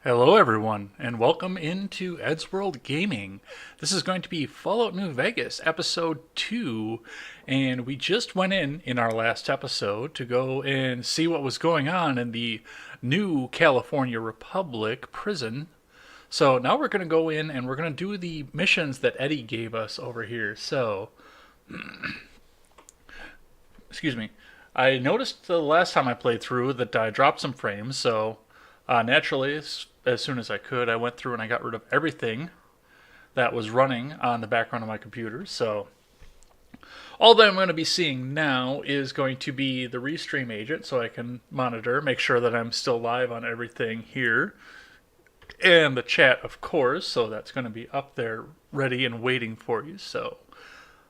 Hello, everyone, and welcome into Ed's World Gaming. This is going to be Fallout New Vegas, Episode 2, and we just went in our last episode to go and see what was going on in the new California Republic prison. So now we're going to go in and we're going to do the missions that Eddie gave us over here. So, excuse me. I noticed the last time I played through that I dropped some frames, so naturally, as soon as I could, I went through and I got rid of everything that was running on the background of my computer. So all that I'm going to be seeing now is going to be the restream agent, so I can monitor, make sure that I'm still live on everything here. And the chat, of course, so that's going to be up there ready and waiting for you. So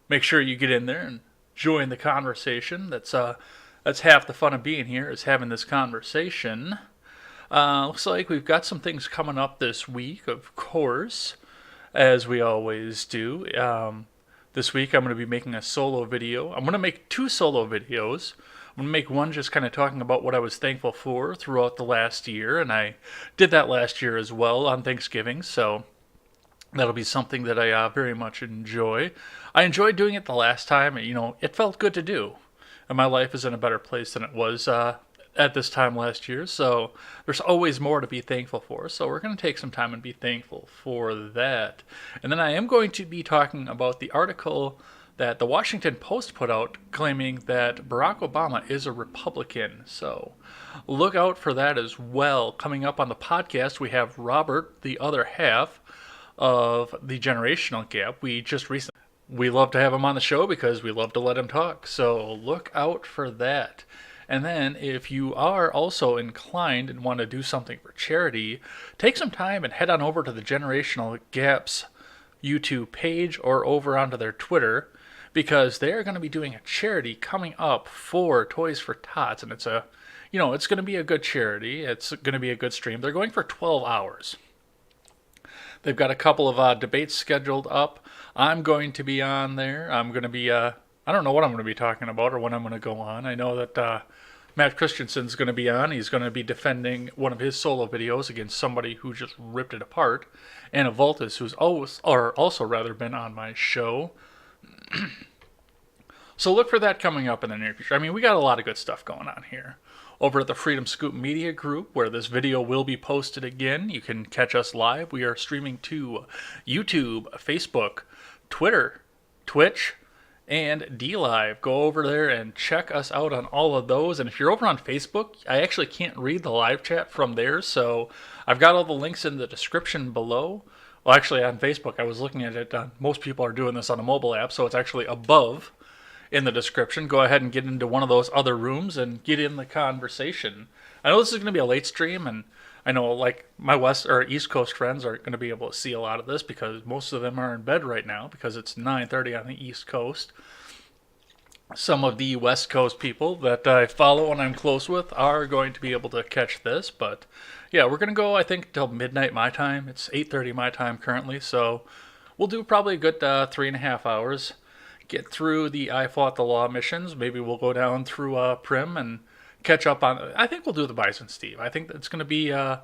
make sure you get in there and join the conversation. That's half the fun of being here, is having this conversation. Looks like we've got some things coming up this week, of course. as we always do. This week I'm going to be making a solo video. I'm going to make two solo videos. I'm going to make one just kind of talking about what I was thankful for throughout the last year, and I did that last year as well on Thanksgiving, so that'll be something that I very much enjoy. I enjoyed doing it the last time. It felt good to do. And my life is in a better place than it was at this time last year. So there's always more to be thankful for. So we're going to take some time and be thankful for that. And then I am going to be talking about the article that the Washington Post put out claiming that Barack Obama is a Republican. So look out for that as well. Coming up on the podcast, we have Robert, the other half of the generational gap. We love to have him on the show because we love to let him talk. So look out for that. And then if you are also inclined and want to do something for charity, take some time and head on over to the Generational Gap's YouTube page or over onto their Twitter, because they are going to be doing a charity coming up for Toys for Tots, and it's going to be a good charity. It's going to be a good stream. They're going for 12 hours. They've got a couple of debates scheduled up. I'm going to be on there. I'm going to be, I don't know what I'm going to be talking about or when I'm going to go on. I know that Matt Christensen's going to be on. He's going to be defending one of his solo videos against somebody who just ripped it apart. Anna Voltis, who's also rather been on my show. So look for that coming up in the near future. I mean, we got a lot of good stuff going on here. Over at the Freedom Scoop Media Group, where this video will be posted again. You can catch us live. We are streaming to YouTube, Facebook, Twitter, Twitch, and DLive. Go over there and check us out on all of those. And if you're over on Facebook, I actually can't read the live chat from there, so I've got all the links in the description below. Well, actually, on Facebook, I was looking at it. Most people are doing this on a mobile app, so it's actually above in the description. Go ahead and get into one of those other rooms and get in the conversation. I know this is going to be a late stream, and I know like my West or East Coast friends are going to be able to see a lot of this because most of them are in bed right now because it's 9:30 on the East Coast. Some of the West Coast people that I follow and I'm close with are going to be able to catch this, but yeah, we're going to go, I think, till midnight my time. It's 8:30 my time currently, so we'll do probably a good 3.5 hours. Get through the I Fought the Law missions. Maybe we'll go down through Prim and catch up on. I think we'll do the Bison Steve. I think it's going to be. I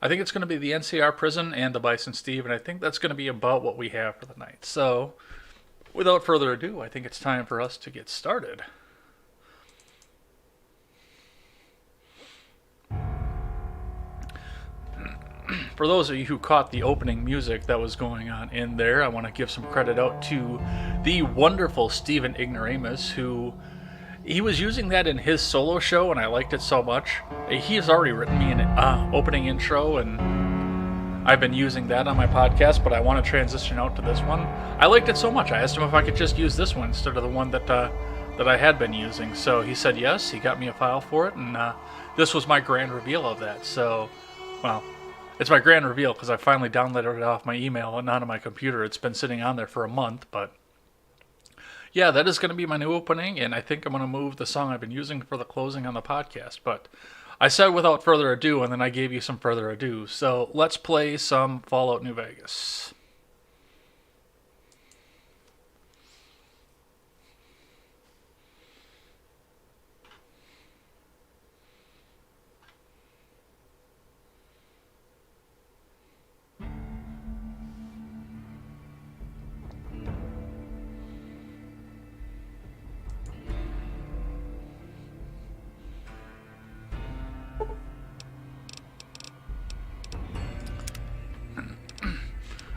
think it's going to be the NCR prison and the Bison Steve, and I think that's going to be about what we have for the night. So, without further ado, I think it's time for us to get started. For those of you who caught the opening music that was going on in there, I want to give some credit out to the wonderful Steven Ignoramus, who he was using that in his solo show, and I liked it so much. He has already written me an opening intro, and I've been using that on my podcast, but I want to transition out to this one. I liked it so much, I asked him if I could just use this one instead of the one that I had been using. So he said yes, he got me a file for it, and this was my grand reveal of that. So, well, it's my grand reveal because I finally downloaded it off my email and not on my computer. It's been sitting on there for a month, but yeah, that is going to be my new opening, and I think I'm going to move the song I've been using for the closing on the podcast. But I said without further ado, and then I gave you some further ado. So let's play some Fallout New Vegas.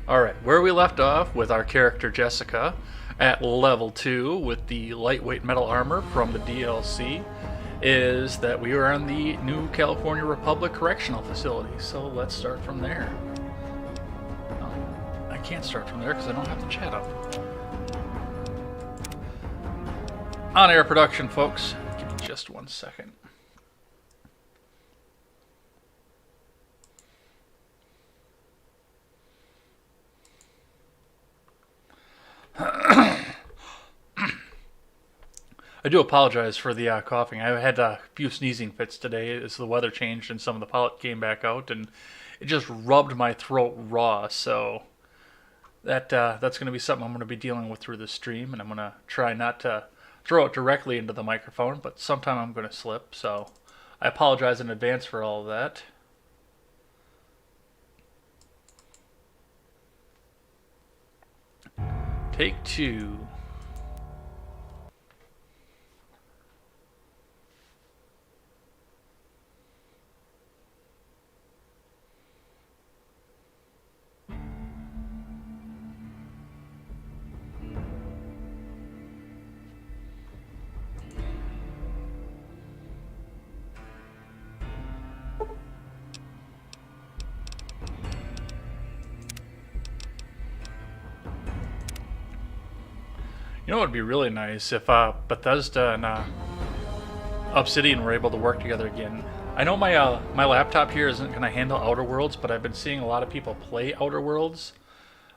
Alright, where we left off with our character Jessica at level 2 with the lightweight metal armor from the DLC is that we are on the New California Republic Correctional Facility. So let's start from there. I can't start from there because I don't have the chat up. On-air production, folks. Give me just 1 second. I do apologize for the coughing. I had a few sneezing fits today as the weather changed and some of the pollen came back out, and it just rubbed my throat raw. So that's going to be something I'm going to be dealing with through the stream, and I'm going to try not to throw it directly into the microphone, but sometime I'm going to slip, so I apologize in advance for all of that. Take two. You know what would be really nice if Bethesda and Obsidian were able to work together again. I know my laptop here isn't going to handle Outer Worlds, but I've been seeing a lot of people play Outer Worlds.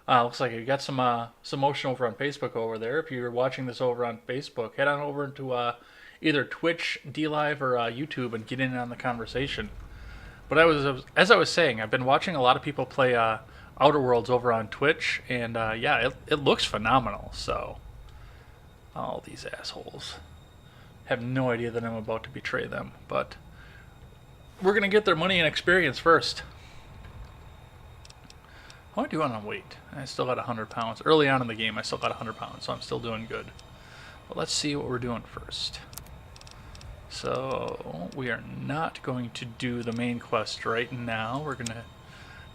Looks like you got some motion over on Facebook over there. If you're watching this over on Facebook, head on over to either Twitch, DLive, or YouTube and get in on the conversation. But as I was saying, I've been watching a lot of people play Outer Worlds over on Twitch, and yeah, it looks phenomenal. So, all these assholes have no idea that I'm about to betray them, but we're gonna get their money and experience first. How am I doing on weight? I still got 100 pounds. Early on in the game, I still got 100 pounds, so I'm still doing good. But let's see what we're doing first. So, we are not going to do the main quest right now. We're gonna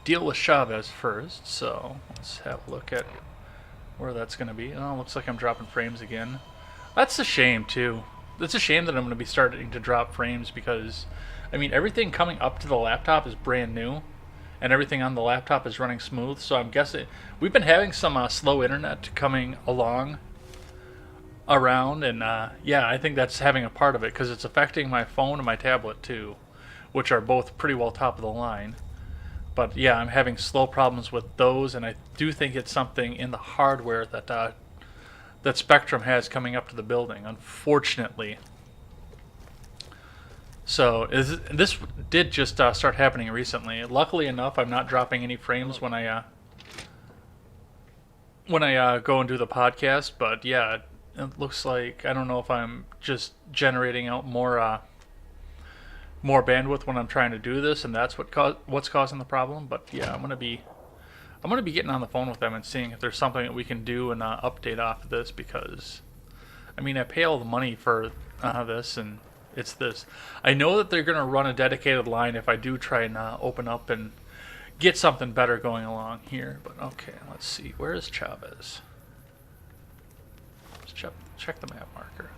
deal with Chavez first, so let's have a look at where that's gonna be. Oh, looks like I'm dropping frames again. That's a shame, too. It's a shame that I'm going to be starting to drop frames because, I mean, everything coming up to the laptop is brand new, and everything on the laptop is running smooth, so I'm guessing we've been having some slow internet coming along around, and yeah, I think that's having a part of it because it's affecting my phone and my tablet too, which are both pretty well top of the line. But yeah, I'm having slow problems with those, and I do think it's something in the hardware that that Spectrum has coming up to the building, unfortunately. So this did just start happening recently. Luckily enough, I'm not dropping any frames when I go and do the podcast. But yeah, it looks like I don't know if I'm just generating out more bandwidth when I'm trying to do this, and that's what's causing the problem. But yeah, I'm gonna be getting on the phone with them and seeing if there's something that we can do and update off of this, because I mean I pay all the money for this, and it's this. I know that they're gonna run a dedicated line if I do try and open up and get something better going along here. But okay, let's see. Where is Chavez? Let's check the map marker.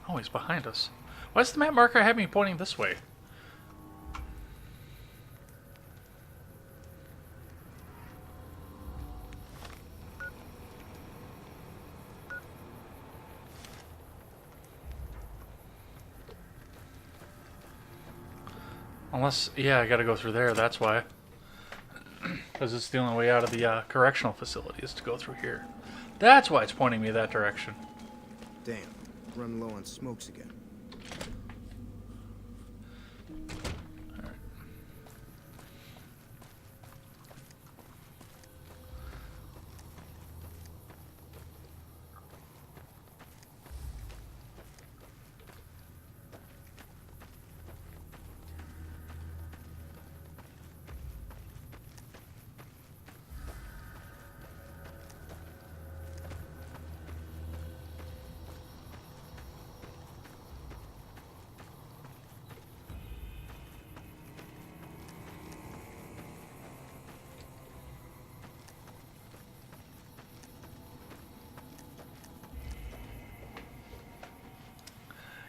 Oh, he's behind us. Why does the map marker have me pointing this way? Unless, yeah, I gotta go through there, that's why. Because it's the only way out of the correctional facility is to go through here. That's why it's pointing me that direction. Damn, run low on smokes again.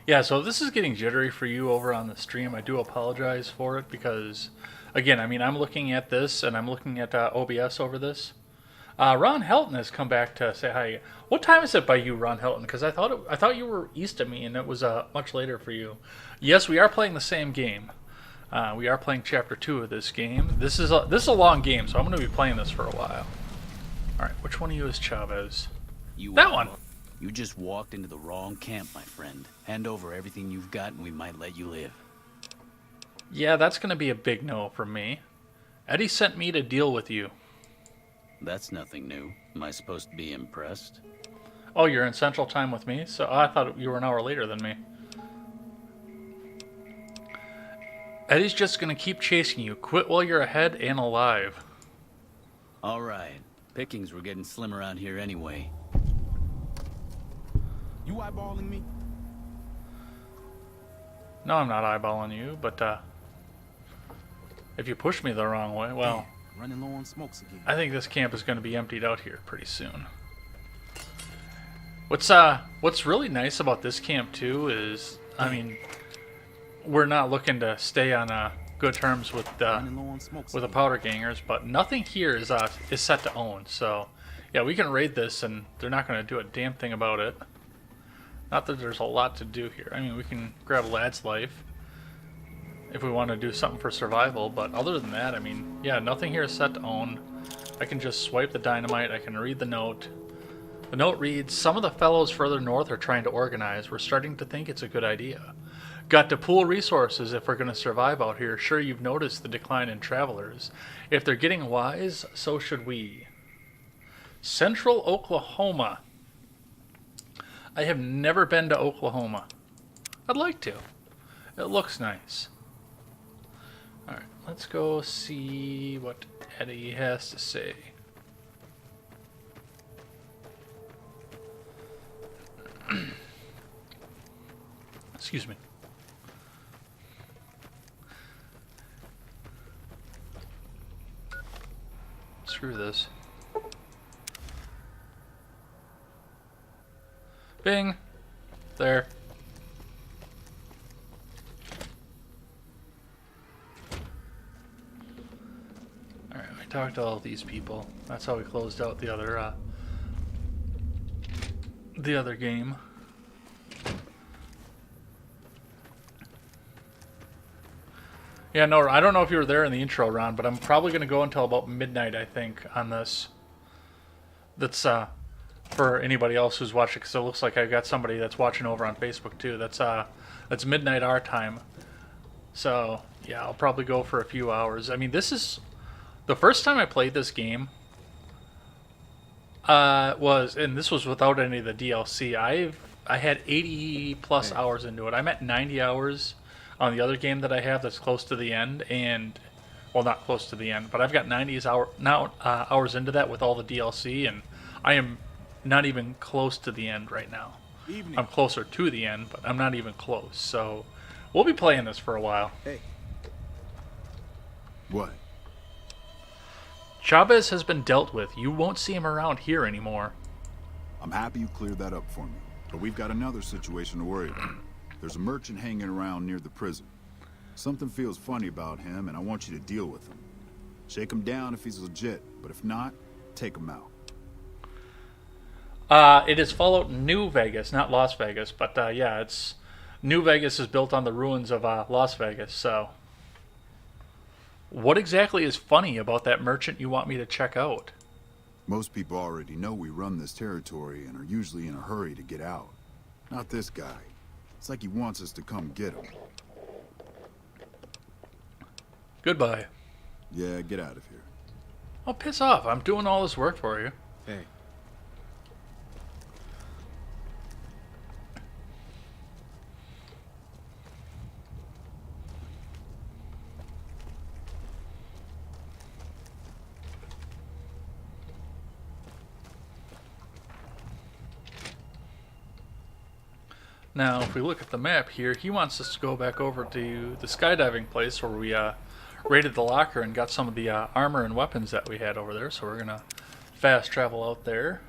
Yeah, so if this is getting jittery for you over on the stream, I do apologize for it because, again, I mean, I'm looking at this and I'm looking at OBS over this. Ron Helton has come back to say hi. What time is it by you, Ron Helton? Because I thought you were east of me and it was much later for you. Yes, we are playing the same game. We are playing Chapter 2 of this game. This is a long game, so I'm going to be playing this for a while. All right, which one of you is Chavez? That one. You just walked into the wrong camp, my friend. Hand over everything you've got and we might let you live. Yeah, that's going to be a big no from me. Eddie sent me to deal with you. That's nothing new. Am I supposed to be impressed? Oh, you're in Central Time with me? So I thought you were an hour later than me. Eddie's just gonna keep chasing you. Quit while you're ahead and alive. All right. Pickings were getting slim around here anyway. You eyeballing me? No, I'm not eyeballing you, but if you push me the wrong way, well, Damn, running low on smokes again. I think this camp is going to be emptied out here pretty soon. What's really nice about this camp too is, I mean, we're not looking to stay on good terms with Running low on smokes the again. powder gangers, but nothing here is set to own. So, yeah, we can raid this, and they're not going to do a damn thing about it. Not that there's a lot to do here. I mean, we can grab a lad's life if we want to do something for survival, but other than that, I mean, yeah, nothing here is set to own. I can just swipe the dynamite. I can read the note. The note reads, some of the fellows further north are trying to organize. We're starting to think it's a good idea. Got to pool resources if we're going to survive out here. Sure, you've noticed the decline in travelers. If they're getting wise, so should we. Central Oklahoma. I have never been to Oklahoma. I'd like to. It looks nice. Alright, let's go see what Eddie has to say. Excuse me. Screw this. Bing. There. Alright, we talked to all these people. That's how we closed out the other game. Yeah, no, I don't know if you were there in the intro, Ron, but I'm probably going to go until about midnight, I think, on this. That's, for anybody else who's watching, because it looks like I've got somebody that's watching over on Facebook, too. That's midnight our time. So, yeah, I'll probably go for a few hours. I mean, this is... The first time I played this game and this was without any of the DLC, I had 80 plus hours into it. I'm at 90 hours on the other game that I have that's close to the end, and well, not close to the end, but I've got 90 hours into that with all the DLC, and I am not even close to the end right now. Evening. I'm closer to the end, but I'm not even close. So we'll be playing this for a while. Hey, What? Chavez has been dealt with. You won't see him around here anymore. I'm happy you cleared that up for me. But we've got another situation to worry about. There's a merchant hanging around near the prison. Something feels funny about him, and I want you to deal with him. Shake him down if he's legit, but if not, take him out. It is Fallout New Vegas, not Las Vegas, but yeah, it's New Vegas is built on the ruins of Las Vegas. So, what exactly is funny about that merchant you want me to check out? Most people already know we run this territory and are usually in a hurry to get out. Not this guy. It's like he wants us to come get him. Goodbye. Yeah, get out of here. Oh, piss off! I'm doing all this work for you. hey. Now, if we look at the map here, he wants us to go back over to the skydiving place where we raided the locker and got some of the armor and weapons that we had over there. So we're gonna fast travel out there.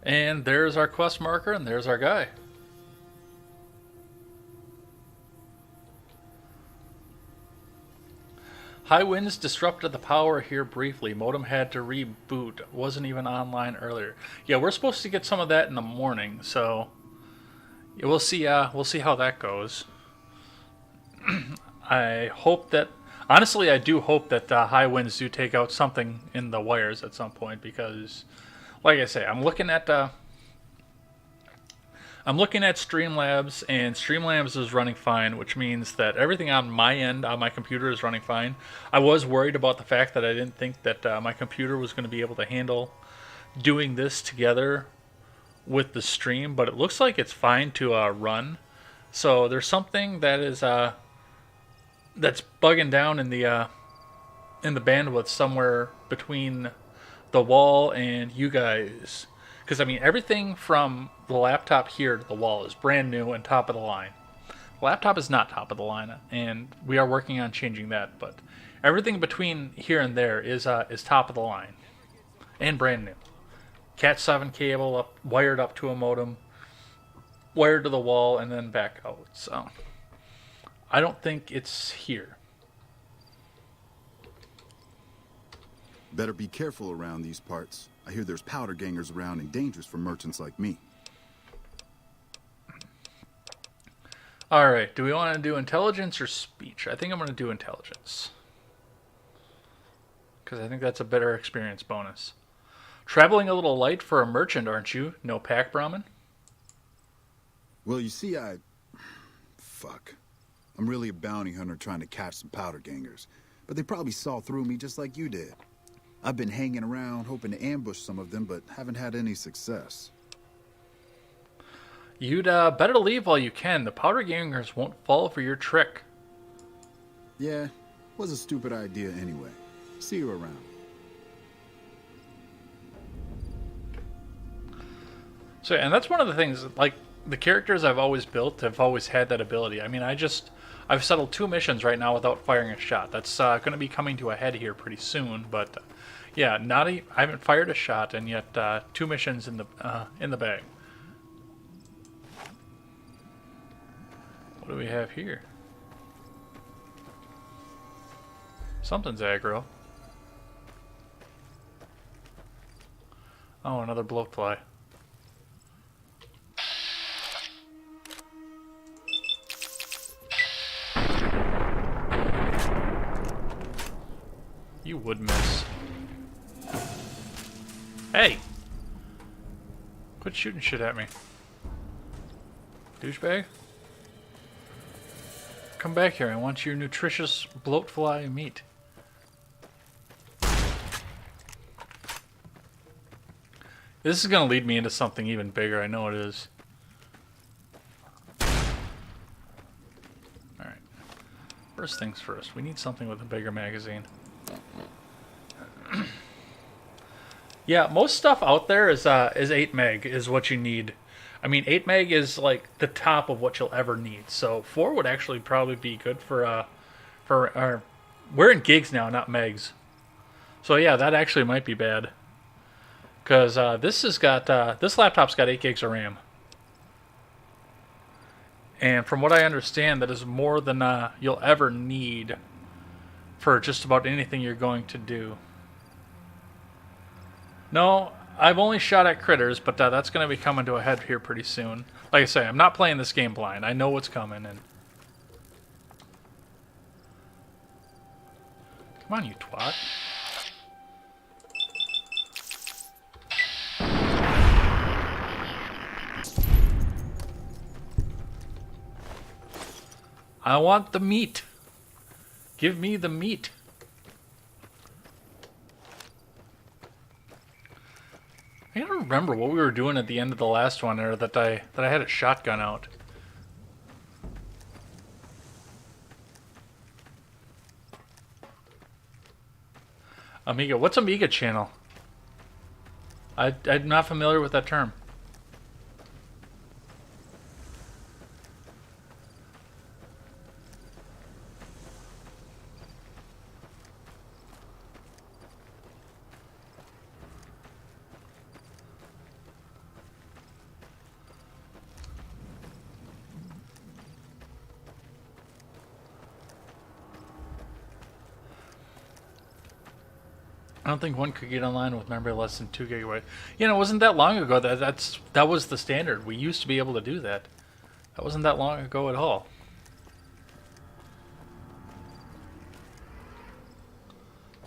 And there's our quest marker, and there's our guy. High winds disrupted the power here briefly. Modem had to reboot. Wasn't even online earlier. Yeah, we're supposed to get some of that in the morning, so yeah, we'll see how that goes. I hope that, honestly, I do hope that high winds do take out something in the wires at some point, because, like I say, I'm looking at I'm looking at Streamlabs, and Streamlabs is running fine, which means that everything on my end, on my computer, is running fine. I was worried about the fact that I didn't think that my computer was going to be able to handle doing this together with the stream, but it looks like it's fine to run. So there's something that is that's bugging down in the bandwidth somewhere between the wall and you guys. Because, I mean, everything from the laptop here to the wall is brand new and top of the line. The laptop is not top of the line, and we are working on changing that. But everything between here and there is top of the line and brand new. Cat 7 cable wired up to a modem, wired to the wall, and then back out. So I don't think it's here. Better be careful around these parts. I hear there's powder gangers around and dangerous for merchants like me. Alright, do we want to do intelligence or speech? I think I'm going to do intelligence. Because I think that's a better experience bonus. Traveling a little light for a merchant, aren't you? No pack Brahmin? Well, you see, Fuck. I'm really a bounty hunter trying to catch some powder gangers. But they probably saw through me just like you did. I've been hanging around hoping to ambush some of them, but haven't had any success. You'd better leave while you can. The powder gangers won't fall for your trick. Yeah, was a stupid idea anyway. See you around. So, and that's one of the things, like, the characters I've always built have always had that ability. I mean, I've settled 2 missions right now without firing a shot. That's going to be coming to a head here pretty soon, but yeah, I haven't fired a shot, and yet 2 missions in the bag. What do we have here? Something's aggro. Oh, another blowfly. You would miss. Hey! Quit shooting shit at me. Douchebag? Come back here, I want your nutritious bloatfly meat. This is gonna lead me into something even bigger, I know it is. Alright. First things first, we need something with a bigger magazine. Yeah, most stuff out there is 8 meg is what you need. I mean, 8 meg is like the top of what you'll ever need. So 4 would actually probably be good for we're in gigs now, not megs. So yeah, that actually might be bad. Because this laptop's got 8 gigs of RAM. And from what I understand, that is more than you'll ever need for just about anything you're going to do. No, I've only shot at critters, but that's going to be coming to a head here pretty soon. Like I say, I'm not playing this game blind. I know what's coming. And come on, you twat. I want the meat. Give me the meat. I gotta remember what we were doing at the end of the last one, or that I had a shotgun out. Amiga, what's Amiga channel? I'm not familiar with that term. I don't think one could get online with memory less than 2 gigabytes. You know, it wasn't that long ago that was the standard. We used to be able to do that. That wasn't that long ago at all.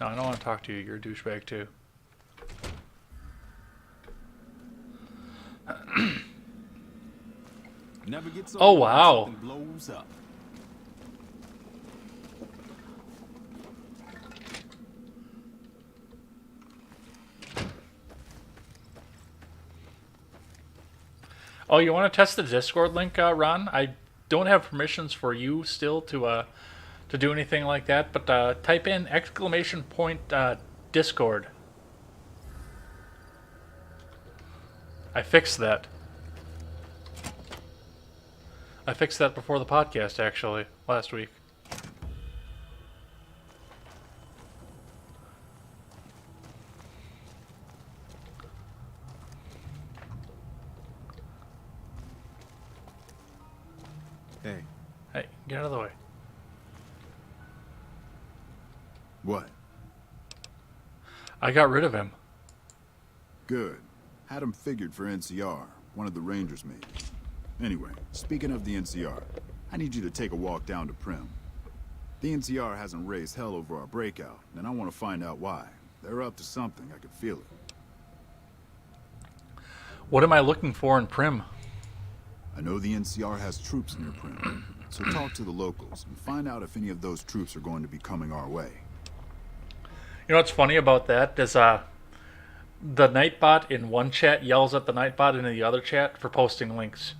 No, I don't want to talk to you. You're a douchebag too. Never gets old Oh, when wow. something blows up. Oh, you want to test the Discord link, Ron? I don't have permissions for you still to do anything like that, but type in !Discord. I fixed that. I fixed that before the podcast, actually, last week. Hey, Hey, get out of the way. What? I got rid of him. Good. Had him figured for NCR, one of the Rangers made. Anyway, speaking of the NCR, I need you to take a walk down to Prim. The NCR hasn't raised hell over our breakout, and I want to find out why. They're up to something, I can feel it. What am I looking for in Prim? I know the NCR has troops near Prim, so talk to the locals and find out if any of those troops are going to be coming our way. You know what's funny about that is the Nightbot in one chat yells at the Nightbot in the other chat for posting links.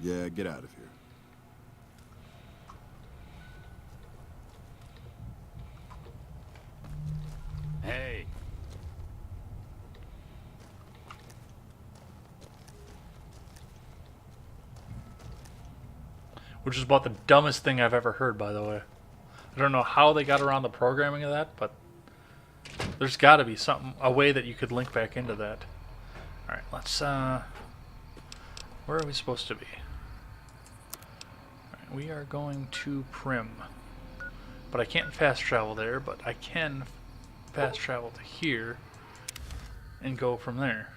Yeah, get out of here. Hey, Which is about the dumbest thing I've ever heard, by the way. I don't know how they got around the programming of that, but there's got to be a way that you could link back into that. All right, let's. Where are we supposed to be? All right, we are going to Prim, but I can't fast travel there. But I can fast travel to here and go from there.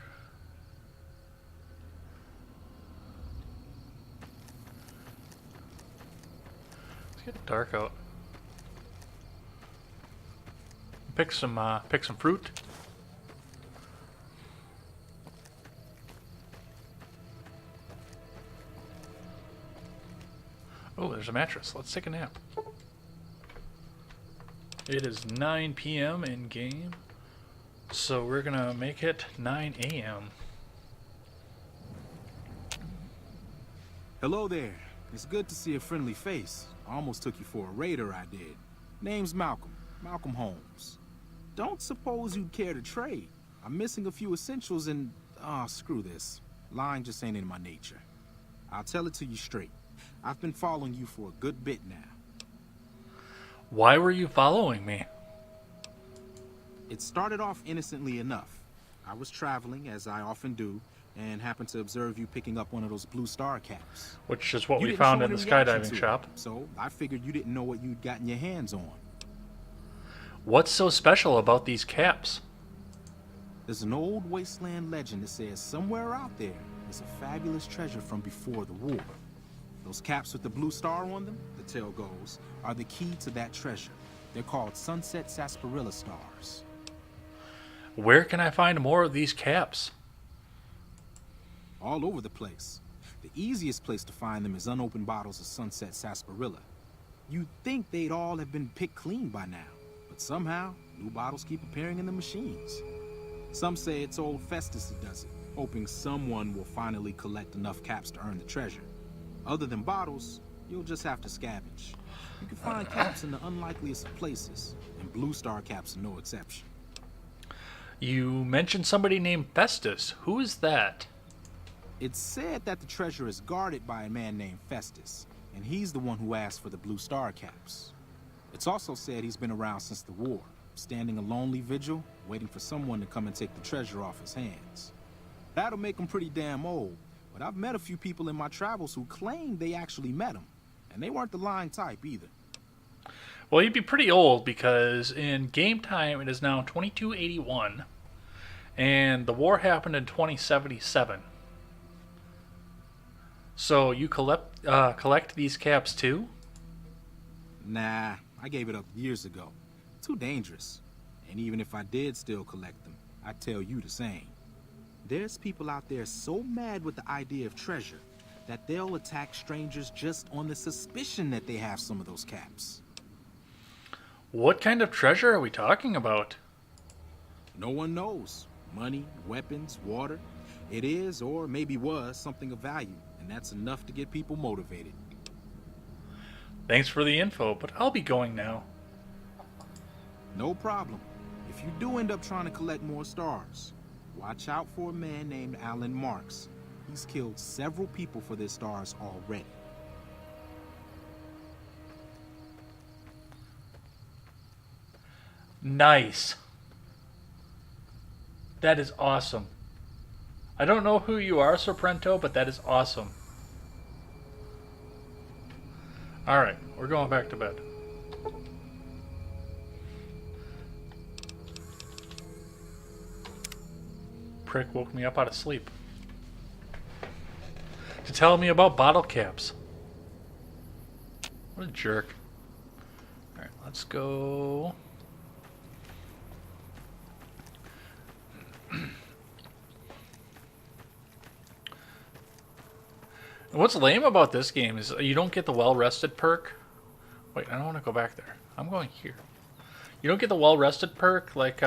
It's getting dark out. Pick some fruit. Oh, there's a mattress. Let's take a nap. It is 9 p.m. in game, so we're gonna make it 9 a.m. hello there. It's good to see a friendly face. I almost took you for a raider, I did. Name's Malcolm. Malcolm Holmes. Don't suppose you'd care to trade. I'm missing a few essentials and... ah, screw this. Lying just ain't in my nature. I'll tell it to you straight. I've been following you for a good bit now. Why were you following me? It started off innocently enough. I was traveling, as I often do, and happened to observe you picking up one of those blue star caps. Which is what You we didn't found show in the any reaction skydiving to it, shop. so I figured you didn't know what you'd gotten your hands on. What's so special about these caps? There's an old wasteland legend that says somewhere out there is a fabulous treasure from before the war. Those caps with the blue star on them, the tale goes, are the key to that treasure. They're called sunset sarsaparilla stars. Where can I find more of these caps? All over the place. The easiest place to find them is unopened bottles of sunset sarsaparilla. You'd think they'd all have been picked clean by now, but somehow new bottles keep appearing in the machines. Some say it's old Festus that does it, hoping someone will finally collect enough caps to earn the treasure. Other than bottles, you'll just have to scavenge. You can find caps in the unlikeliest of places, and blue star caps are no exception. You mentioned somebody named Festus. Who is that? It's said that the treasure is guarded by a man named Festus, and he's the one who asked for the blue star caps. It's also said he's been around since the war, standing a lonely vigil, waiting for someone to come and take the treasure off his hands. That'll make him pretty damn old, but I've met a few people in my travels who claim they actually met him, and they weren't the lying type either. Well, he'd be pretty old because in game time it is now 2281, and the war happened in 2077. So you collect these caps too? Nah, I gave it up years ago. Too dangerous. And even if I did still collect them, I tell you the same. There's people out there so mad with the idea of treasure that they'll attack strangers just on the suspicion that they have some of those caps. What kind of treasure are we talking about? No one knows. Money, weapons, water. It is, or maybe was, something of value, and that's enough to get people motivated. Thanks for the info, but I'll be going now. No problem. If you do end up trying to collect more stars, watch out for a man named Alan Marks. He's killed several people for their stars already. Nice. That is awesome. I don't know who you are, Sorrento, but that is awesome. Alright, we're going back to bed. Prick woke me up out of sleep to tell me about bottle caps. What a jerk. Alright, let's go. What's lame about this game is you don't get the well-rested perk. Wait, I don't want to go back there. I'm going here. You don't get the well-rested perk like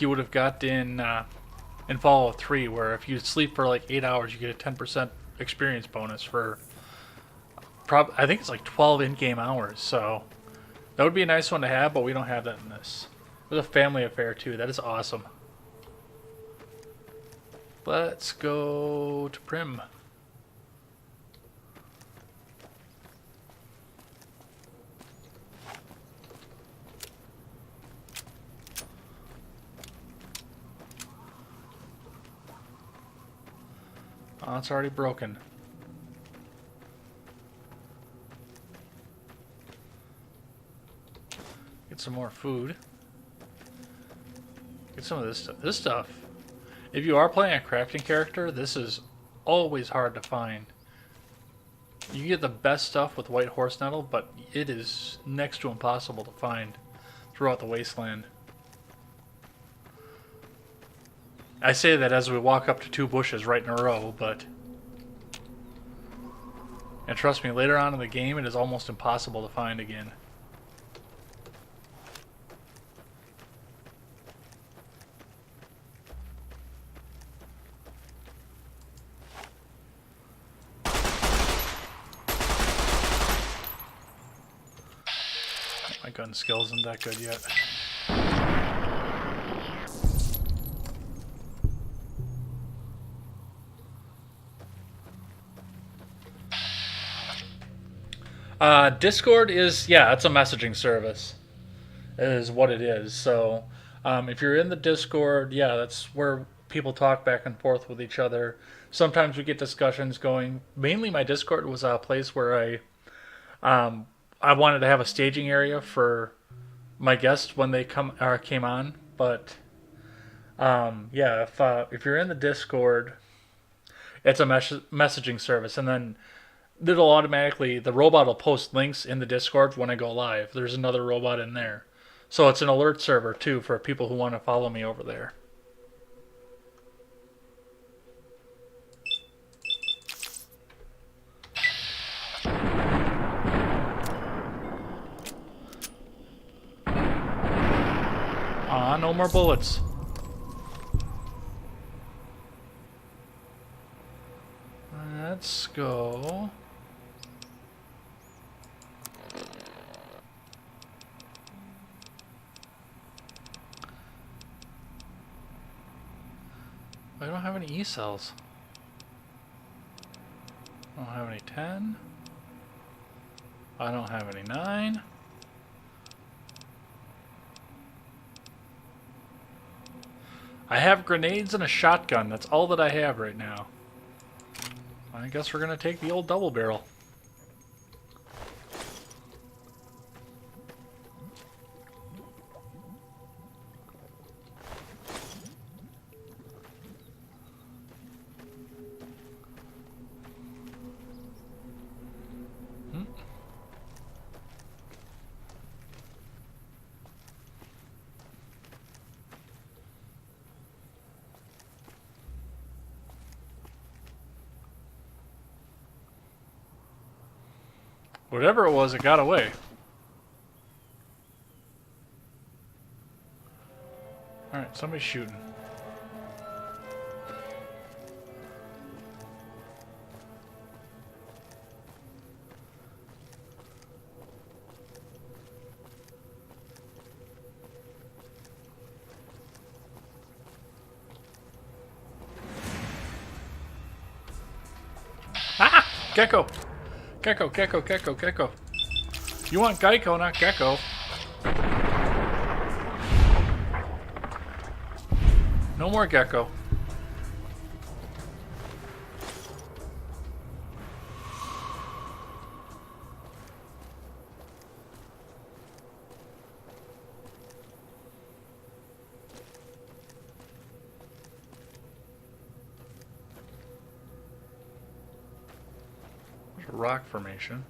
you would have got in Fallout 3, where if you sleep for like 8 hours, you get a 10% experience bonus for I think it's like 12 in-game hours. So that would be a nice one to have, but we don't have that in this. It was a family affair too. That is awesome. Let's go to Prim. Oh, it's already broken. Get some more food. Get some of this stuff. This stuff, if you are playing a crafting character, this is always hard to find. You get the best stuff with white horse nettle, but it is next to impossible to find throughout the wasteland. I say that as we walk up to 2 bushes right in a row, but... And trust me, later on in the game, it is almost impossible to find again. My gun skill isn't that good yet. Discord is, yeah, it's a messaging service, is what it is. So if you're in the Discord, yeah, that's where people talk back and forth with each other. Sometimes we get discussions going. Mainly my Discord was a place where I wanted to have a staging area for my guests when they came on. But yeah, if you're in the Discord, it's a messaging service, and then the robot will post links in the Discord when I go live. There's another robot in there. So it's an alert server too for people who want to follow me over there. No more bullets. Let's go. I don't have any E-cells. I don't have any 10. I don't have any 9. I have grenades and a shotgun. That's all that I have right now. I guess we're going to take the old double barrel. Whatever it was, it got away. Alright, somebody's shooting. Ah! Gecko! Gecko, gecko, gecko, gecko. You want Geico, not Gecko. No more Gecko. There's a rock formation.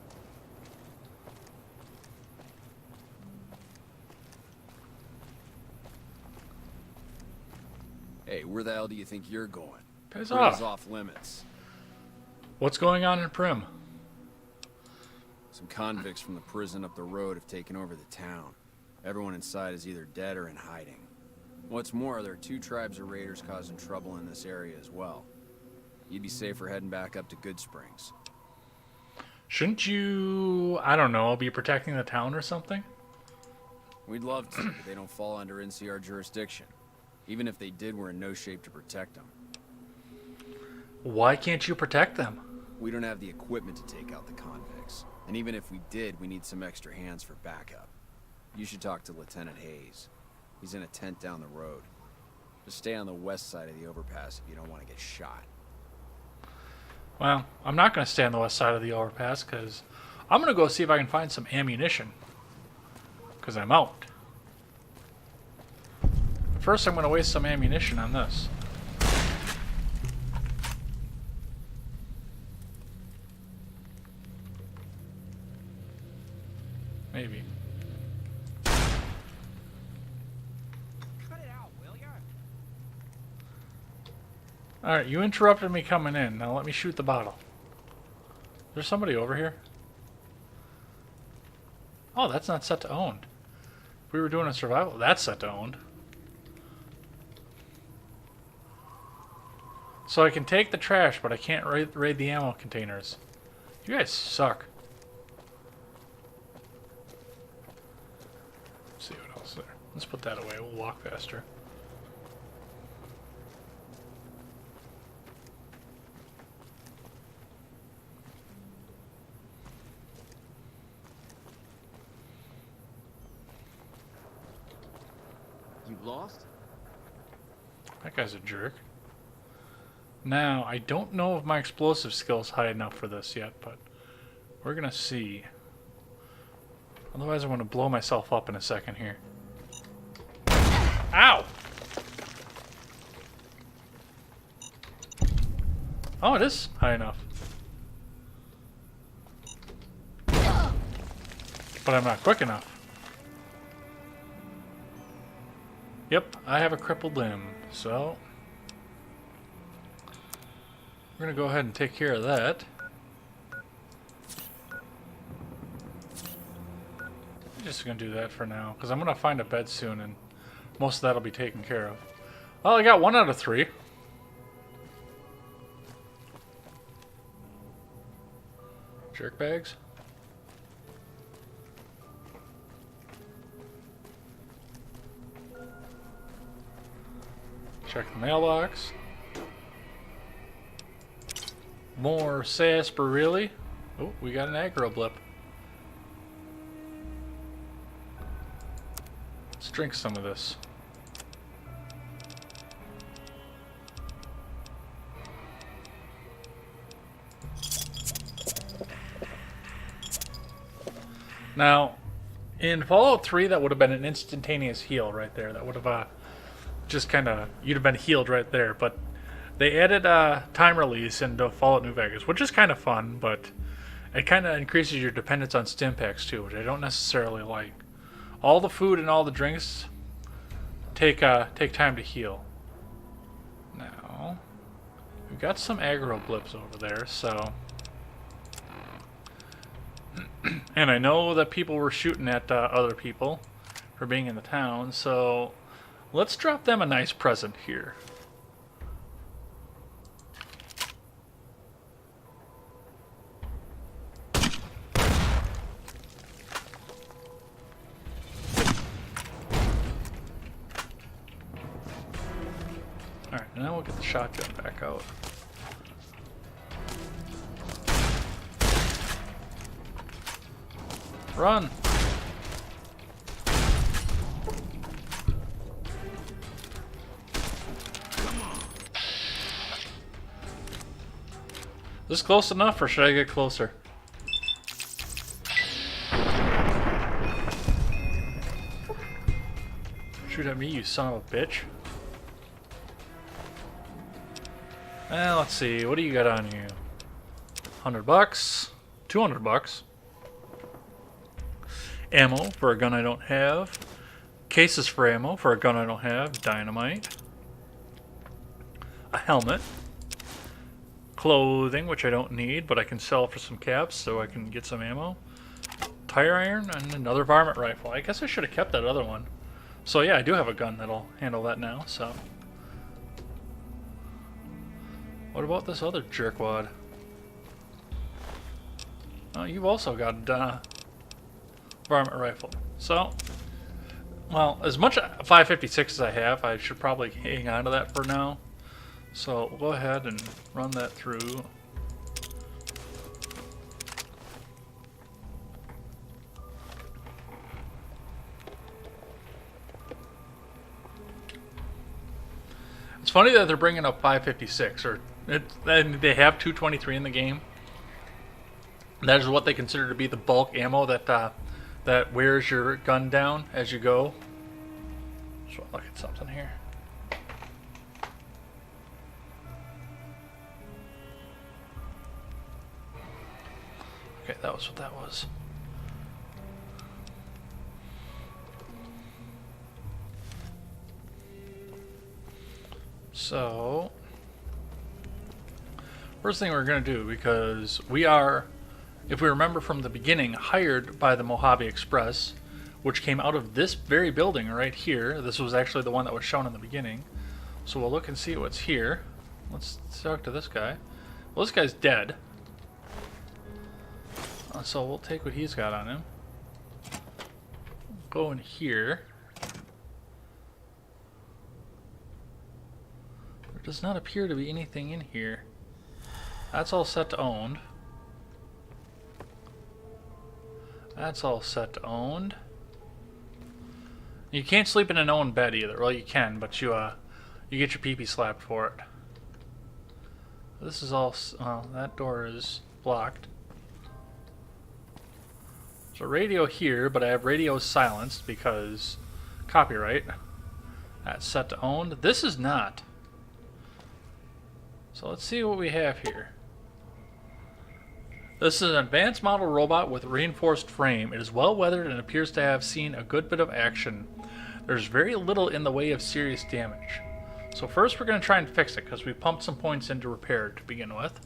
Hey, where the hell do you think you're going? Piss Prim's off. off limits. What's going on in Prim? Some convicts from the prison up the road have taken over the town. Everyone inside is either dead or in hiding. What's more, there are 2 tribes of raiders causing trouble in this area as well. You'd be safer heading back up to Good Springs. Shouldn't you, I don't know, be protecting the town or something? We'd love to, but they don't fall under NCR jurisdiction. Even if they did, we're in no shape to protect them. Why can't you protect them? We don't have the equipment to take out the convicts. And even if we did, we need some extra hands for backup. You should talk to Lieutenant Hayes. He's in a tent down the road. Just stay on the west side of the overpass if you don't want to get shot. Well, I'm not going to stay on the west side of the overpass because I'm going to go see if I can find some ammunition. Because I'm out. First, I'm going to waste some ammunition on this. Maybe. Cut it out, will ya? Alright, you interrupted me coming in. Now let me shoot the bottle. There's somebody over here. Oh, that's not set to owned. If we were doing a survival, that's set to owned. So I can take the trash, but I can't raid the ammo containers. You guys suck. Let's see what else is there. Let's put that away. We'll walk faster. You lost? That guy's a jerk. Now, I don't know if my explosive skill's high enough for this yet, but we're gonna see. Otherwise, I'm gonna blow myself up in a second here. Ow! Oh, it is high enough. But I'm not quick enough. Yep, I have a crippled limb, so we're gonna go ahead and take care of that. I'm just gonna do that for now, because I'm gonna find a bed soon, and most of that'll be taken care of. Well, I got 1 out of 3. Jerk bags. Check the mailbox. More sarsaparilla. Oh, we got an aggro blip. Let's drink some of this. Now, in Fallout 3, that would have been an instantaneous heal right there. That would have just kind of, you'd have been healed right there. But they added time release into Fallout New Vegas, which is kind of fun, but it kind of increases your dependence on stim packs too, which I don't necessarily like. All the food and all the drinks take time to heal. Now, we've got some aggro blips over there, so And I know that people were shooting at other people for being in the town, so let's drop them a nice present here. Alright, now we'll get the shotgun back out. Run! Is this close enough, or should I get closer? Shoot at me, you son of a bitch. Let's see, what do you got on you? $100? $200? Ammo for a gun I don't have. Cases for ammo for a gun I don't have. Dynamite. A helmet. Clothing, which I don't need, but I can sell for some caps so I can get some ammo. Tire iron and another varmint rifle. I guess I should have kept that other one. So yeah, I do have a gun that'll handle that now, so. What about this other jerkwad? Oh, you've also got varmint rifle. So, well, as much 556 as I have, I should probably hang on to that for now. So we'll go ahead and run that through. It's funny that they're bringing up 556, and they have 223 in the game. That is what they consider to be the bulk ammo that wears your gun down as you go. So look at something here. Okay, that was what that was. So, first thing we're going to do, because we are, if we remember from the beginning, hired by the Mojave Express, which came out of this very building right here. This was actually the one that was shown in the beginning. So we'll look and see what's here. Let's talk to this guy. Well, this guy's dead. So we'll take what he's got on him. Go in here. There does not appear to be anything in here. That's all set to owned. That's all set to owned. You can't sleep in an owned bed either. Well, you can, but you get your pee-pee slapped for it. This is all. That door is blocked. So radio here, but I have radio silenced because copyright. That's set to owned. This is not. So let's see what we have here. This is an advanced model robot with reinforced frame. It is well weathered and appears to have seen a good bit of action. There's very little in the way of serious damage. So first we're going to try and fix it because we pumped some points into repair to begin with.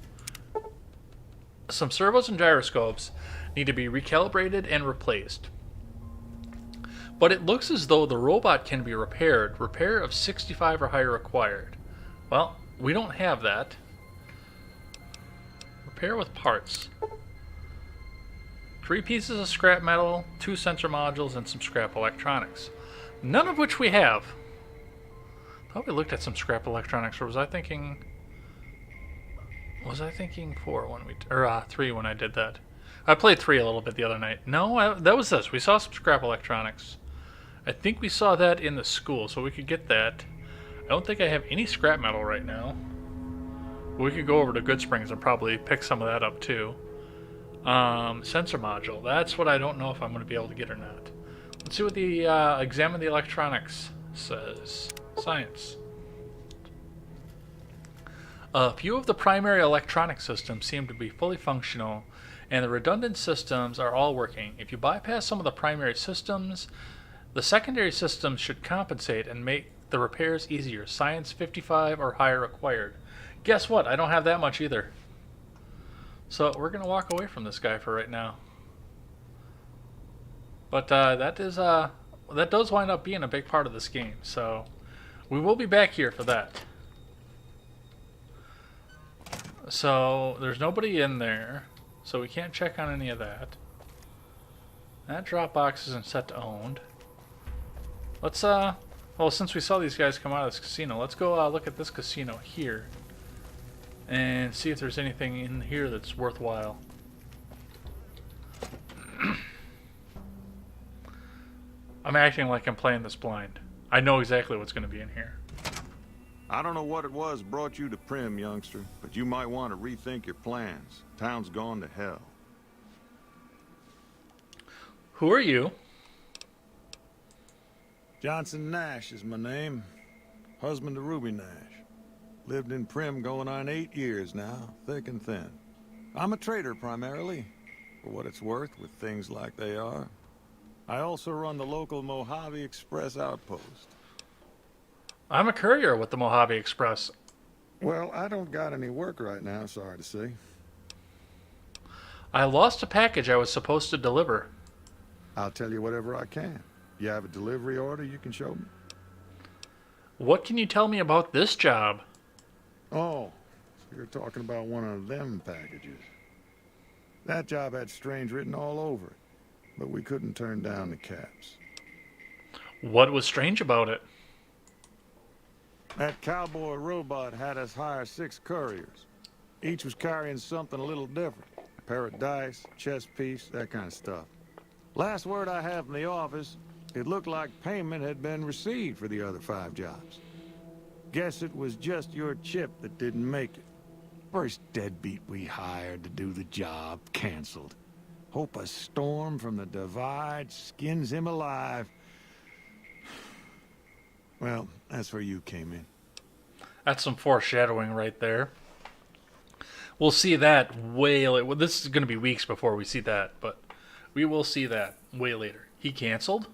Some servos and gyroscopes need to be recalibrated and replaced. But it looks as though the robot can be repaired. Repair of 65 or higher required. Well, we don't have that. Repair with parts. 3 pieces of scrap metal, 2 sensor modules, and some scrap electronics. None of which we have. I thought we looked at some scrap electronics, or was I thinking 4 when or 3 when I did that? I played 3 a little bit the other night. No, that was this. We saw some scrap electronics. I think we saw that in the school, so we could get that. I don't think I have any scrap metal right now. We could go over to Good Springs and probably pick some of that up too. Sensor module. That's what I don't know if I'm going to be able to get or not. Let's see what the examine the electronics says. Science. A few of the primary electronic systems seem to be fully functional, and the redundant systems are all working. If you bypass some of the primary systems, the secondary systems should compensate and make the repairs easier. Science 55 or higher required. Guess what? I don't have that much either. So we're going to walk away from this guy for right now. But that does wind up being a big part of this game. So we will be back here for that. So there's nobody in there, so we can't check on any of that. That drop box isn't set to owned. Let's well, since we saw these guys come out of this casino, let's go look at this casino here and see if there's anything in here that's worthwhile. I'm acting like I'm playing this blind. I know exactly what's going to be in here. I don't know what it was brought you to Prim, youngster, but you might want to rethink your plans. Town's gone to hell. Who are you? Johnson Nash is my name. Husband to Ruby Nash. Lived in Prim going on 8 years now, thick and thin. I'm a trader primarily, for what it's worth with things like they are. I also run the local Mojave Express outpost. I'm a courier with the Mojave Express. Well, I don't got any work right now, sorry to say. I lost a package I was supposed to deliver. I'll tell you whatever I can. You have a delivery order you can show me? What can you tell me about this job? Oh, so you're talking about one of them packages. That job had strange written all over it, but we couldn't turn down the caps. What was strange about it? That cowboy robot had us hire 6 couriers. Each was carrying something a little different. A pair of dice, chess piece, that kind of stuff. Last word I have from the office, it looked like payment had been received for the other 5 jobs. Guess it was just your chip that didn't make it. First deadbeat we hired to do the job canceled. Hope a storm from the divide skins him alive. Well, that's where you came in. That's some foreshadowing right there. We'll see that way later. Well, this is going to be weeks before we see that, but we will see that way later. He canceled?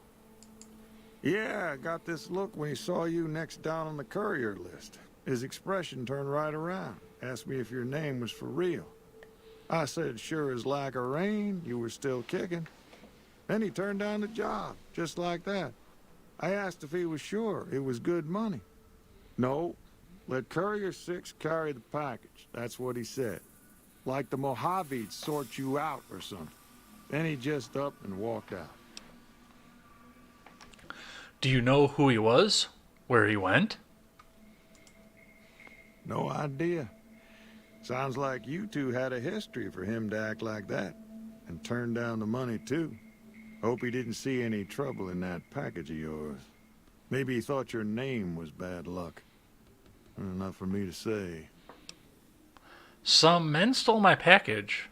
Yeah, I got this look when he saw you next down on the courier list. His expression turned right around. Asked me if your name was for real. I said, sure as like a rain, you were still kicking. Then he turned down the job, just like that. I asked if he was sure it was good money. No, let Courier 6 carry the package. That's what he said. Like the Mojave'd sort you out or something. Then he just up and walked out. Do you know who he was? Where he went? No idea. Sounds like you two had a history for him to act like that. And turn down the money, too. Hope he didn't see any trouble in that package of yours. Maybe he thought your name was bad luck. Not for me to say. Some men stole my package.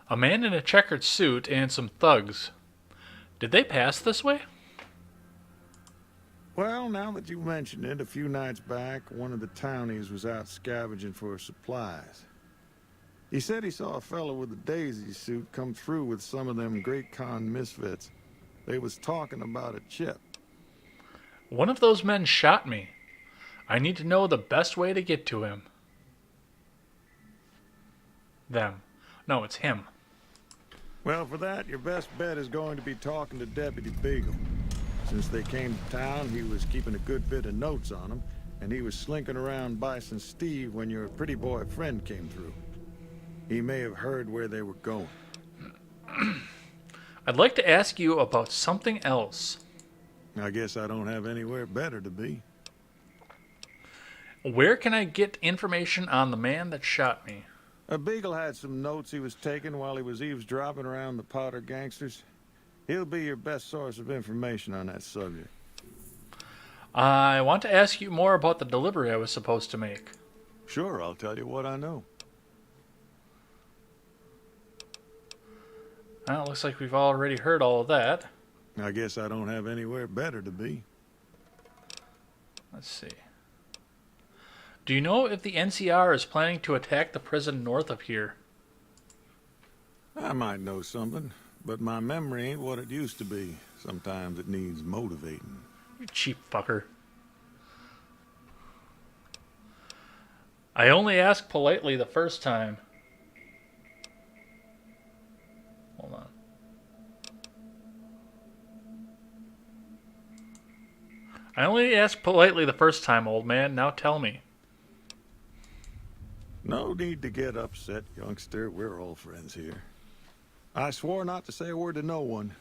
A man in a checkered suit and some thugs. Did they pass this way? Well, now that you mention it, a few nights back, one of the townies was out scavenging for supplies. He said he saw a fellow with a daisy suit come through with some of them Great Con misfits. They was talking about a chip. One of those men shot me. I need to know the best way to get to him. Them. No, it's him. Well, for that, your best bet is going to be talking to Deputy Beagle. Since they came to town, he was keeping a good bit of notes on them, and he was slinking around Bison Steve when your pretty boy friend came through. He may have heard where they were going. I'd like to ask you about something else. I guess I don't have anywhere better to be. Where can I get information on the man that shot me? A Beagle had some notes he was taking while he was eavesdropping around the Powder gangsters. He'll be your best source of information on that subject. I want to ask you more about the delivery I was supposed to make. Sure, I'll tell you what I know. Well, it looks like we've already heard all of that. I guess I don't have anywhere better to be. Let's see. Do you know if the NCR is planning to attack the prison north of here? I might know something, but my memory ain't what it used to be. Sometimes it needs motivating. You cheap fucker. I only asked politely the first time. Hold on. I only asked politely the first time, old man. Now tell me. No need to get upset, youngster. We're all friends here. I swore not to say a word to no one,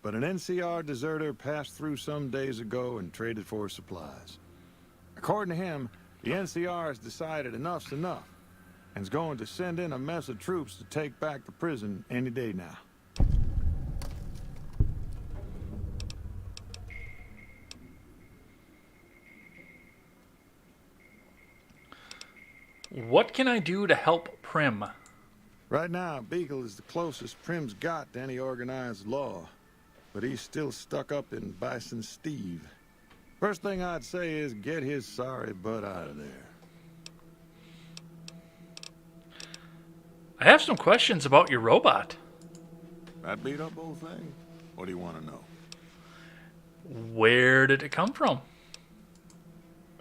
but an NCR deserter passed through some days ago and traded for supplies. According to him, the NCR has decided enough's enough, and is going to send in a mess of troops to take back the prison any day now. What can I do to help Prim? Right now, Beagle is the closest Prim's got to any organized law, but he's still stuck up in Bison Steve. First thing I'd say is get his sorry butt out of there. I have some questions about your robot. That beat up old thing? What do you want to know? Where did it come from?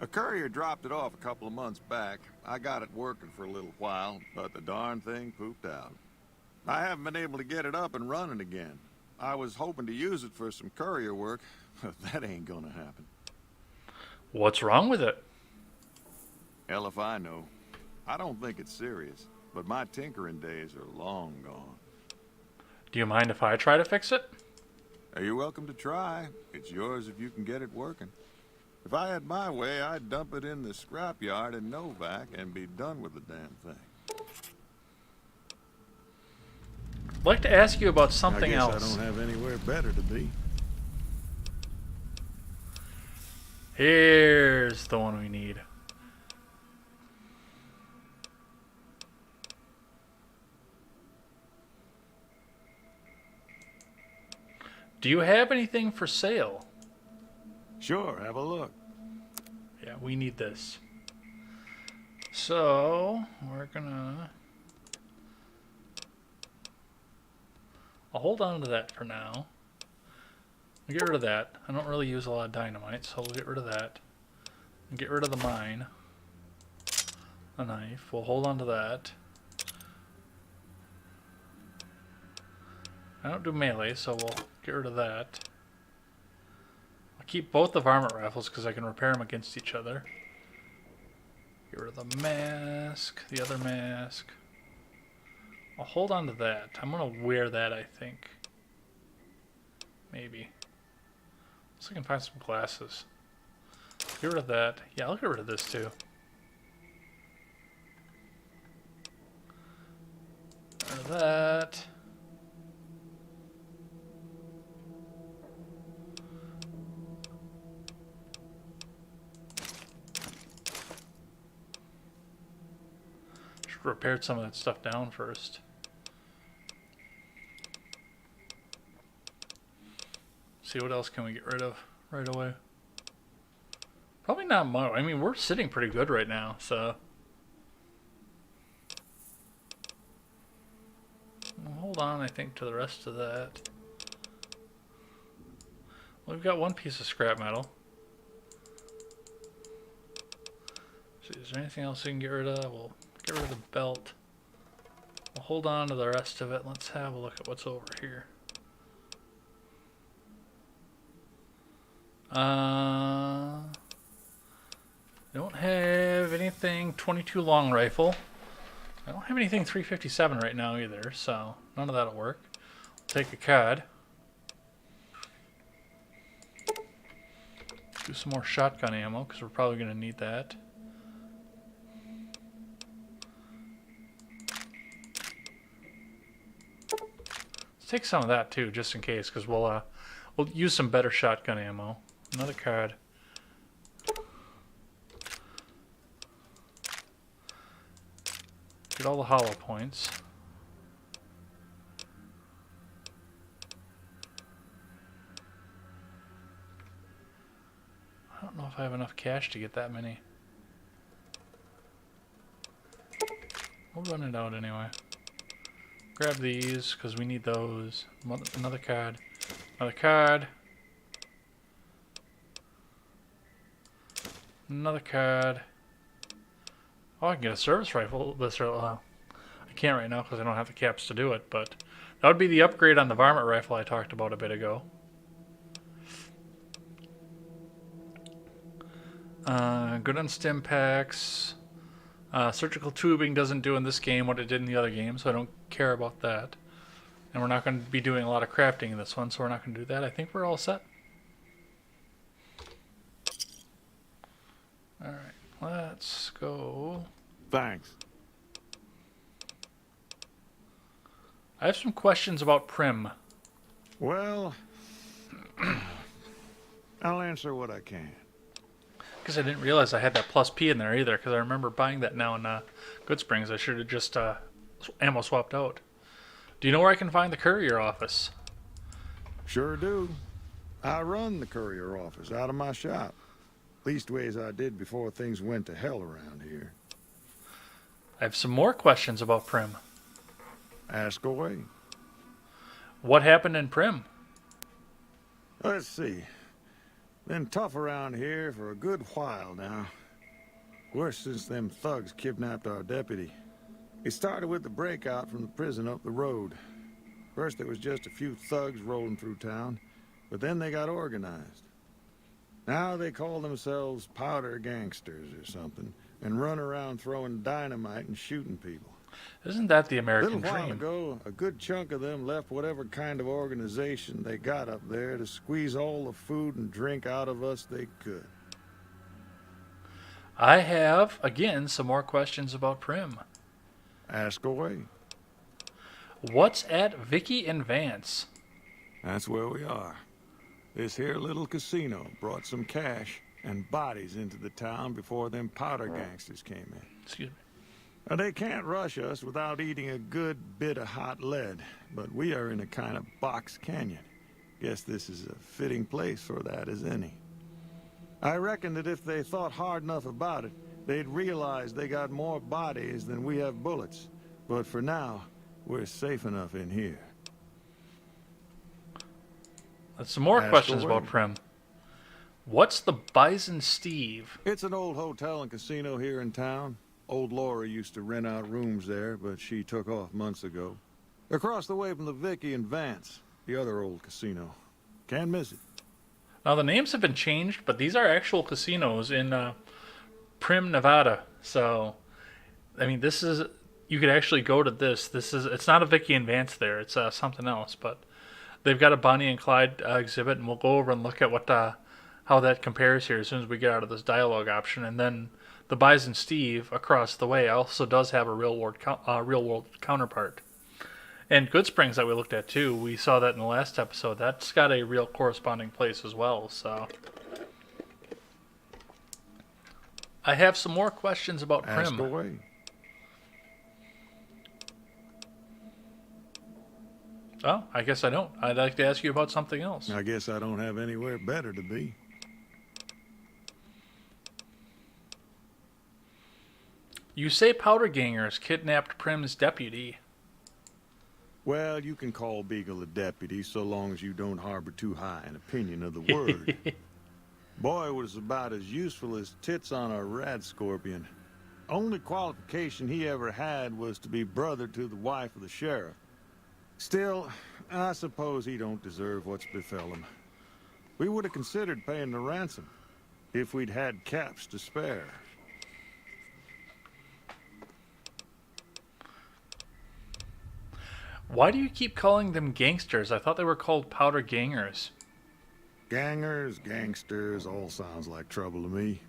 A courier dropped it off a couple of months back. I got it working for a little while, but the darn thing pooped out. I haven't been able to get it up and running again. I was hoping to use it for some courier work, but that ain't gonna happen. What's wrong with it? Hell if I know. I don't think it's serious, but my tinkering days are long gone. Do you mind if I try to fix it? You're welcome to try. It's yours if you can get it working. If I had my way, I'd dump it in the scrapyard in Novak and be done with the damn thing. I'd like to ask you about something I guess else. I don't have anywhere better to be. Here's the one we need. Do you have anything for sale? Sure, have a look. Yeah, we need this. So, we're gonna... I'll hold on to that for now. We'll get rid of that. I don't really use a lot of dynamite, so we'll get rid of that. And get rid of the mine. The knife. We'll hold on to that. I don't do melee, so we'll get rid of that. I'll keep both the varmint rifles because I can repair them against each other. Get rid of the mask, the other mask. I'll hold on to that. I'm going to wear that, I think. Maybe. Let's see if I can find some glasses. Get rid of that. Yeah, I'll get rid of this too. Get rid of that. Should repair some of that stuff down first. See what else can we get rid of right away. Probably not much. I mean, we're sitting pretty good right now, so. We'll hold on, I think, to the rest of that. Well, we've got one piece of scrap metal. See, is there anything else we can get rid of? We'll get rid of the belt. We'll hold on to the rest of it. Let's have a look at what's over here. Don't have anything 22 long rifle. I don't have anything 357 right now either, so none of that'll work. Take a COD. Do some more shotgun ammo because we're probably going to need that. Let's take some of that too, just in case, because we'll use some better shotgun ammo. Another card. Get all the hollow points. I don't know if I have enough cash to get that many. We'll run it out anyway. Grab these, because we need those. Another card. Another card. Another card. Oh, I can get a service rifle. I can't right now because I don't have the caps to do it, but that would be the upgrade on the varmint rifle I talked about a bit ago. Good on stim packs. Surgical tubing doesn't do in this game what it did in the other game, so I don't care about that. And we're not going to be doing a lot of crafting in this one, so we're not going to do that. I think we're all set. Alright, let's go. Thanks. I have some questions about Prim. Well, I'll answer what I can. Because I didn't realize I had that plus P in there either, because I remember buying that now in Good Springs. I should have just ammo swapped out. Do you know where I can find the courier office? Sure do. I run the courier office out of my shop. Leastways I did before things went to hell around here. I have some more questions about Prim. Ask away. What happened in Prim? Let's see. Been tough around here for a good while now. Worse since them thugs kidnapped our deputy. It started with the breakout from the prison up the road. First there was just a few thugs rolling through town, but then they got organized. Now they call themselves powder gangsters or something, and run around throwing dynamite and shooting people. Isn't that the A American little while dream? ago, a good chunk of them left whatever kind of organization they got up there to squeeze all the food and drink out of us they could. I have, again, some more questions about Prim. Ask away. What's at Vicky and Vance? That's where we are. This here little casino brought some cash and bodies into the town before them powder gangsters came in. Excuse me. Now, they can't rush us without eating a good bit of hot lead, but we are in a kind of box canyon. Guess this is a fitting place for that as any. I reckon that if they thought hard enough about it, they'd realize they got more bodies than we have bullets. But for now, we're safe enough in here. That's some more Ask questions away. about Prim. What's the Bison Steve? It's an old hotel and casino here in town. Old Laura used to rent out rooms there, but she took off months ago. Across the way from the Vicky and Vance, the other old casino. Can't miss it. Now the names have been changed, but these are actual casinos in Prim, Nevada. So, I mean, this is, you could actually go to this. It's not a Vicky and Vance there. It's something else, but they've got a Bonnie and Clyde exhibit, and we'll go over and look at what how that compares here as soon as we get out of this dialogue option. And then the Bison Steve across the way also does have a real world counterpart. And Good Springs that we looked at too, we saw that in the last episode. That's got a real corresponding place as well. So I have some more questions about Ask Prim. away. Oh, I guess I don't. I'd like to ask you about something else. I guess I don't have anywhere better to be. You say powder gangers kidnapped Prim's deputy. Well, you can call Beagle a deputy so long as you don't harbor too high an opinion of the word. Boy was about as useful as tits on a rad scorpion. Only qualification he ever had was to be brother to the wife of the sheriff. Still, I suppose he don't deserve what's befell him. We would have considered paying the ransom if we'd had caps to spare. Why do you keep calling them gangsters? I thought they were called powder gangers. Gangers, gangsters, all sounds like trouble to me.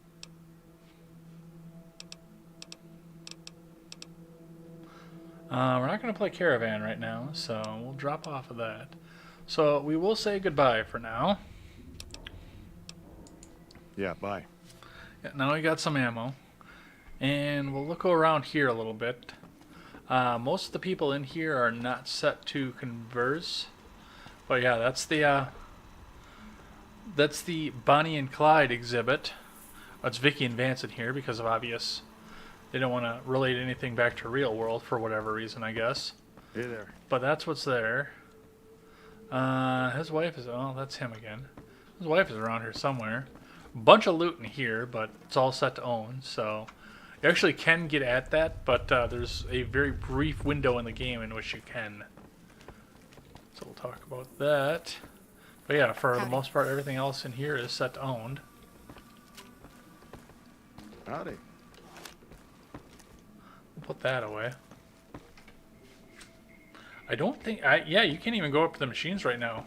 We're not going to play Caravan right now, so we'll drop off of that. So we will say goodbye for now. Yeah, bye. Yeah, now we got some ammo. And we'll look around here a little bit. Most of the people in here are not set to converse. But yeah, that's the Bonnie and Clyde exhibit. It's Vicky and Vance in here because of obvious. They don't want to relate anything back to real world for whatever reason, I guess. Hey there. But that's what's there. His wife is, oh, that's him again. His wife is around here somewhere. Bunch of loot in here, but it's all set to own, so you actually can get at that, but there's a very brief window in the game in which you can. So we'll talk about that. But yeah, for the most part, everything else in here is set to owned. Howdy. Put that away. I don't think... yeah, you can't even go up to the machines right now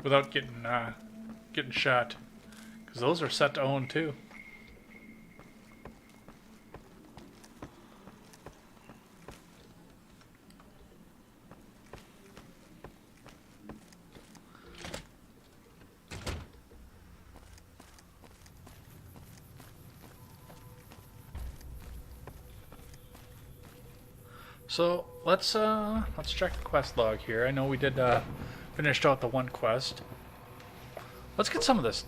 without getting shot. Because those are set to own too. So let's check the quest log here. I know we did finished out the one quest. Let's get some of this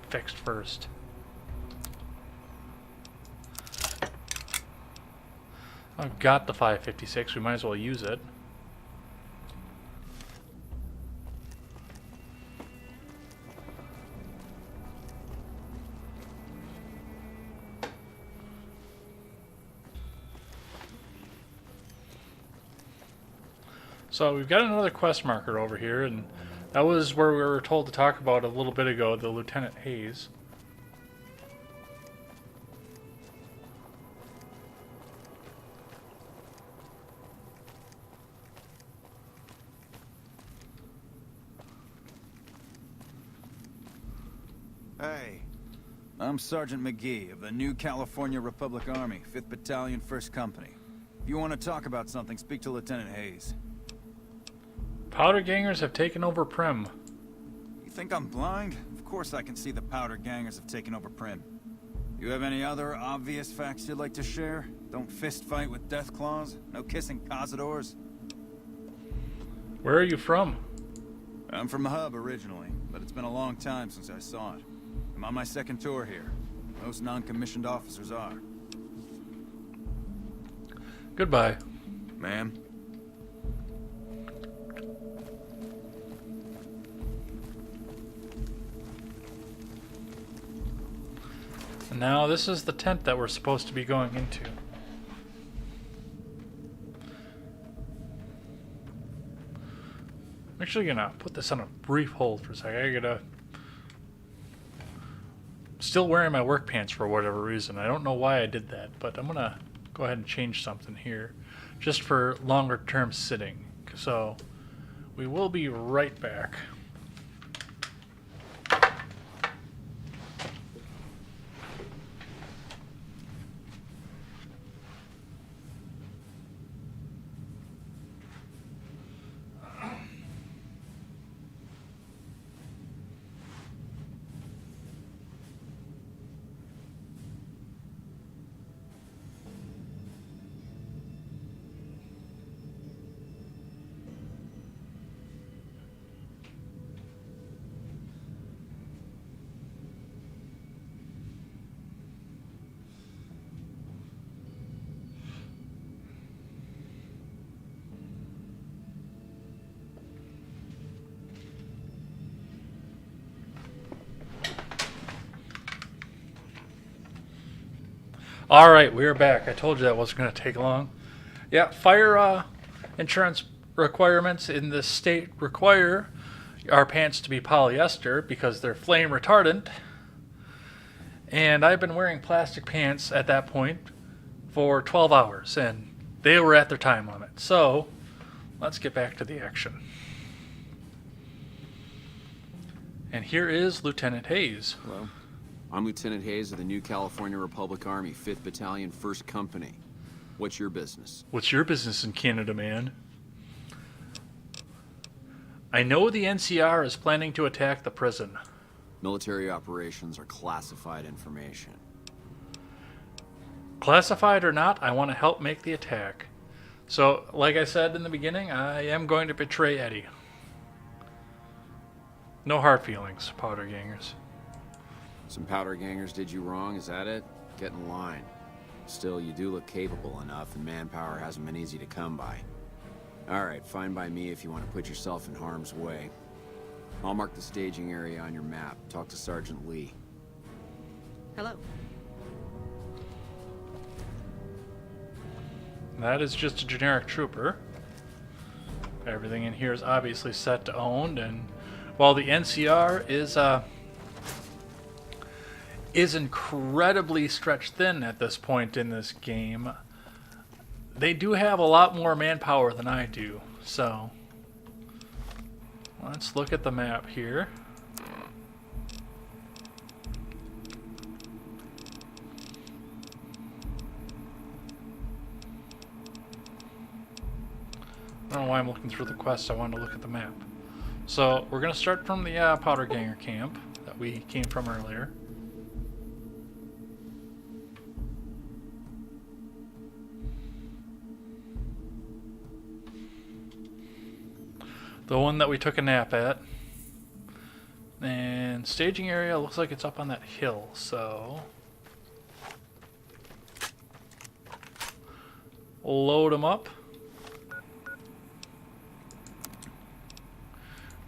fixed first. I've got the 556. We might as well use it. So we've got another quest marker over here, and that was where we were told to talk about a little bit ago, the Lieutenant Hayes. Hey, I'm Sergeant McGee of the New California Republic Army, 5th Battalion, 1st Company. If you want to talk about something, speak to Lieutenant Hayes. Powder gangers have taken over Prim. You think I'm blind? Of course I can see the powder gangers have taken over Prim. You have any other obvious facts you'd like to share? Don't fist fight with death claws? No kissing cazadors? Where are you from? I'm from the hub originally, but it's been a long time since I saw it. I'm on my second tour here. Most non-commissioned officers are. Goodbye. Ma'am? And now this is the tent that we're supposed to be going into. I'm actually gonna put this on a brief hold for a second. Still wearing my work pants for whatever reason. I don't know why I did that, but I'm gonna go ahead and change something here just for longer term sitting. So we will be right back. Alright, we're back. I told you that wasn't going to take long. Yeah, fire insurance requirements in this state require our pants to be polyester because they're flame retardant. And I've been wearing plastic pants at that point for 12 hours, and they were at their time limit. So, let's get back to the action. And here is Lieutenant Hayes. Hello. I'm Lieutenant Hayes of the New California Republic Army, 5th Battalion, 1st Company. What's your business? What's your business in Canada, man? I know the NCR is planning to attack the prison. Military operations are classified information. Classified or not, I want to help make the attack. So, like I said in the beginning, I am going to betray Eddie. No hard feelings, powder gangers. Some powder gangers did you wrong, is that it? Get in line. Still, you do look capable enough, and manpower hasn't been easy to come by. Alright, fine by me if you want to put yourself in harm's way. I'll mark the staging area on your map. Talk to Sergeant Lee. Hello. That is just a generic trooper. Everything in here is obviously set to owned, and while the NCR is incredibly stretched thin at this point in this game. They do have a lot more manpower than I do, so let's look at the map here. I don't know why I'm looking through the quest. I wanted to look at the map. So we're going to start from the Powder Ganger camp that we came from earlier. The one that we took a nap at. And staging area looks like it's up on that hill, so load them up.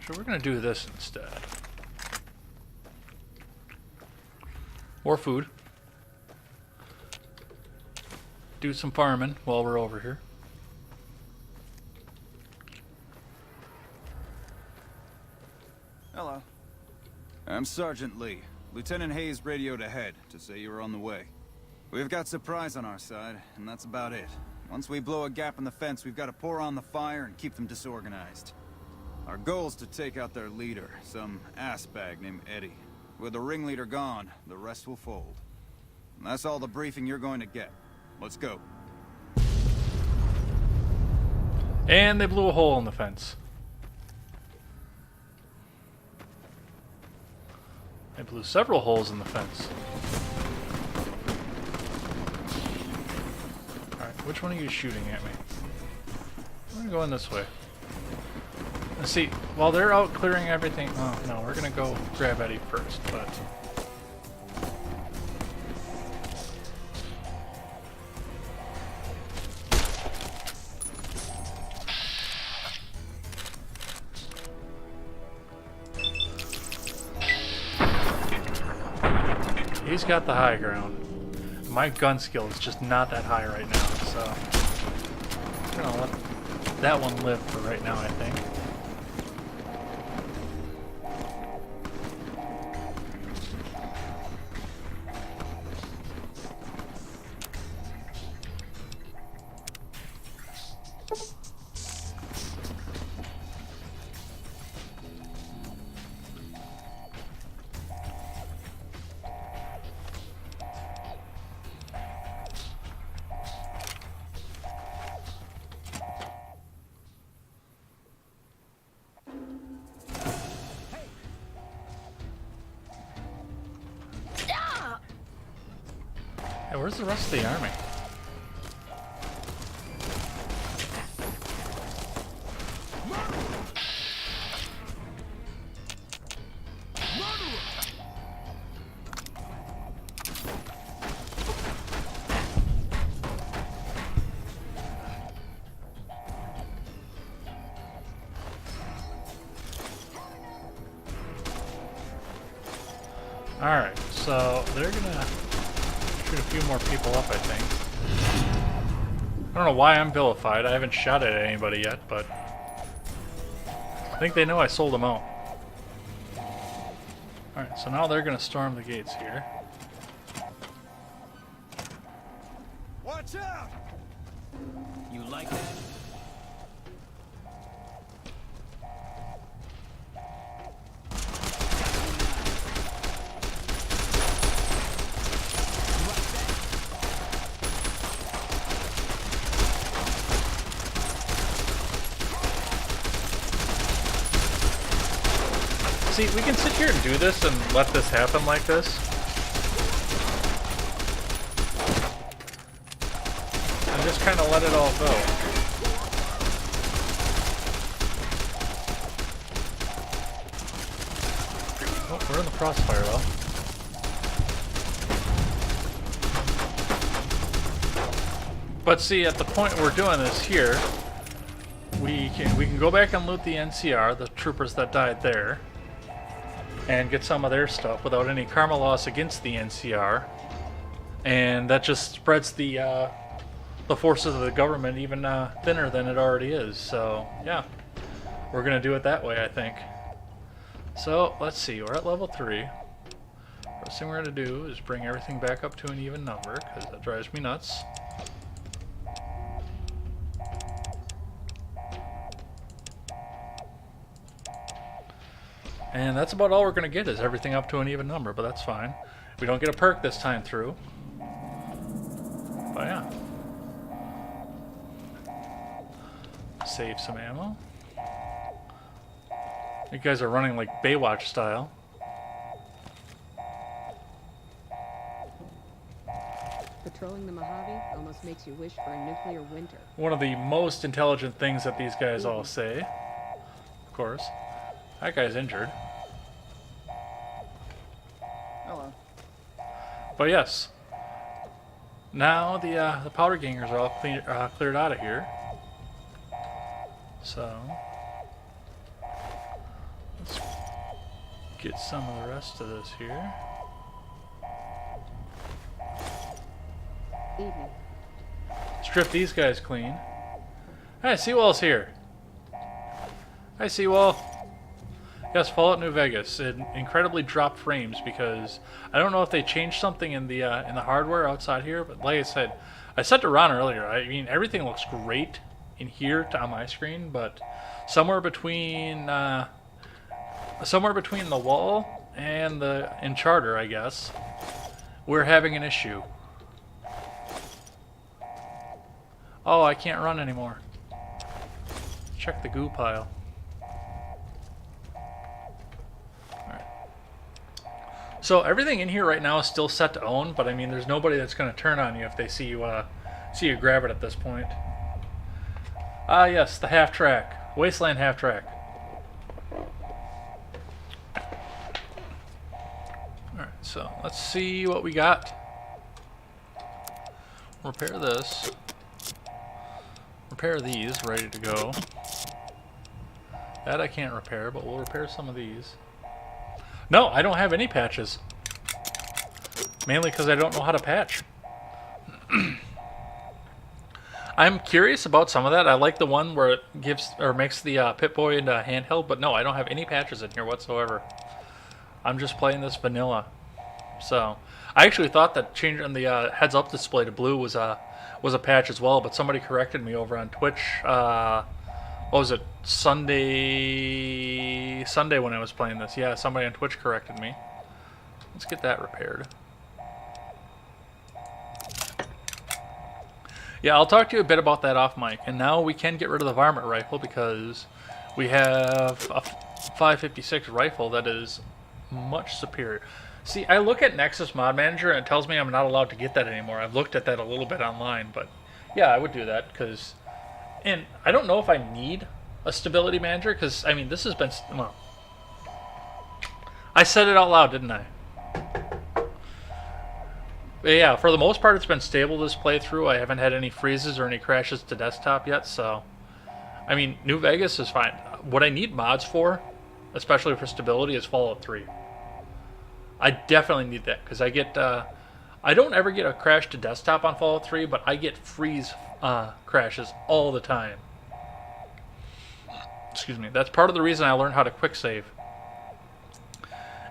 So we're going to do this instead. More food. Do some farming while we're over here. Hello. I'm Sergeant Lee. Lieutenant Hayes radioed ahead to say you were on the way. We've got supplies on our side, and that's about it. Once we blow a gap in the fence, we've got to pour on the fire and keep them disorganized. Our goal is to take out their leader, some assbag named Eddie. With the ringleader gone, the rest will fold. And that's all the briefing you're going to get. Let's go. And they blew a hole in the fence. They blew several holes in the fence. Alright, which one are you shooting at me? I'm going this way. Let's see, while they're out clearing everything... Oh, no, we're gonna go grab Eddie first, but... He's got the high ground. My gun skill is just not that high right now, so... I'm gonna let that one live for right now, I think. Hey, where's the rest of the army? Alright, so they're gonna shoot a few more people up, I think. I don't know why I'm vilified. I haven't shot at anybody yet, but I think they know I sold them out. Alright, so now they're gonna storm the gates here. Watch out! You like that? See, we can sit here and do this and let this happen like this. And just kind of let it all go. Oh, we're in the crossfire though. But see, at the point we're doing this here, we can go back and loot the NCR, the troopers that died there, and get some of their stuff without any karma loss against the NCR, and that just spreads the forces of the government even thinner than it already is. So yeah, we're gonna do it that way, I think. So let's see, we're at level 3. First thing we're going to do is bring everything back up to an even number, because that drives me nuts. And that's about all we're going to get, is everything up to an even number, but that's fine. We don't get a perk this time through. But yeah. Save some ammo. You guys are running like Baywatch style. Patrolling the Mojave almost makes you wish for a nuclear winter. One of the most intelligent things that these guys all say. Of course. That guy's injured. Hello. But yes. Now the powder gangers are all cleared out of here. So let's get some of the rest of this here. Evening. Strip these guys clean. Hey, Seawall's here. Hi, Seawall. Yes, Fallout New Vegas. It incredibly dropped frames because I don't know if they changed something in the hardware outside here, but like I said to Ron earlier, I mean everything looks great in here on my screen, but somewhere between the wall and in Charter, I guess, we're having an issue. Oh, I can't run anymore. Check the goo pile. Alright. So everything in here right now is still set to own, but I mean there's nobody that's going to turn on you if they see you grab it at this point. Ah yes, the half track. Wasteland half track. Alright, so let's see what we got. Repair this. Repair these, ready to go. That I can't repair, but we'll repair some of these. No, I don't have any patches. Mainly because I don't know how to patch. I'm curious about some of that. I like the one where it gives or makes the Pip-Boy into handheld, but no, I don't have any patches in here whatsoever. I'm just playing this vanilla. So, I actually thought that changing the heads-up display to blue was a patch as well, but somebody corrected me over on Twitch. What was it? Sunday when I was playing this. Yeah, somebody on Twitch corrected me. Let's get that repaired. Yeah, I'll talk to you a bit about that off mic. And now we can get rid of the varmint rifle because we have a 5.56 rifle that is much superior. See, I look at Nexus Mod Manager and it tells me I'm not allowed to get that anymore. I've looked at that a little bit online, but yeah, I would do that because... And I don't know if I need a stability manager because, I mean, this has been... Well, I said it out loud, didn't I? But yeah, for the most part, it's been stable this playthrough. I haven't had any freezes or any crashes to desktop yet, so... I mean, New Vegas is fine. What I need mods for, especially for stability, is Fallout 3. I definitely need that, because I get... I don't ever get a crash to desktop on Fallout 3, but I get freeze crashes all the time. Excuse me. That's part of the reason I learned how to quick save.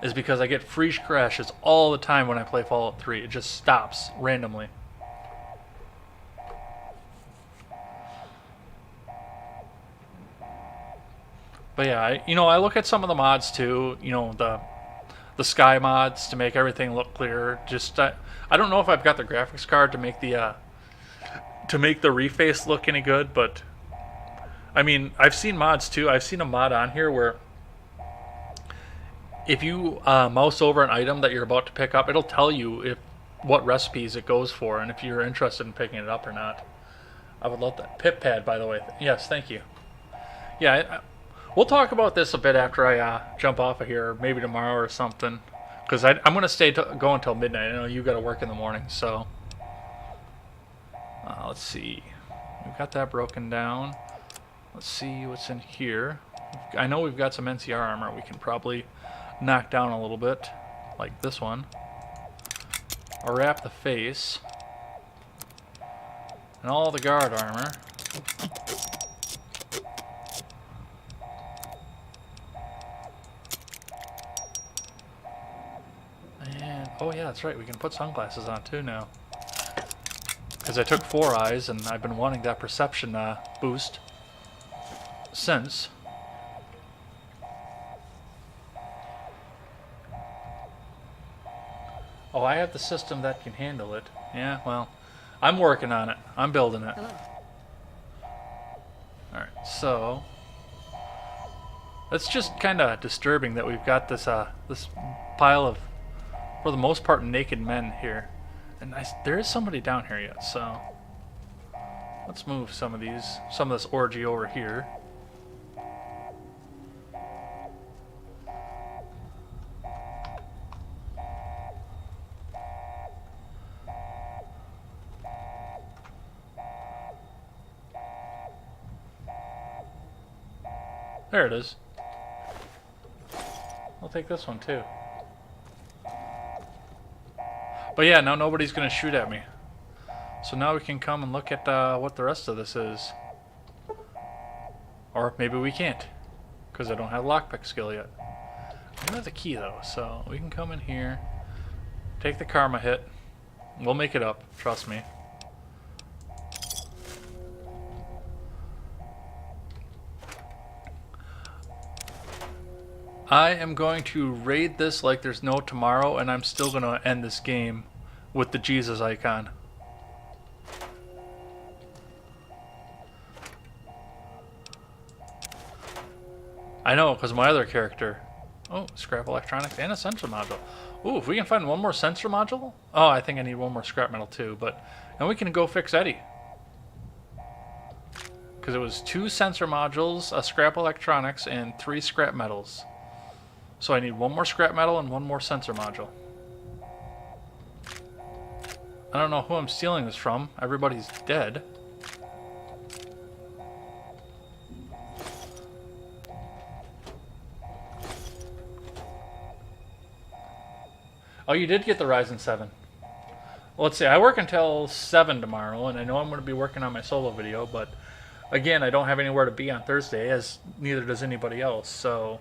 Is because I get freeze crashes all the time when I play Fallout 3. It just stops randomly. But yeah, I look at some of the mods too. You know, the sky mods to make everything look clearer. Just I don't know if I've got the graphics card to make the reface look any good, but I mean, I've seen mods too. I've seen a mod on here where if you mouse over an item that you're about to pick up, it'll tell you what recipes it goes for and if you're interested in picking it up or not. I would love that. Pip pad, by the way. Yes, thank you. Yeah, we'll talk about this a bit after I jump off of here, maybe tomorrow or something. Because I'm going to go until midnight. I know you got to work in the morning, so... let's see. We've got that broken down. Let's see what's in here. I know we've got some NCR armor we can probably knock down a little bit. Like this one. Or wrap the face. And all the guard armor. And Oh yeah, that's right. We can put sunglasses on too now. Because I took 4 eyes and I've been wanting that perception boost since. Oh, I have the system that can handle it. Yeah, well, I'm working on it. I'm building it. Hello. Alright, so it's just kind of disturbing that we've got this this pile of, for the most part, naked men here. And there is somebody down here yet, so let's move some of this orgy over here. There it is. I'll take this one too. But yeah, now nobody's gonna shoot at me. So now we can come and look at what the rest of this is. Or maybe we can't, because I don't have lockpick skill yet. I don't have the key though, so we can come in here, take the karma hit. We'll make it up, trust me. I am going to raid this like there's no tomorrow, and I'm still going to end this game with the Jesus icon. I know, because my other character... Oh, scrap electronics and a sensor module. Ooh, if we can find one more sensor module... Oh, I think I need one more scrap metal too, but... And we can go fix Eddie. Because it was 2 sensor modules, a scrap electronics, and 3 scrap metals. So I need 1 more scrap metal and 1 more sensor module. I don't know who I'm stealing this from. Everybody's dead. Oh, you did get the Ryzen 7. Well, let's see. I work until 7 tomorrow, and I know I'm going to be working on my solo video, but again, I don't have anywhere to be on Thursday, as neither does anybody else. So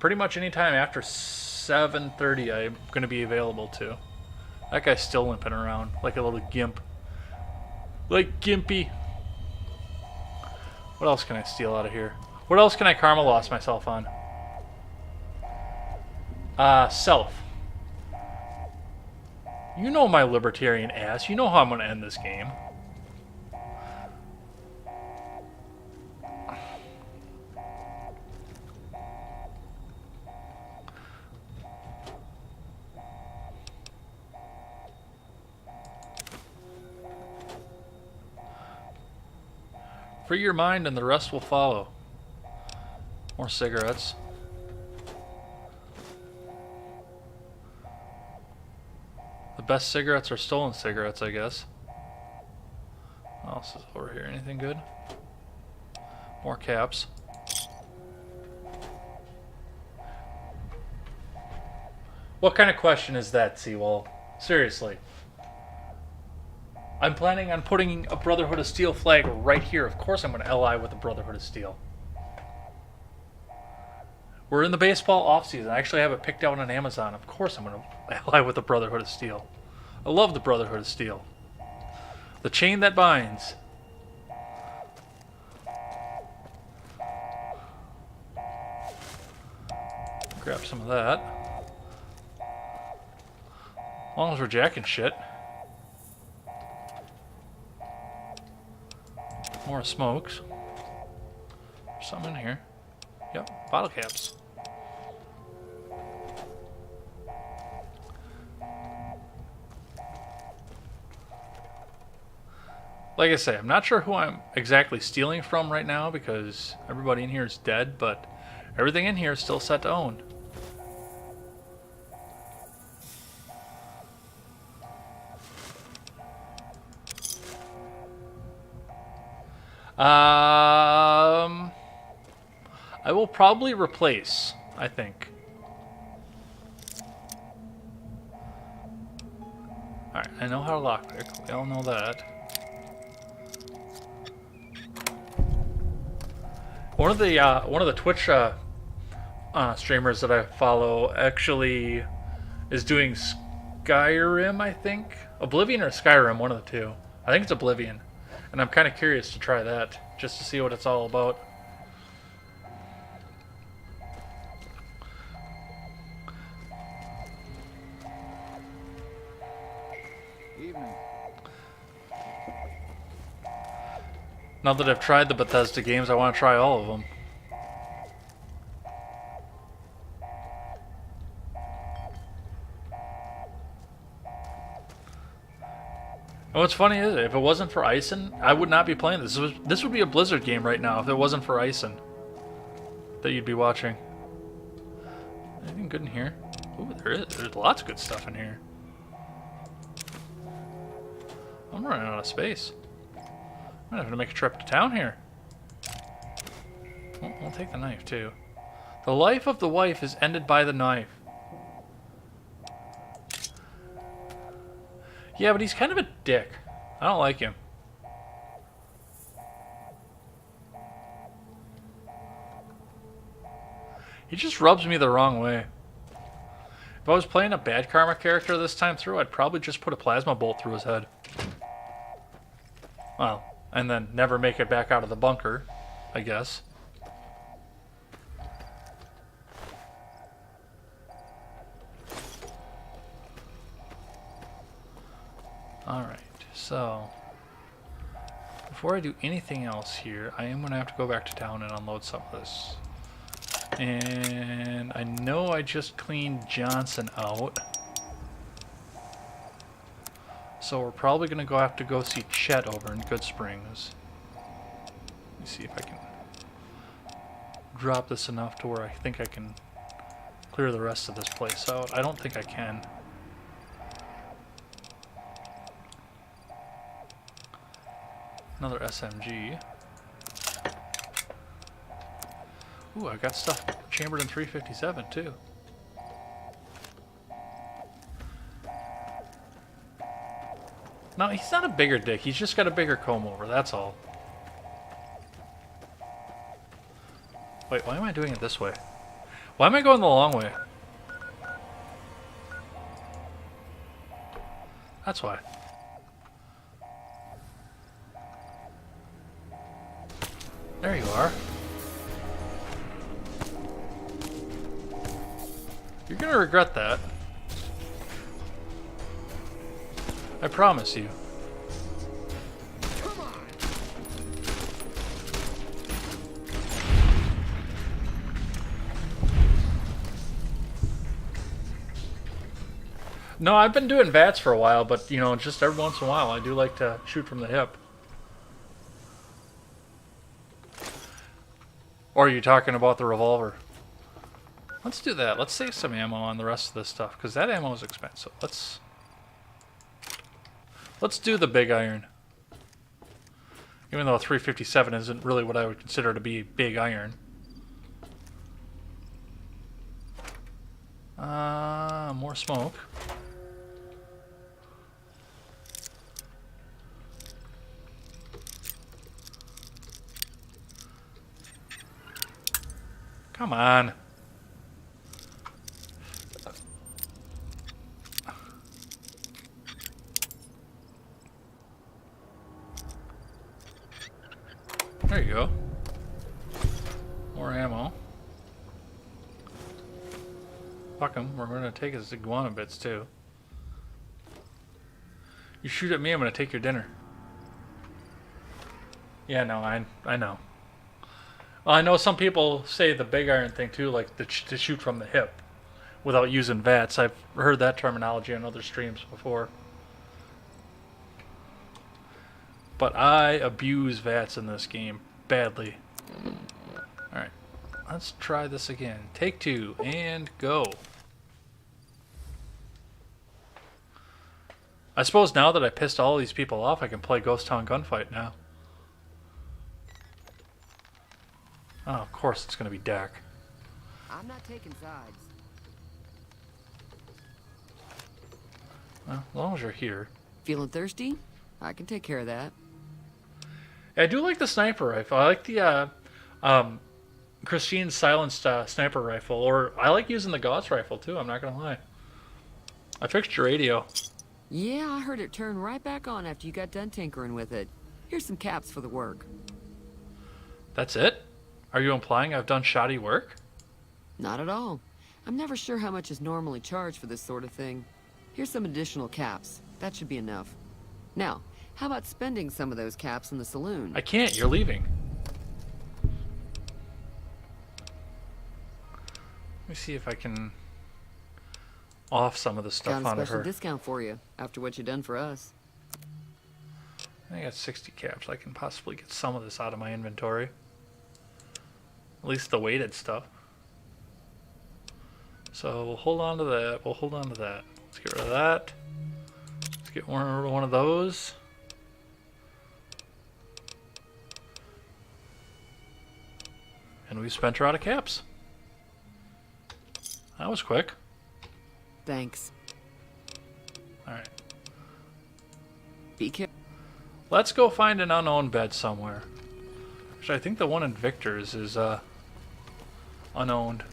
pretty much any time after 7:30, I'm going to be available too. That guy's still limping around like a little gimp. Like Gimpy. What else can I steal out of here? What else can I karma loss myself on? Self. You know my libertarian ass. You know how I'm going to end this game. Free your mind and the rest will follow. More cigarettes. The best cigarettes are stolen cigarettes, I guess. What else is over here? Anything good? More caps. What kind of question is that, Seawall? Seriously. I'm planning on putting a Brotherhood of Steel flag right here. Of course I'm going to LI with the Brotherhood of Steel. We're in the baseball offseason. I actually have it picked out on Amazon. Of course I'm going to LI with the Brotherhood of Steel. I love the Brotherhood of Steel. The chain that binds. Grab some of that. As long as we're jacking shit. More smokes. There's some in here. Yep, bottle caps. Like I say, I'm not sure who I'm exactly stealing from right now because everybody in here is dead, but everything in here is still set to own. I will probably replace, I think. Alright, I know how to lockpick. We all know that. One of the Twitch streamers that I follow actually is doing Skyrim, I think. Oblivion or Skyrim, one of the two. I think it's Oblivion. And I'm kind of curious to try that, just to see what it's all about. Evening. Now that I've tried the Bethesda games, I want to try all of them. And what's funny is, if it wasn't for Ison, I would not be playing this. This would be a Blizzard game right now if it wasn't for Ison that you'd be watching. Anything good in here? Ooh, there is. There's lots of good stuff in here. I'm running out of space. I'm gonna have to make a trip to town here. Well, we'll take the knife too. The life of the wife is ended by the knife. Yeah, but he's kind of a dick. I don't like him. He just rubs me the wrong way. If I was playing a bad karma character this time through, I'd probably just put a plasma bolt through his head. Well, and then never make it back out of the bunker, I guess. Alright, so before I do anything else here, I am going to have to go back to town and unload some of this. And I know I just cleaned Johnson out. So we're probably going to have to go see Chet over in Good Springs. Let me see if I can drop this enough to where I think I can clear the rest of this place out. I don't think I can. Another SMG. Ooh, I got stuff chambered in 357 too. No, he's not a bigger dick. He's just got a bigger comb over. That's all. Wait, why am I doing it this way? Why am I going the long way? That's why. There you are. You're gonna regret that. I promise you. Come on! No, I've been doing VATS for a while, but, you know, just every once in a while I do like to shoot from the hip. Or are you talking about the revolver? Let's do that. Let's save some ammo on the rest of this stuff, because that ammo is expensive. Let's do the big iron. Even though 357 isn't really what I would consider to be big iron. More smoke. Come on. There you go. More ammo. Fuck him. We're going to take his iguana bits too. You shoot at me, I'm going to take your dinner. Yeah, no, I know. Well, I know some people say the big iron thing too, like to shoot from the hip without using VATS. I've heard that terminology on other streams before. But I abuse VATS in this game badly. Alright, let's try this again. Take two, and go. I suppose now that I pissed all these people off, I can play Ghost Town Gunfight now. Oh, of course it's going to be Dak. I'm not taking sides. Well, as long as you're here. Feeling thirsty? I can take care of that. I do like the sniper rifle. I like the Christine's silenced sniper rifle, or I like using the Gauss rifle too, I'm not going to lie. I fixed your radio. Yeah, I heard it turn right back on after you got done tinkering with it. Here's some caps for the work. That's it? Are you implying I've done shoddy work? Not at all. I'm never sure how much is normally charged for this sort of thing. Here's some additional caps. That should be enough. Now, how about spending some of those caps in the saloon? I can't. You're leaving. Let me see if I can off some of the stuff Got a onto special her. discount for you after what you done for us. I got 60 caps. I can possibly get some of this out of my inventory. At least the weighted stuff. So we'll hold on to that. We'll hold on to that. Let's get rid of that. Let's get one of those. And we spent her out of caps. That was quick. Thanks. Alright. Be careful. Let's go find an unowned bed somewhere. Actually, I think the one in Victor's is unowned.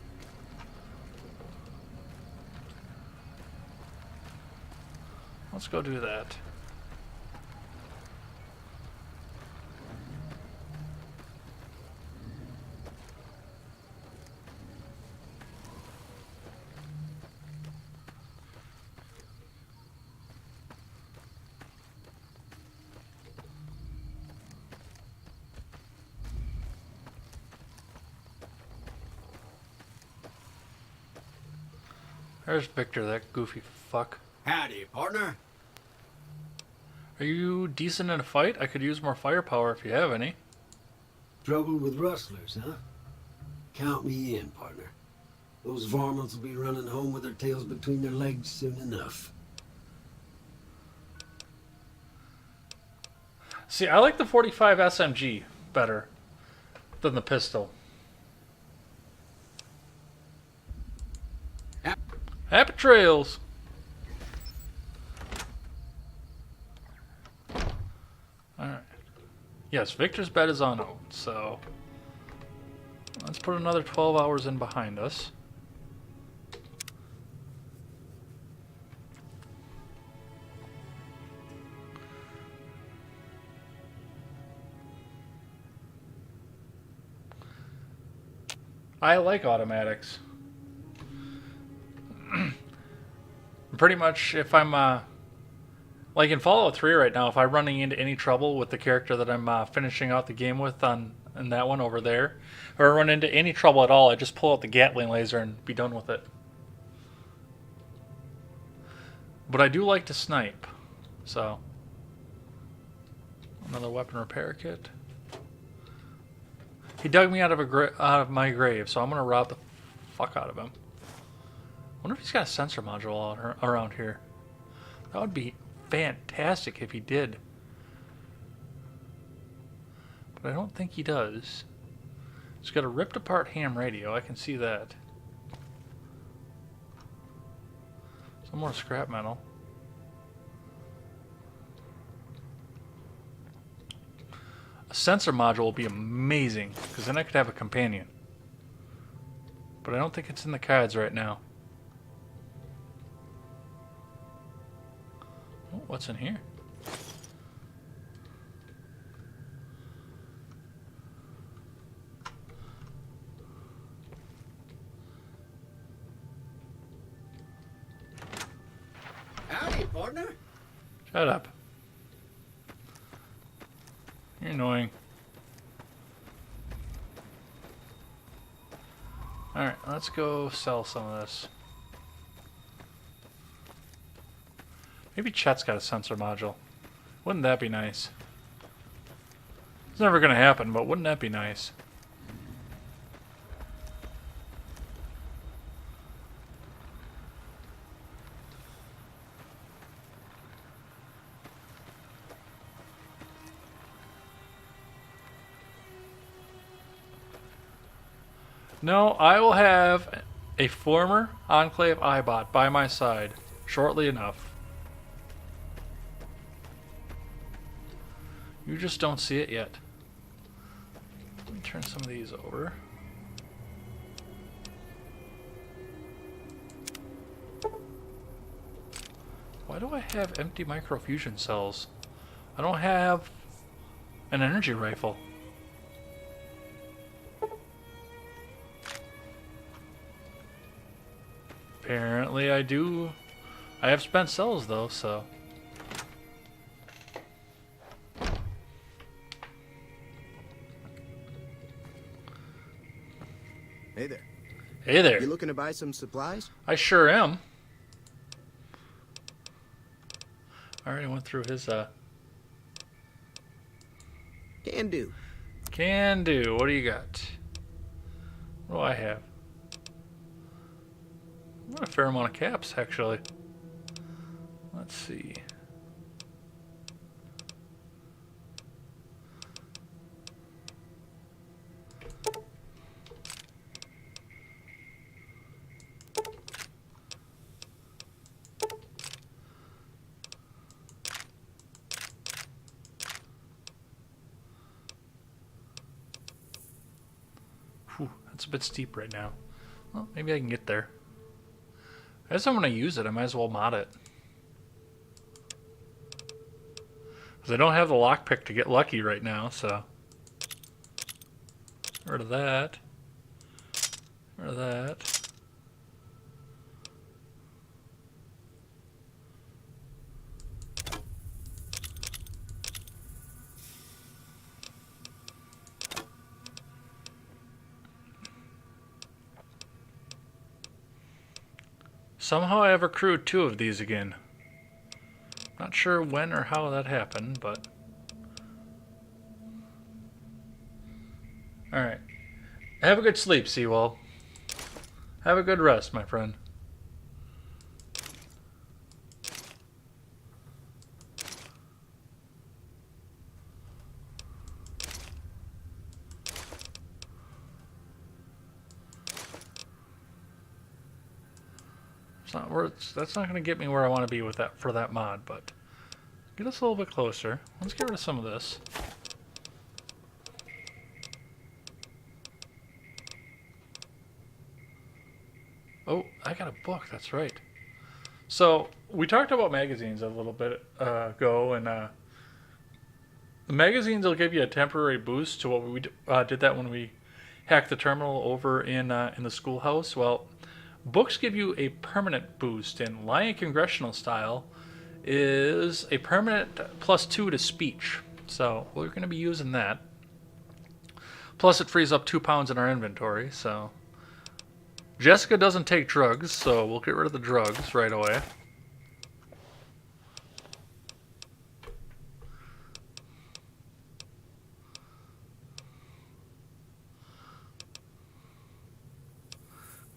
Let's go do that. There's Victor, that goofy fuck. Howdy, partner. Are you decent in a fight? I could use more firepower if you have any. Trouble with rustlers, huh? Count me in, partner. Those varmints will be running home with their tails between their legs soon enough. See, I like the 45 SMG better than the pistol. Happy trails! Alright. Yes, Victor's bed is unowned, so let's put another 12 hours in behind us. I like automatics. Pretty much, if I'm like in Fallout 3 right now, if I'm running into any trouble with the character that I'm finishing out the game with in that one over there, or I run into any trouble at all, I just pull out the Gatling laser and be done with it. But I do like to snipe, so another weapon repair kit. He dug me out of my grave, so I'm gonna rob the fuck out of him. I wonder if he's got a sensor module around here. That would be fantastic if he did. But I don't think he does. He's got a ripped apart ham radio, I can see that. Some more scrap metal. A sensor module will be amazing, because then I could have a companion. But I don't think it's in the cards right now. Oh, what's in here? Howdy, partner. Shut up. You're annoying. Alright, let's go sell some of this. Maybe Chet's got a sensor module. Wouldn't that be nice? It's never going to happen, but wouldn't that be nice? No, I will have a former Enclave Eyebot by my side shortly enough. You just don't see it yet. Let me turn some of these over. Why do I have empty microfusion cells? I don't have an energy rifle. Apparently I do. I have spent cells though, so. Hey there. Hey there. You looking to buy some supplies? I sure am. I already went through his, Can do. Can do. What do you got? What do I have? What a fair amount of caps, actually. Let's see. Whew, that's a bit steep right now. Well, maybe I can get there. I guess I'm going to use it. I might as well mod it. Because I don't have the lockpick to get lucky right now, so. Get rid of that. Get rid of that. Somehow I have accrued 2 of these again. Not sure when or how that happened, but... Alright. Have a good sleep, Seawall. Have a good rest, my friend. That's not going to get me where I want to be with that for that mod, but get us a little bit closer. Let's get rid of some of this. Oh, I got a book. That's right. So we talked about magazines a little bit ago, and the magazines will give you a temporary boost to what we did that when we hacked the terminal over in the schoolhouse. Well. Books give you a permanent boost, and Lion Congressional Style is a permanent +2 to speech. So we're going to be using that. Plus it frees up 2 pounds in our inventory, so. Jessica doesn't take drugs, so we'll get rid of the drugs right away.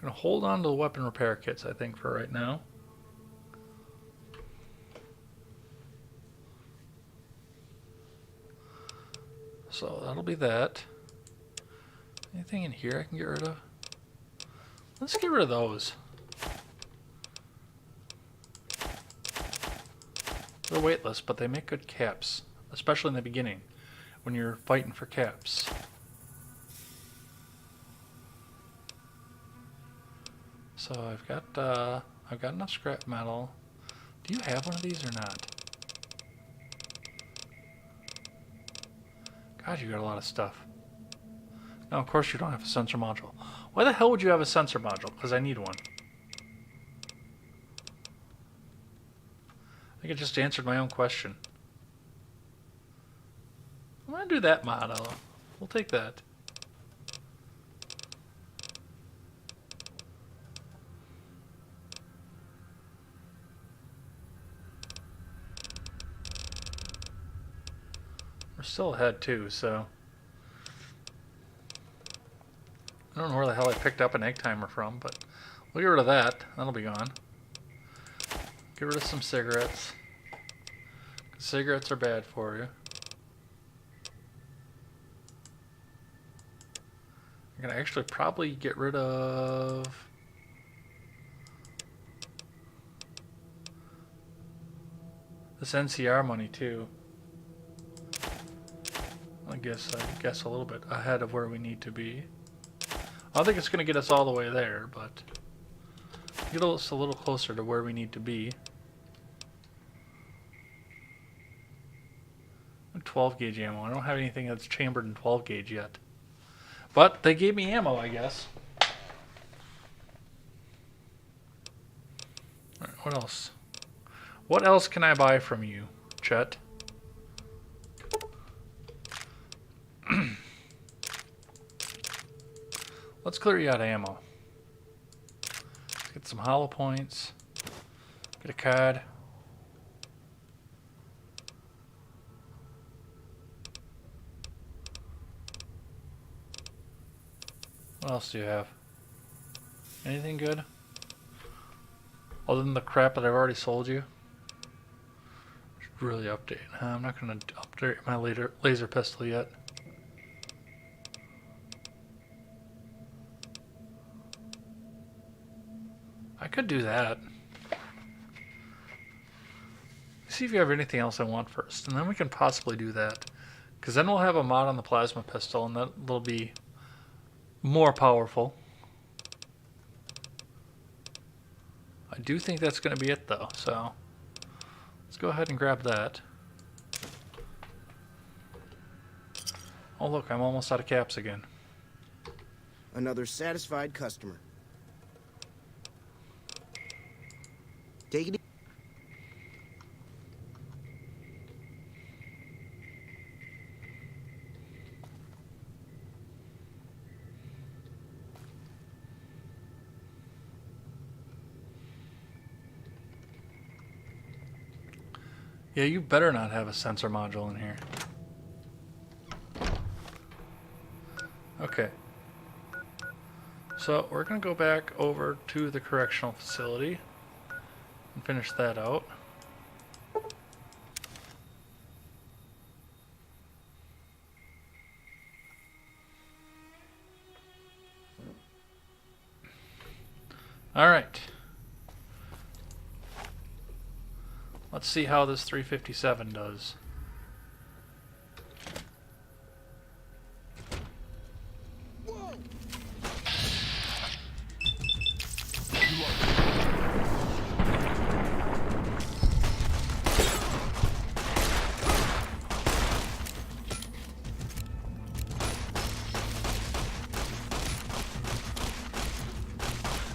I'm going to hold on to the weapon repair kits, I think, for right now. So that'll be that. Anything in here I can get rid of? Let's get rid of those. They're weightless, but they make good caps, especially in the beginning when you're fighting for caps. So I've got enough scrap metal. Do you have one of these or not? God, you got a lot of stuff. No, of course you don't have a sensor module. Why the hell would you have a sensor module? Because I need one. I think I just answered my own question. I'm gonna do that mod. We'll take that. We're still ahead too, so I don't know where the hell I picked up an egg timer from, but we'll get rid of that. That'll be gone. Get rid of some cigarettes. Cigarettes are bad for you. I'm gonna actually probably get rid of this NCR money too. I guess a little bit ahead of where we need to be. I don't think it's going to get us all the way there, but get us a little closer to where we need to be. 12 gauge ammo. I don't have anything that's chambered in 12 gauge yet. But they gave me ammo, I guess. Alright, what else? What else can I buy from you, Chet? Let's clear you out of ammo. Let's get some hollow points. Get a card. What else do you have? Anything good? Other than the crap that I've already sold you? Should really update. I'm not going to update my laser pistol yet. I could do that. See if you have anything else I want first, and then we can possibly do that. Because then we'll have a mod on the plasma pistol, and that'll be more powerful. I do think that's going to be it, though, so let's go ahead and grab that. Oh, look, I'm almost out of caps again. Another satisfied customer. Take it easy. Yeah, you better not have a sensor module in here. Okay. So we're going to go back over to the correctional facility and finish that out. All right. Let's see how this 357 does.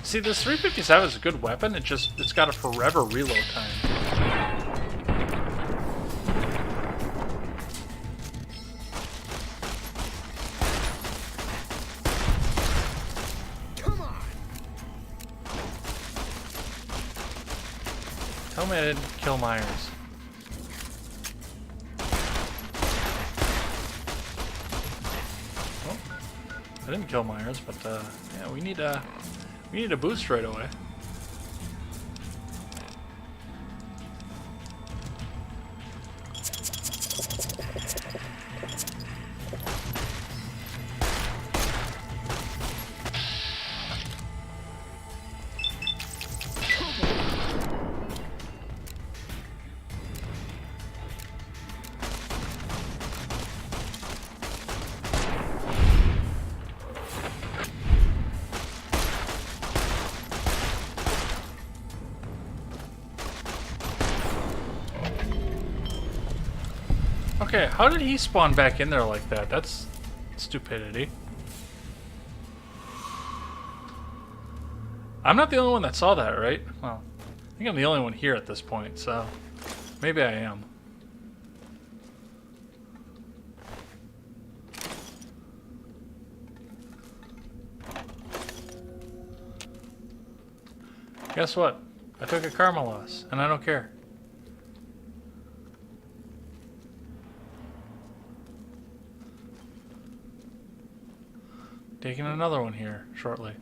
See, this 357 is a good weapon. It's got a forever reload time. Tell me I didn't kill Myers. Oh, I didn't kill Myers, but yeah, we need a boost right away. Okay, how did he spawn back in there like that? That's stupidity. I'm not the only one that saw that, right? Well, I think I'm the only one here at this point, so maybe I am. Guess what? I took a karma loss, and I don't care. Taking another one here shortly.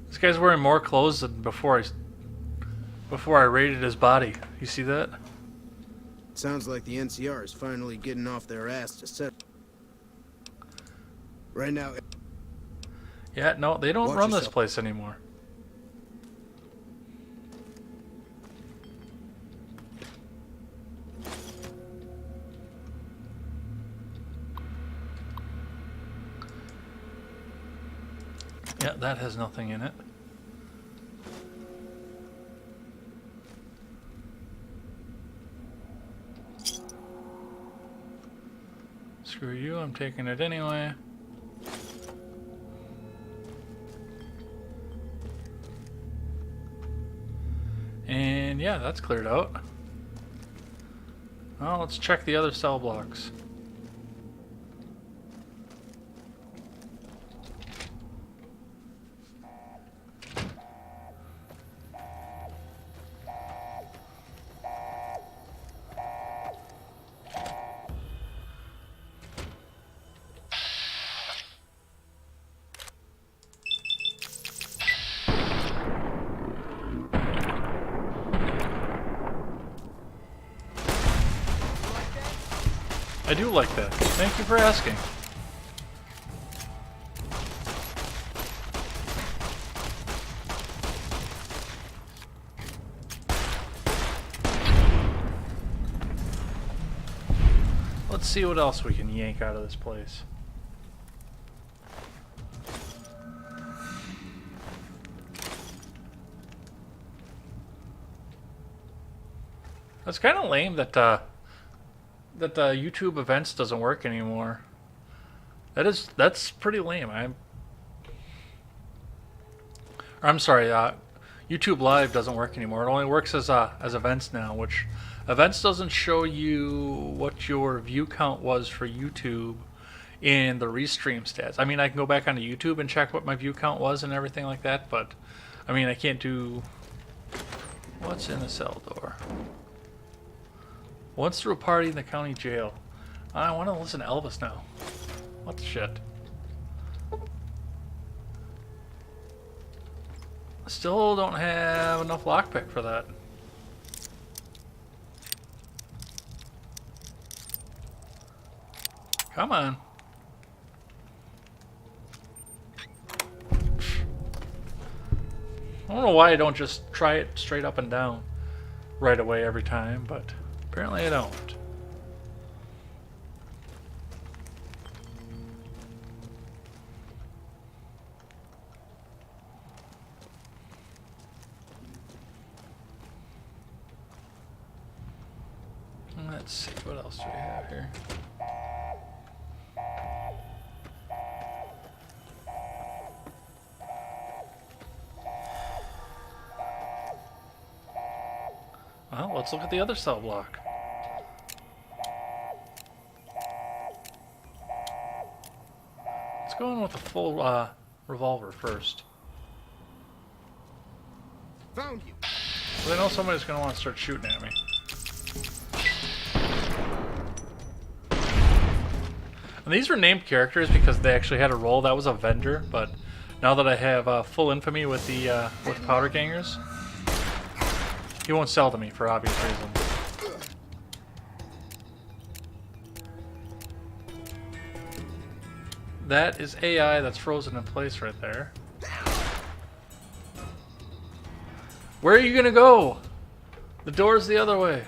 This guy's wearing more clothes than before I raided his body. You see that? Sounds like the NCR is finally getting off their ass to set. Right now. Yeah, no, they don't Watch run this yourself. place anymore. Yeah, that has nothing in it. Screw you, I'm taking it anyway. And yeah, that's cleared out. Well, let's check the other cell blocks. I do like that. Thank you for asking. Let's see what else we can yank out of this place. It's kind of lame that that the YouTube events doesn't work anymore. That's pretty lame. I'm sorry. YouTube Live doesn't work anymore. It only works as events now, which events doesn't show you what your view count was for YouTube in the restream stats. I mean, I can go back onto YouTube and check what my view count was and everything like that, but I mean, I can't do what's in the cell door. Once through a party in the county jail. I want to listen to Elvis now. What the shit? Still don't have enough lockpick for that. Come on. I don't know why I don't just try it straight up and down right away every time, but apparently I don't. Let's see, what else do we have here? Well, let's look at the other cell block. Let's go in with a full revolver first. Found you. Because I know somebody's going to want to start shooting at me. And these were named characters because they actually had a role. That was a vendor, but now that I have full infamy with the with powder gangers, he won't sell to me for obvious reasons. That is AI that's frozen in place right there. Where are you gonna go? The door's the other way.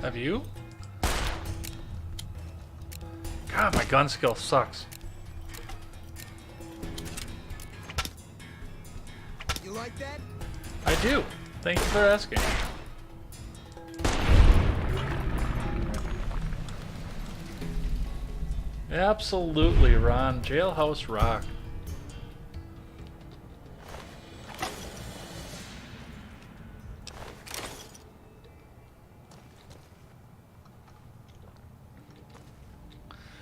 Have you? God, my gun skill sucks. You like that? I do. Thank you for asking. Absolutely, Ron. Jailhouse rock.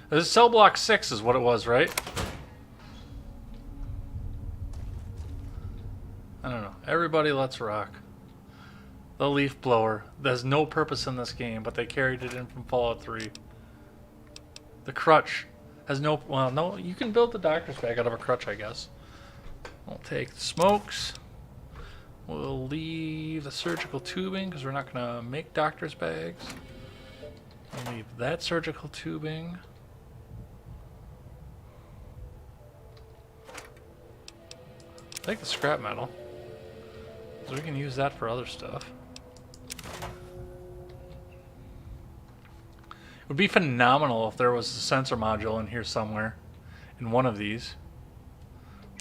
This is cell block 6 is what it was, right? I don't know. Everybody let's rock. The leaf blower. There's no purpose in this game, but they carried it in from Fallout 3. The crutch has no... Well, no, you can build the doctor's bag out of a crutch, I guess. We'll take the smokes. We'll leave the surgical tubing, because we're not going to make doctor's bags. We'll leave that surgical tubing. Take the scrap metal, so we can use that for other stuff. It would be phenomenal if there was a sensor module in here somewhere, in one of these.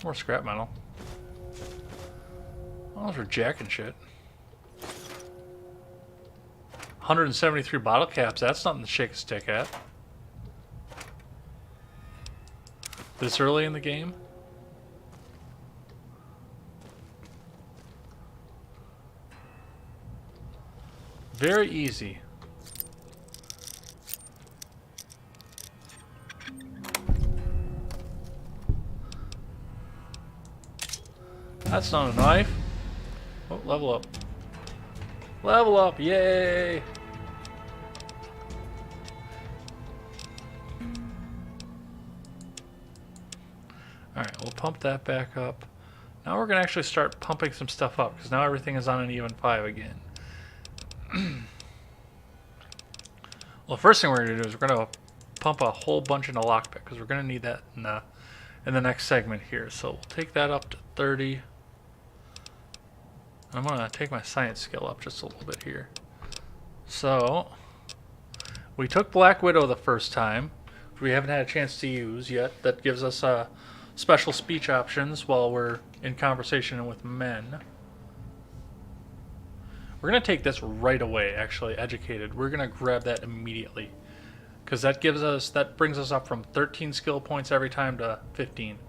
More scrap metal. Oh, those are jacking shit. 173 bottle caps. That's nothing to shake a stick at. This early in the game? Very easy. That's not a knife. Oh, level up. Level up, yay! Alright, we'll pump that back up. Now we're going to actually start pumping some stuff up, because now everything is on an even 5 again. Well, the first thing we're going to do is we're going to pump a whole bunch into lockpick, because we're going to need that in the next segment here. So we'll take that up to 30. I'm going to take my science skill up just a little bit here. So, we took Black Widow the first time, which we haven't had a chance to use yet. That gives us special speech options while we're in conversation with men. We're going to take this right away, actually, Educated. We're going to grab that immediately. Because that brings us up from 13 skill points every time to 15.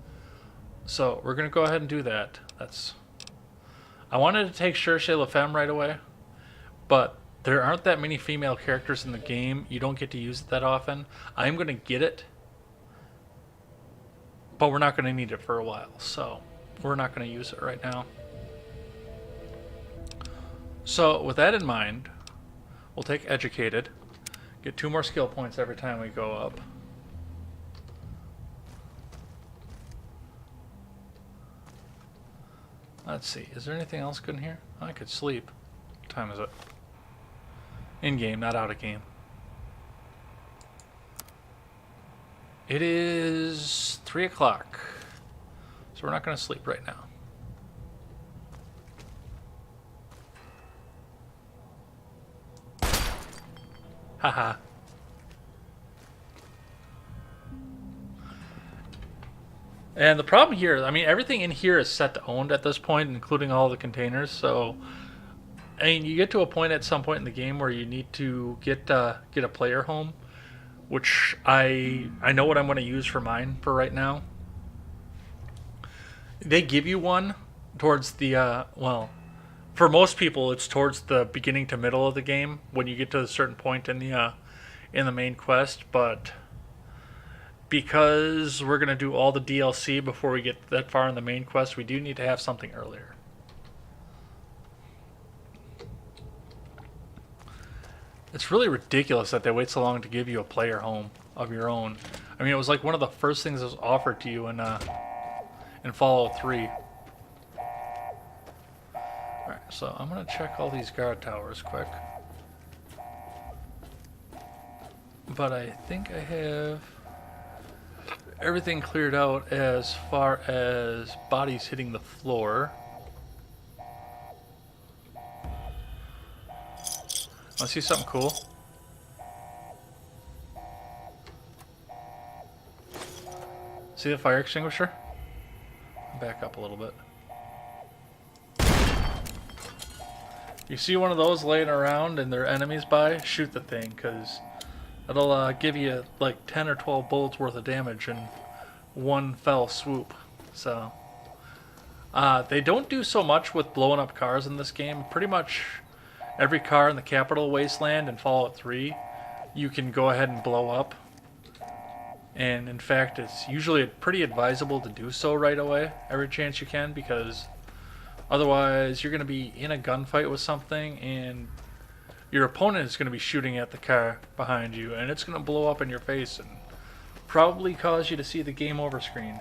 So, we're going to go ahead and do that. I wanted to take Cherchez La Femme right away, but there aren't that many female characters in the game. You don't get to use it that often. I'm going to get it, but we're not going to need it for a while, so we're not going to use it right now. So with that in mind, we'll take Educated, get 2 more skill points every time we go up. Let's see, is there anything else good in here? I could sleep. What time is it? In-game, not out-of-game. It is 3 o'clock. So we're not going to sleep right now. Haha. And the problem here, I mean, everything in here is set to owned at this point, including all the containers. So, I mean, you get to a point at some point in the game where you need to get a player home, which I know what I'm going to use for mine for right now. They give you one towards the well, for most people, it's towards the beginning to middle of the game when you get to a certain point in the main quest, but because we're going to do all the DLC before we get that far in the main quest, we do need to have something earlier. It's really ridiculous that they wait so long to give you a player home of your own. I mean, it was like one of the first things that was offered to you in Fallout 3. Alright, so I'm going to check all these guard towers quick. But I think I have everything cleared out as far as bodies hitting the floor. Want to see something cool? See the fire extinguisher? Back up a little bit. You see one of those laying around and there are enemies by? Shoot the thing, because it'll give you like 10 or 12 bullets worth of damage in one fell swoop. So they don't do so much with blowing up cars in this game. Pretty much every car in the Capital Wasteland and Fallout 3 you can go ahead and blow up. And in fact, it's usually pretty advisable to do so right away, every chance you can, because otherwise you're going to be in a gunfight with something and your opponent is going to be shooting at the car behind you, and it's going to blow up in your face and probably cause you to see the game over screen.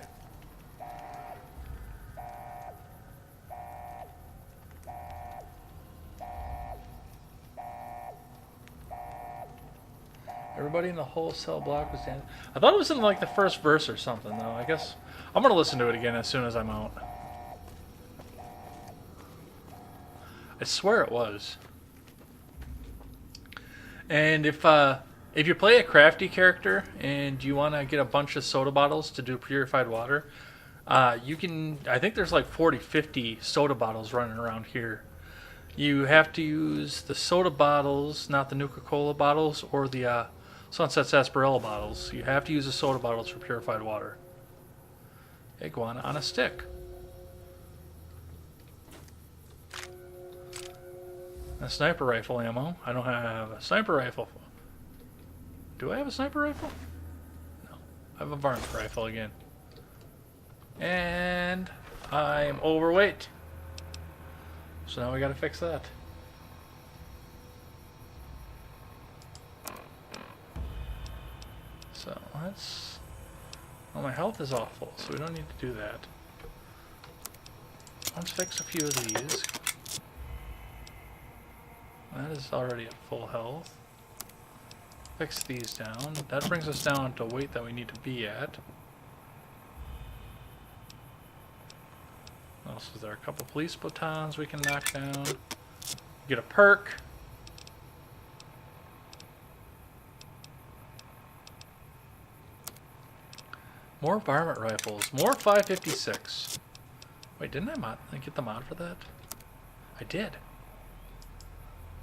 Everybody in the whole cell block was dancing. I thought it was in like the first verse or something, though. I guess I'm going to listen to it again as soon as I'm out. I swear it was. And if you play a crafty character and you want to get a bunch of soda bottles to do purified water, You can, I think there's like 40, 50 soda bottles running around here. You have to use the soda bottles, not the Nuka-Cola bottles or the Sunset Sarsaparilla bottles. You have to use the soda bottles for purified water. Iguana on a stick. A sniper rifle ammo. I don't have a sniper rifle. Do I have a sniper rifle? No. I have a varmint rifle again. And I'm overweight. So now we gotta fix that. So let's... Well, my health is awful, so we don't need to do that. Let's fix a few of these. That is already at full health. Fix these down. That brings us down to weight that we need to be at. What else is there? A couple police batons we can knock down. Get a perk. More varmint rifles. More 5.56. Wait, didn't I get the mod for that? I did.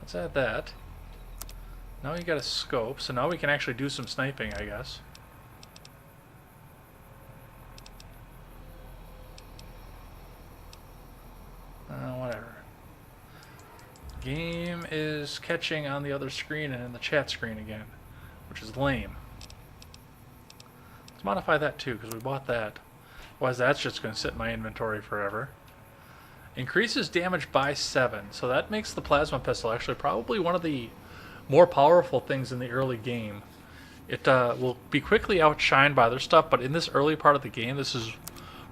Let's add that. Now you got a scope, so now we can actually do some sniping, I guess. Whatever. Game is catching on the other screen and in the chat screen again, which is lame. Let's modify that too, because we bought that. Otherwise, that's just going to sit in my inventory forever. Increases damage by 7, so that makes the plasma pistol actually probably one of the more powerful things in the early game. It will be quickly outshined by other stuff, but in this early part of the game, this is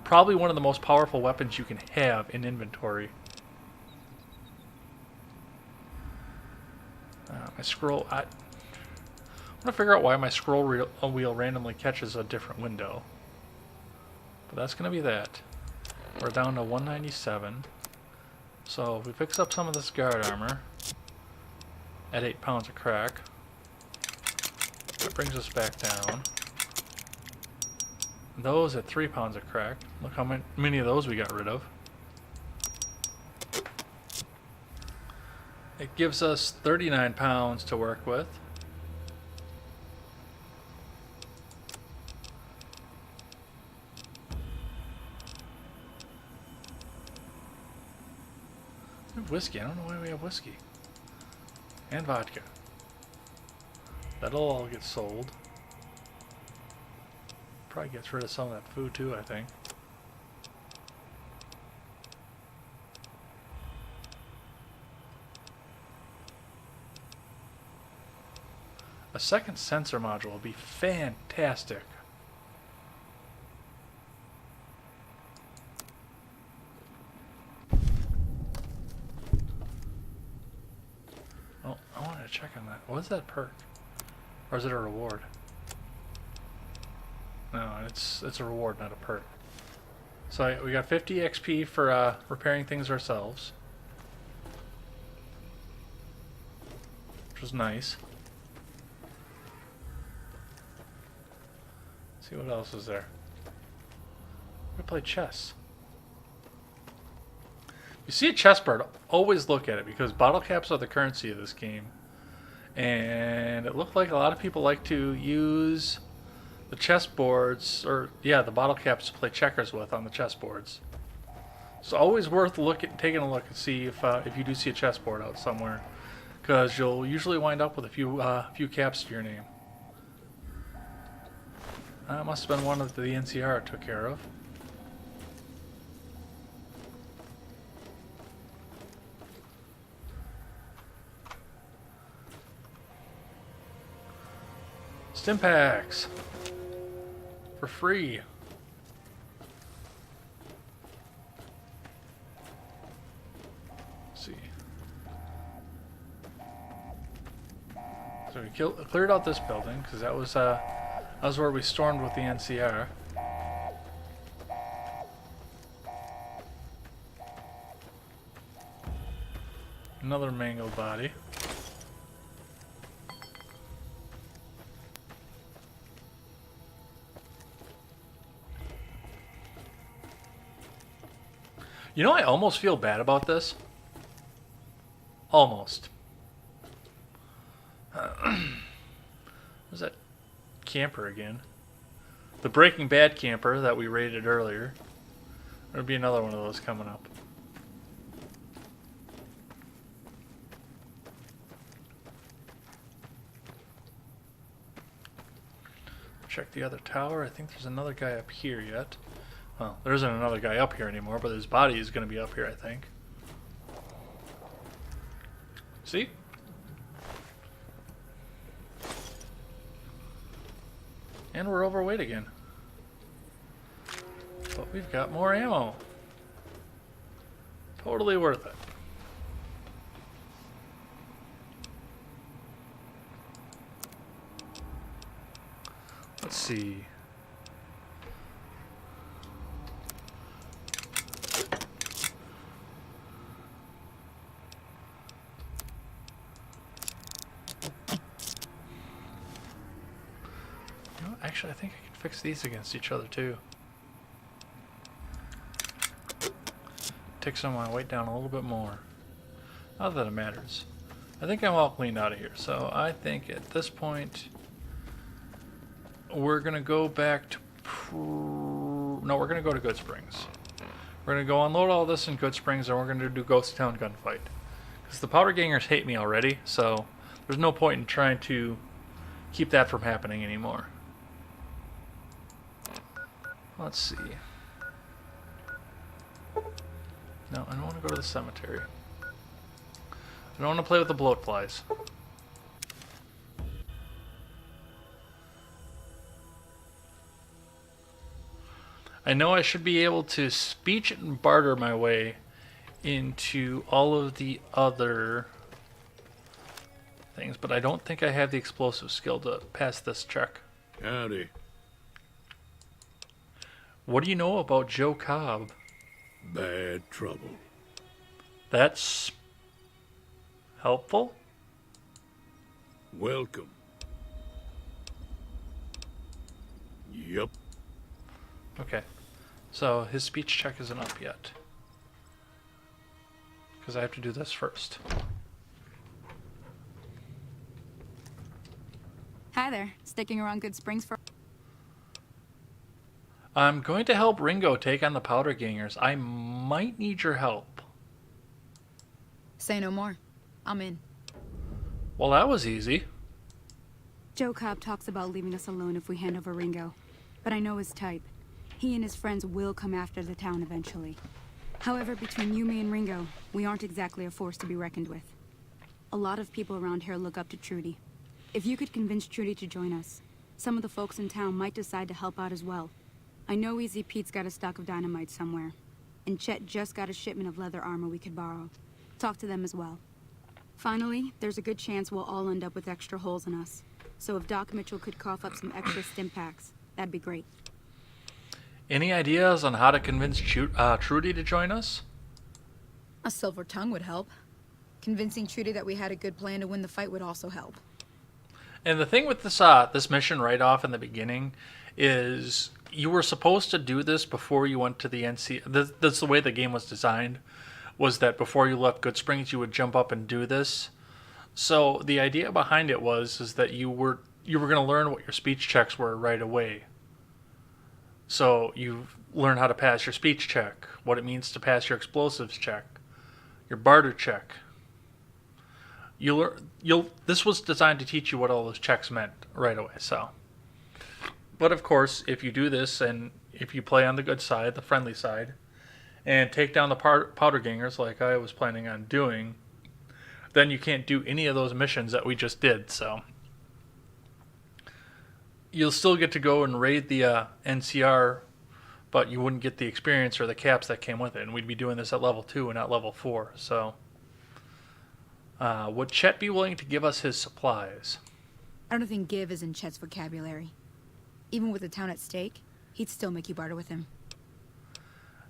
probably one of the most powerful weapons you can have in inventory. My scroll... I want to figure out why my scroll wheel randomly catches a different window. But that's going to be that. We're down to 197. So if we fix up some of this guard armor at 8 pounds of crack, that brings us back down. Those at 3 pounds of crack. Look how many of those we got rid of. It gives us 39 pounds to work with. We have whiskey. I don't know why we have whiskey. And vodka. That'll all get sold. Probably gets rid of some of that food too, I think. A second sensor module would be fantastic. Oh, I wanted to check on that. What is that perk? Or is it a reward? No, it's a reward, not a perk. So we got 50 XP for repairing things ourselves, which was nice. Let's see what else is there. We play chess. If you see a chessboard, always look at it because bottle caps are the currency of this game. And it looked like a lot of people like to use the chessboards, or yeah, the bottle caps to play checkers with on the chessboards. So always worth taking a look and see if you do see a chessboard out somewhere, because you'll usually wind up with a few caps to your name. That must have been one that the NCR took care of. Stimpaks for free. Let's see. So we cleared out this building because that was where we stormed with the NCR. Another mangled body. You know, I almost feel bad about this. Almost. There's that camper again. The Breaking Bad camper that we raided earlier. There'll be another one of those coming up. Check the other tower. I think there's another guy up here yet. Well, there isn't another guy up here anymore, but his body is going to be up here, I think. See? And we're overweight again. But we've got more ammo. Totally worth it. Let's see. You know, actually, I think I can fix these against each other too. Take some of my weight down a little bit more. Not that it matters. I think I'm all cleaned out of here, so I think at this point we're gonna go back to no, we're gonna go to Good Springs. We're gonna go unload all this in Good Springs, and we're gonna do Ghost Town gunfight. Because the powder gangers hate me already, so there's no point in trying to keep that from happening anymore. Let's see. No, I don't want to go to the cemetery. I don't want to play with the bloat flies. I know I should be able to speech and barter my way into all of the other things, but I don't think I have the explosive skill to pass this check. Howdy. What do you know about Joe Cobb? Bad trouble. That's helpful? Welcome. Yep. Okay. So his speech check isn't up yet. Because I have to do this first. Hi there. Sticking around Good Springs for... I'm going to help Ringo take on the powder gangers. I might need your help. Say no more. I'm in. Well, that was easy. Joe Cobb talks about leaving us alone if we hand over Ringo. But I know his type. He and his friends will come after the town eventually. However, between you, me, and Ringo, we aren't exactly a force to be reckoned with. A lot of people around here look up to Trudy. If you could convince Trudy to join us, some of the folks in town might decide to help out as well. I know Easy Pete's got a stock of dynamite somewhere, and Chet just got a shipment of leather armor we could borrow. Talk to them as well. Finally, there's a good chance we'll all end up with extra holes in us. So if Doc Mitchell could cough up some extra stim packs, that'd be great. Any ideas on how to convince Trudy to join us? A silver tongue would help. Convincing Trudy that we had a good plan to win the fight would also help. And the thing with this this mission right off in the beginning is you were supposed to do this before you went to the NC. That's the way the game was designed, was that before you left Good Springs, you would jump up and do this. So the idea behind it is that you were going to learn what your speech checks were right away. So you learn how to pass your speech check, what it means to pass your explosives check, your barter check. This was designed to teach you what all those checks meant right away. So, but of course, if you do this and if you play on the good side, the friendly side, and take down the powder gangers like I was planning on doing, then you can't do any of those missions that we just did. So you'll still get to go and raid the NCR, but you wouldn't get the experience or the caps that came with it. And we'd be doing this at level 2 and not level 4. So would Chet be willing to give us his supplies? I don't think give is in Chet's vocabulary. Even with the town at stake, he'd still make you barter with him.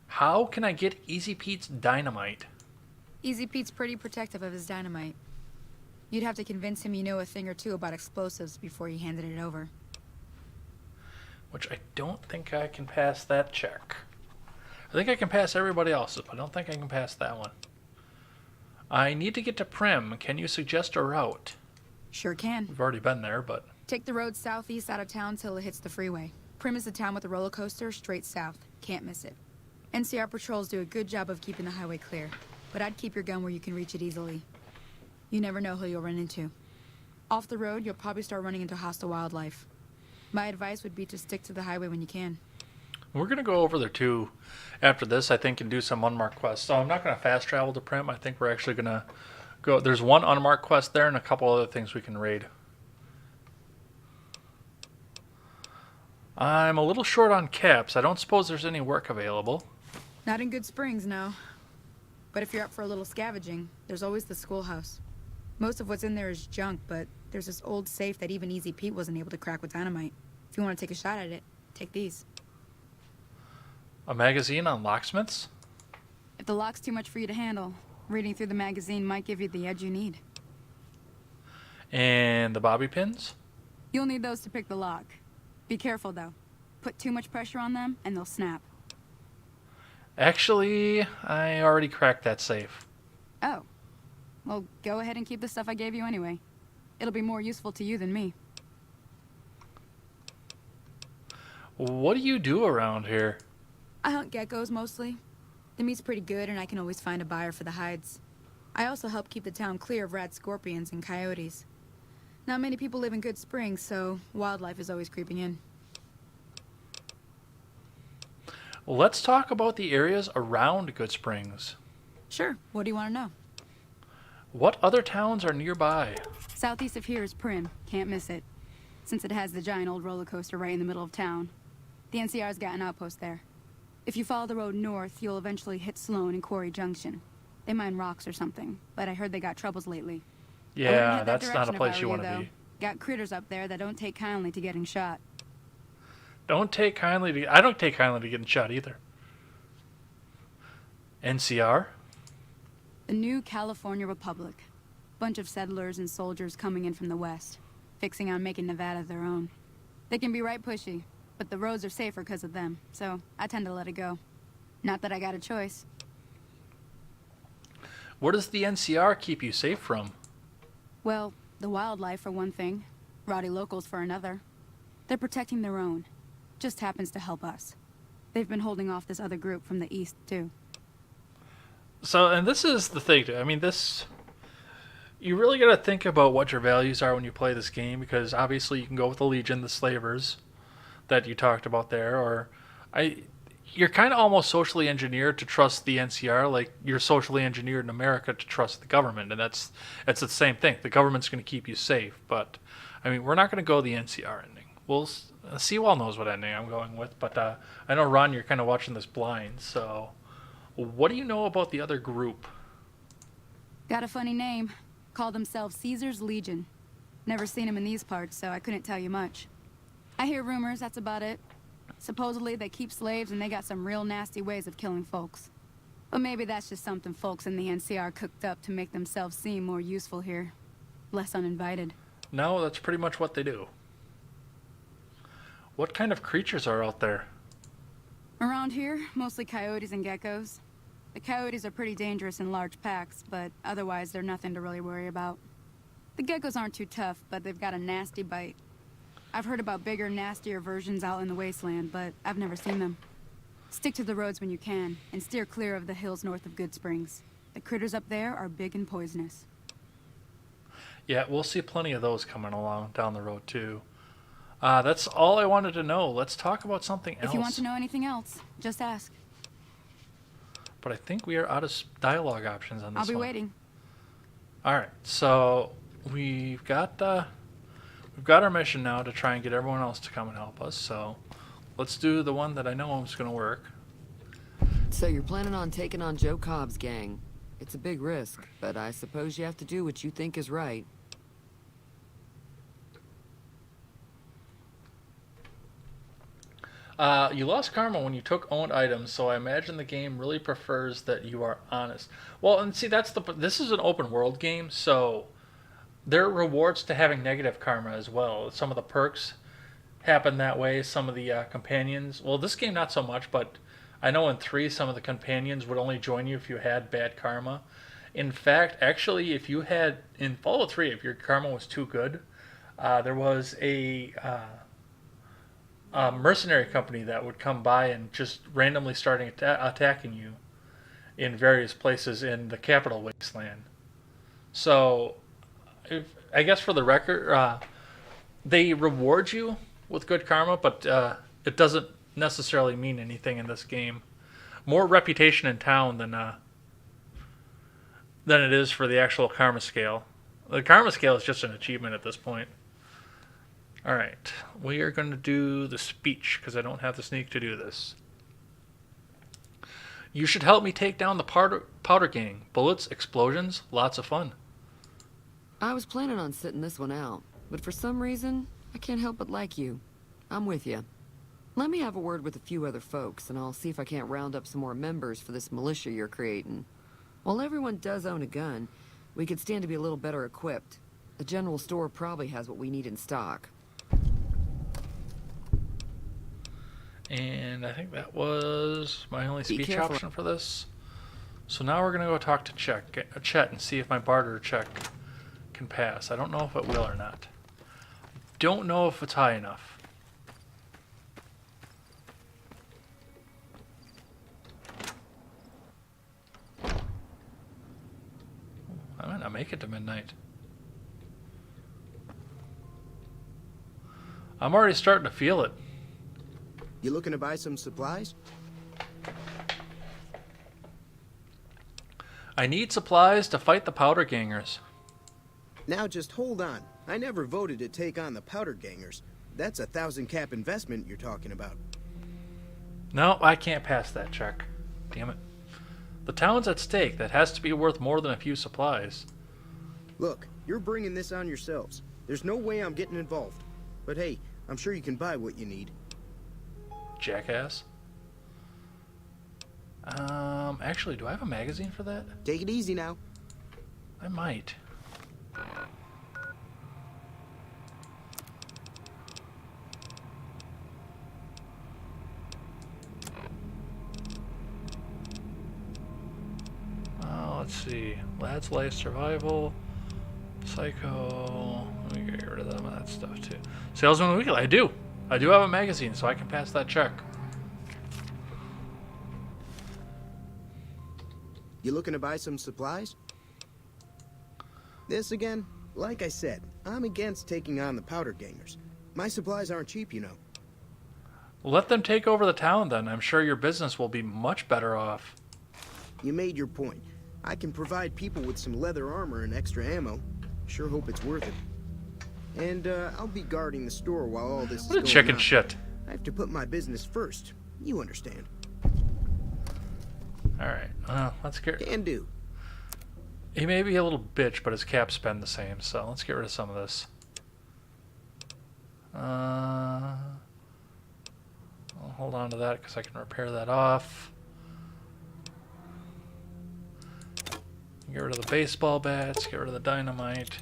How can I get Easy Pete's dynamite? Easy Pete's pretty protective of his dynamite. You'd have to convince him you know a thing or two about explosives before you handed it over. Which I don't think I can pass that check. I think I can pass everybody else's, but I don't think I can pass that one. I need to get to Prim. Can you suggest a route? Sure can. We've already been there, but... Take the road southeast out of town till it hits the freeway. Prim is the town with the roller coaster straight south. Can't miss it. NCR patrols do a good job of keeping the highway clear, but I'd keep your gun where you can reach it easily. You never know who you'll run into. Off the road, you'll probably start running into hostile wildlife. My advice would be to stick to the highway when you can. We're going to go over there too after this, I think, and do some unmarked quests. So I'm not going to fast travel to Prim. I think we're actually going to go... There's one unmarked quest there and a couple other things we can raid. I'm a little short on caps. I don't suppose there's any work available. Not in Good Springs, no. But if you're up for a little scavenging, there's always the schoolhouse. Most of what's in there is junk, but there's this old safe that even Easy Pete wasn't able to crack with dynamite. If you want to take a shot at it, take these. A magazine on locksmiths? If the lock's too much for you to handle, reading through the magazine might give you the edge you need. And the bobby pins? You'll need those to pick the lock. Be careful, though. Put too much pressure on them, and they'll snap. Actually, I already cracked that safe. Oh. Well, go ahead and keep the stuff I gave you anyway. It'll be more useful to you than me. What do you do around here? I hunt geckos, mostly. The meat's pretty good, and I can always find a buyer for the hides. I also help keep the town clear of rat scorpions and coyotes. Not many people live in Good Springs, so wildlife is always creeping in. Let's talk about the areas around Good Springs. Sure. What do you want to know? What other towns are nearby? Southeast of here is Prim. Can't miss it. Since it has the giant old roller coaster right in the middle of town. The NCR's got an outpost there. If you follow the road north, you'll eventually hit Sloan and Quarry Junction. They mine rocks or something, but I heard they got troubles lately. Yeah, that's not a place you want to be. Got critters up there that don't take kindly to getting shot. I don't take kindly to getting shot either. NCR? The new California Republic. Bunch of settlers and soldiers coming in from the west, fixing on making Nevada their own. They can be right pushy, but the roads are safer because of them, so I tend to let it go. Not that I got a choice. Where does the NCR keep you safe from? Well, the wildlife for one thing, rowdy locals for another. They're protecting their own. Just happens to help us. They've been holding off this other group from the east, too. So, and this is the thing, I mean, you really got to think about what your values are when you play this game, because obviously you can go with the Legion, the slavers that you talked about there, or you're kind of almost socially engineered to trust the NCR like you're socially engineered in America to trust the government, and it's the same thing. The government's going to keep you safe, but I mean, we're not going to go the NCR ending. We'll Seawall knows what ending I'm going with, but I know, Ron, you're kind of watching this blind, so what do you know about the other group? Got a funny name. Call themselves Caesar's Legion. Never seen them in these parts, so I couldn't tell you much. I hear rumors, that's about it. Supposedly they keep slaves and they got some real nasty ways of killing folks. But maybe that's just something folks in the NCR cooked up to make themselves seem more useful here. Less uninvited. No, that's pretty much what they do. What kind of creatures are out there? Around here, mostly coyotes and geckos. The coyotes are pretty dangerous in large packs, but otherwise they're nothing to really worry about. The geckos aren't too tough, but they've got a nasty bite. I've heard about bigger, nastier versions out in the wasteland, but I've never seen them. Stick to the roads when you can, and steer clear of the hills north of Good Springs. The critters up there are big and poisonous. Yeah, we'll see plenty of those coming along down the road, too. That's all I wanted to know. Let's talk about something else. If you want to know anything else, just ask. But I think we are out of dialogue options on this one. I'll be waiting. All right, so we've got our mission now to try and get everyone else to come and help us. So let's do the one that I know is going to work. So you're planning on taking on Joe Cobb's gang. It's a big risk, but I suppose you have to do what you think is right. You lost karma when you took owned items, so I imagine the game really prefers that you are honest. Well, and see, this is an open world game, so there are rewards to having negative karma as well. Some of the perks happen that way. Some of the companions, well, this game not so much, but I know in 3 some of the companions would only join you if you had bad karma. In fact, actually, if you had in Fallout 3, if your karma was too good, there was a mercenary company that would come by and just randomly starting attacking you in various places in the capital wasteland. So, I guess for the record, they reward you with good karma, but it doesn't necessarily mean anything in this game. More reputation in town than it is for the actual karma scale. The karma scale is just an achievement at this point. Alright, we are going to do the speech, because I don't have the sneak to do this. You should help me take down the powder gang. Bullets, explosions, lots of fun. I was planning on sitting this one out, but for some reason, I can't help but like you. I'm with you. Let me have a word with a few other folks, and I'll see if I can't round up some more members for this militia you're creating. While everyone does own a gun, we could stand to be a little better equipped. The general store probably has what we need in stock. And I think that was my only speech option for this. So now we're going to go talk to Chet and see if my barter check can pass. I don't know if it will or not. Don't know if it's high enough. I might not make it to midnight. I'm already starting to feel it. You looking to buy some supplies? I need supplies to fight the powder gangers. Now just hold on. I never voted to take on the powder gangers. That's a 1,000 cap investment you're talking about. No, I can't pass that check. Damn it. The town's at stake. That has to be worth more than a few supplies. Look, you're bringing this on yourselves. There's no way I'm getting involved. But hey, I'm sure you can buy what you need. Jackass. Actually, do I have a magazine for that? Take it easy now. I might. Let's see. Lad's Life, Survival, Psycho. Let me get rid of some of that stuff too. Salesman Weekly. I do have a magazine, so I can pass that check. You looking to buy some supplies? This again? Like I said, I'm against taking on the powder gangers. My supplies aren't cheap, you know. Let them take over the town then. I'm sure your business will be much better off. You made your point. I can provide people with some leather armor and extra ammo. Sure hope it's worth it. And I'll be guarding the store while all this is going on. What a chicken shit. I have to put my business first. You understand. Alright, let's get... Can do. He may be a little bitch, but his cap's been the same, so let's get rid of some of this. I'll hold on to that because I can repair that off. Get rid of the baseball bats, get rid of the dynamite,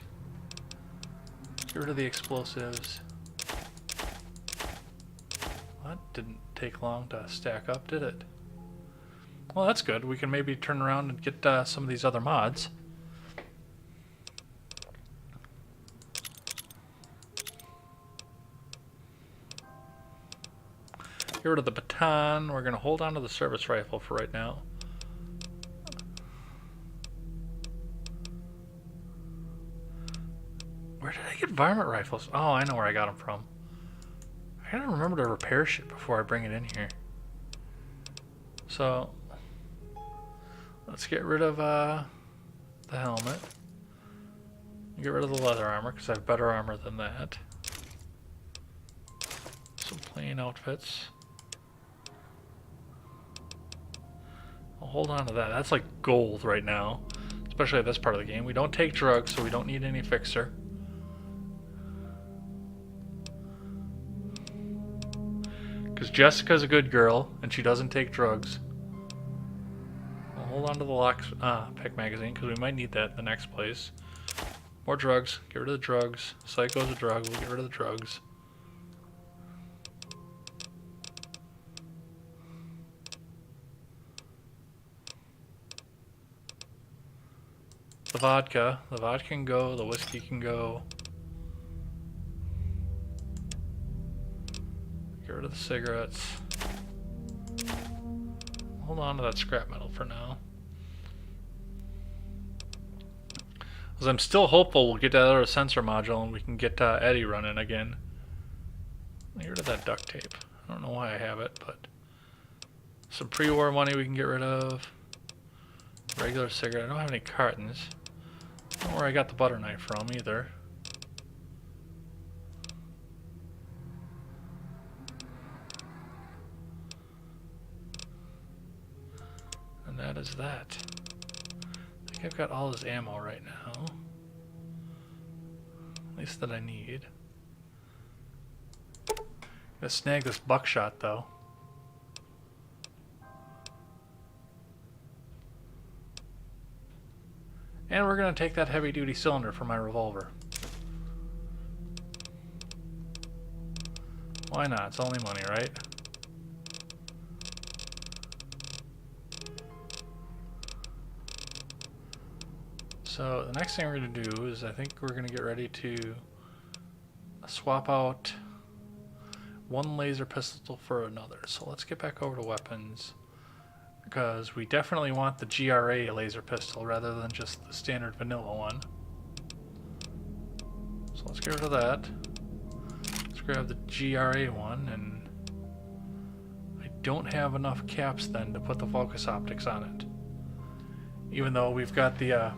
get rid of the explosives. Well, that didn't take long to stack up, did it? Well, that's good. We can maybe turn around and get some of these other mods. Get rid of the baton. We're going to hold on to the service rifle for right now. Where did I get varmint rifles? Oh, I know where I got them from. I gotta remember to repair shit before I bring it in here. So, let's get rid of the helmet. Get rid of the leather armor, because I have better armor than that. Some plain outfits. I'll hold on to that. That's like gold right now, especially at this part of the game. We don't take drugs, so we don't need any fixer. Because Jessica's a good girl, and she doesn't take drugs. I'll hold on to the lockpick magazine, because we might need that in the next place. More drugs. Get rid of the drugs. Psycho's a drug. We'll get rid of the drugs. The vodka. The vodka can go. The whiskey can go. Get rid of the cigarettes. Hold on to that scrap metal for now. Because I'm still hopeful we'll get that other sensor module and we can get Eddie running again. Get rid of that duct tape. I don't know why I have it, but some pre-war money we can get rid of. Regular cigarette. I don't have any cartons. I don't know where I got the butter knife from either. And that is that. I think I've got all his ammo right now. At least that I need. Gotta snag this buckshot though. And we're gonna take that heavy duty cylinder for my revolver. Why not? It's only money, right? So the next thing we're going to do is I think we're going to get ready to swap out one laser pistol for another. So let's get back over to weapons, because we definitely want the GRA laser pistol rather than just the standard vanilla one. So let's get rid of that. Let's grab the GRA one, and I don't have enough caps then to put the focus optics on it. Even though we've got the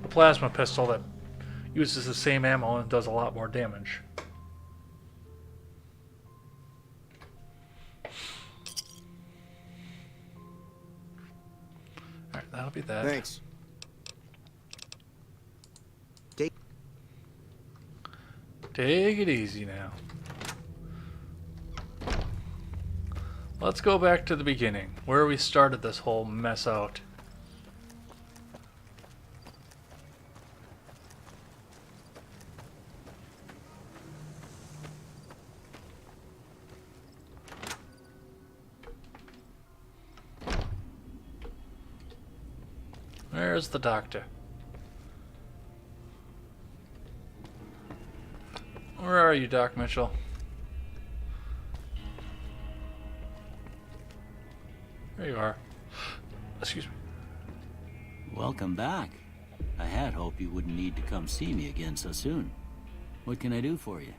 plasma pistol that uses the same ammo and does a lot more damage. Alright, that'll be that. Thanks. Take it easy now. Let's go back to the beginning, where we started this whole mess out. Where's the doctor? Where are you, Doc Mitchell? There you are. Excuse me. Welcome back. I had hoped you wouldn't need to come see me again so soon. What can I do for you?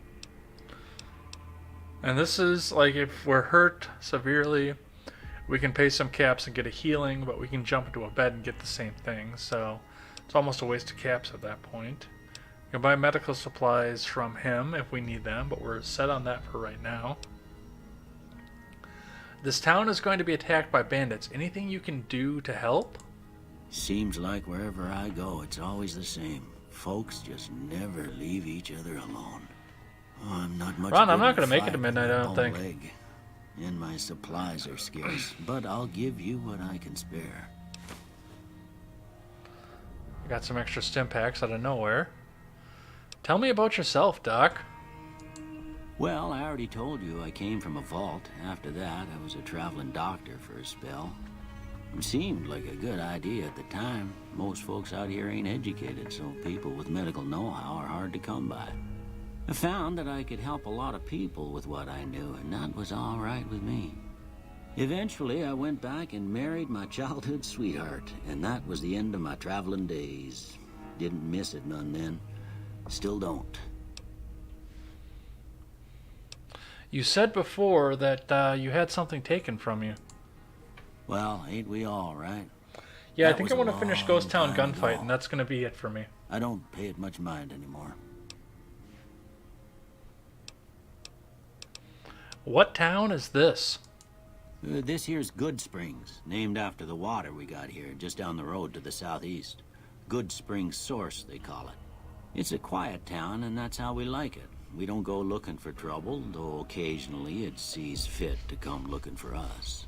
And this is like if we're hurt severely, we can pay some caps and get a healing, but we can jump into a bed and get the same thing. So it's almost a waste of caps at that point. You can buy medical supplies from him if we need them, but we're set on that for right now. This town is going to be attacked by bandits. Anything you can do to help? Seems like wherever I go, it's always the same. Folks just never leave each other alone. Oh, I'm not much. Ron, I'm not going to make it to midnight, I don't think. Leg. And my supplies are scarce, but I'll give you what I can spare. I got some extra stim packs out of nowhere. Tell me about yourself, Doc. Well, I already told you I came from a vault. After that, I was a traveling doctor for a spell. It seemed like a good idea at the time. Most folks out here ain't educated, so people with medical know-how are hard to come by. I found that I could help a lot of people with what I knew, and that was all right with me. Eventually, I went back and married my childhood sweetheart, and that was the end of my traveling days. Didn't miss it none then. Still don't. You said before that you had something taken from you. Well, ain't we all, right? Yeah, That I think was I a want to finish Ghost Town long time Gunfight, ago. and that's going to be it for me. I don't pay it much mind anymore. What town is this? This here's Good Springs, named after the water we got here, just down the road to the southeast. Good Springs Source, they call it. It's a quiet town, and that's how we like it. We don't go looking for trouble, though occasionally it sees fit to come looking for us.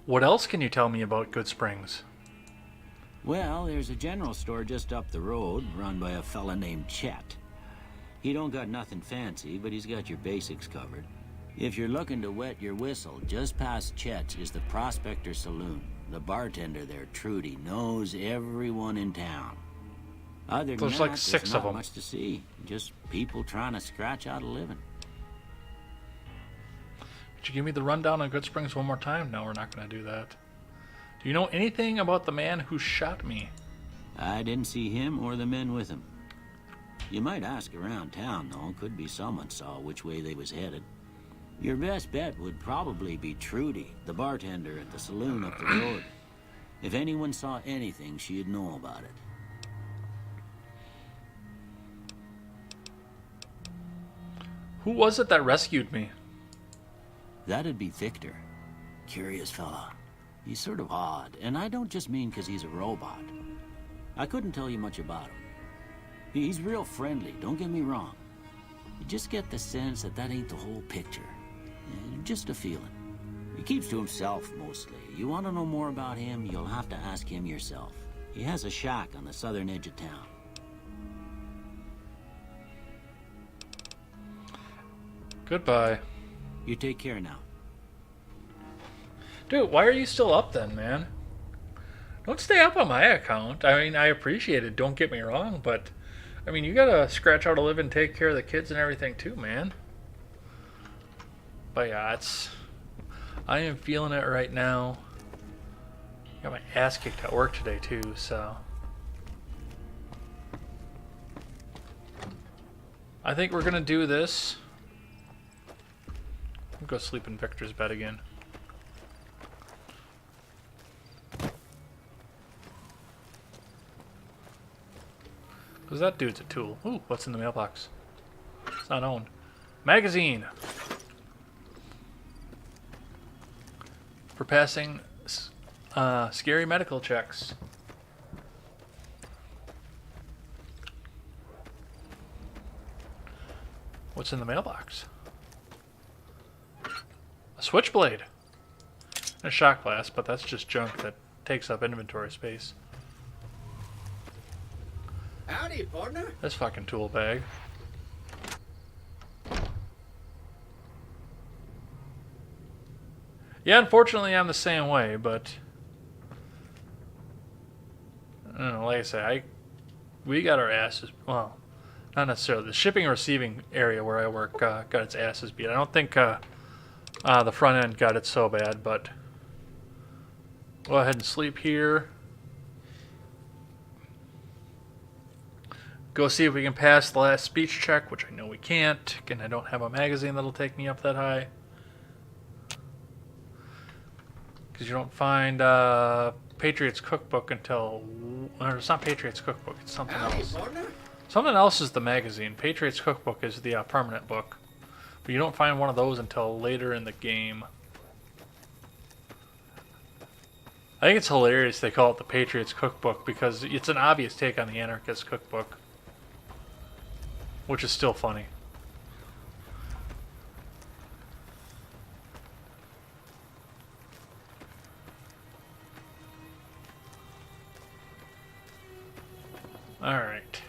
What else can you tell me about Good Springs? Well, there's a general store just up the road, run by a fella named Chet. He don't got nothing fancy, but he's got your basics covered. If you're looking to wet your whistle, just past Chet's is the Prospector Saloon. The bartender there, Trudy, knows everyone in town. Other than There's that, like there's 6 not of them. much to see. Just people trying to scratch out a living. Could you give me the rundown on Good Springs one more time? No, we're not going to do that. Do you know anything about the man who shot me? I didn't see him or the men with him. You might ask around town, though. Could be someone saw which way they was headed. Your best bet would probably be Trudy, the bartender at the saloon up the road. If anyone saw anything, she'd know about it. Who was it that rescued me? That'd be Victor. Curious fella. He's sort of odd, and I don't just mean 'cause he's a robot. I couldn't tell you much about him. He's real friendly, don't get me wrong. You just get the sense that that ain't the whole picture. Just a feeling. He keeps to himself mostly. You want to know more about him, you'll have to ask him yourself. He has a shack on the southern edge of town. Goodbye. You take care now. Dude, why are you still up then, man? Don't stay up on my account. I mean, I appreciate it, don't get me wrong, but I mean, you gotta scratch out a living, take care of the kids and everything too, man. But yeah, I am feeling it right now. Got my ass kicked at work today too, so I think we're gonna do this. I'll go sleep in Victor's bed again. Because that dude's a tool. Ooh, what's in the mailbox? It's not owned. Magazine! For passing scary medical checks. What's in the mailbox? A switchblade! And a shot glass, but that's just junk that takes up inventory space. Howdy, partner. This fucking tool bag. Yeah, unfortunately I'm the same way, but I don't know, like I say, we got our asses, well, not necessarily. The shipping and receiving area where I work got its asses beat. I don't think the front end got it so bad, but go ahead and sleep here. Go see if we can pass the last speech check, which I know we can't. Again, I don't have a magazine that'll take me up that high. Because you don't find Patriot's Cookbook until... Or it's not Patriot's Cookbook, it's something else. Something else is the magazine. Patriot's Cookbook is the permanent book. But you don't find one of those until later in the game. I think it's hilarious they call it the Patriot's Cookbook because it's an obvious take on the Anarchist Cookbook. Which is still funny. Alright.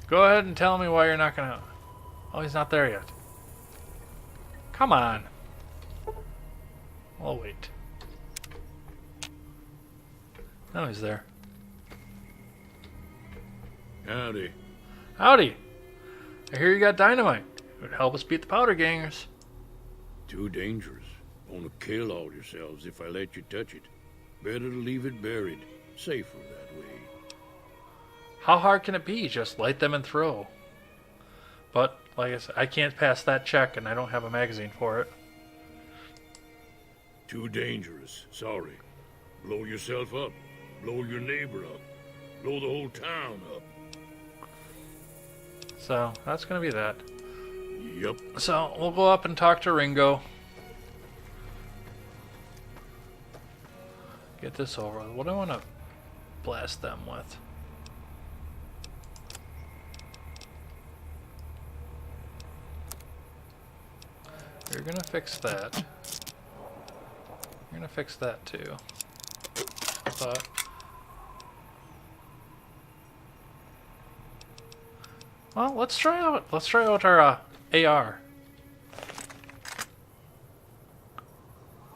Go ahead and tell me why you're not gonna... Oh, he's not there yet. Come on. I'll wait. No, he's there. Howdy. Howdy. I hear you got dynamite. It would help us beat the powder gangers. Too dangerous. Wanna kill all yourselves if I let you touch it. Better to leave it buried. Safer that way. How hard can it be? Just light them and throw. But, like I said, I can't pass that check and I don't have a magazine for it. Too dangerous. Sorry. Blow yourself up. Blow your neighbor up. Blow the whole town up. So, that's gonna be that. Yep. So, we'll go up and talk to Ringo. Get this over with. What do I want to blast them with? You're gonna fix that. You're gonna fix that too. But well, let's try out our AR.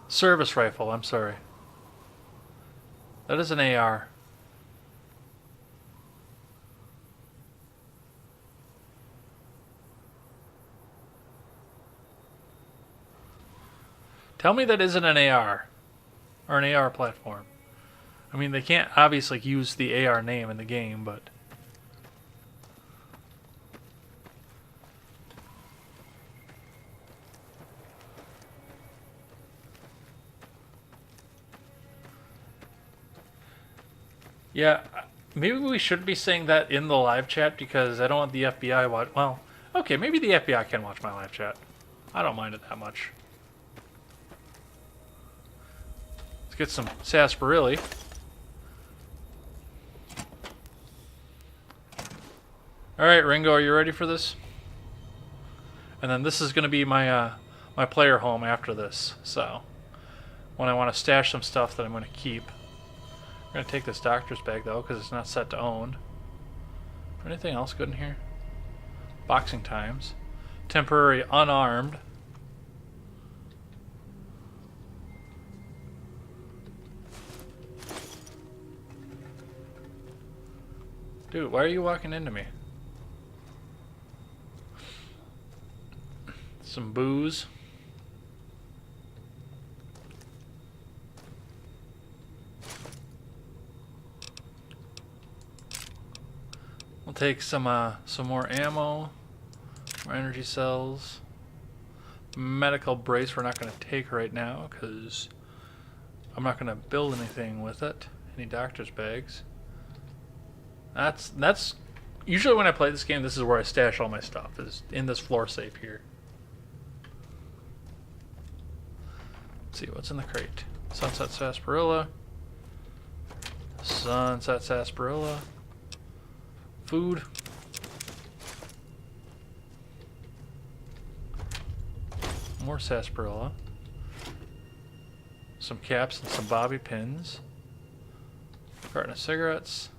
Service rifle, I'm sorry. That is an AR. Tell me that isn't an AR. Or an AR platform. I mean, they can't obviously use the AR name in the game, but... Yeah, maybe we should be saying that in the live chat because I don't want the FBI watch. Well, okay, maybe the FBI can watch my live chat. I don't mind it that much. Let's get some sarsaparilla. All right, Ringo, are you ready for this? And then this is going to be my my player home after this. So when I want to stash some stuff that I'm going to keep. I'm going to take this doctor's bag, though, because it's not set to own. Anything else good in here? Boxing times. Temporary unarmed. Dude, why are you walking into me? Some booze. We'll take some more ammo, more energy cells, medical brace. We're not going to take right now because I'm not going to build anything with it. Any doctor's bags. That's usually when I play this game. This is where I stash all my stuff. Is in this floor safe here. Let's see what's in the crate. Sunset sarsaparilla. Sunset sarsaparilla. Food. More sarsaparilla. Some caps and some bobby pins. Carton of cigarettes.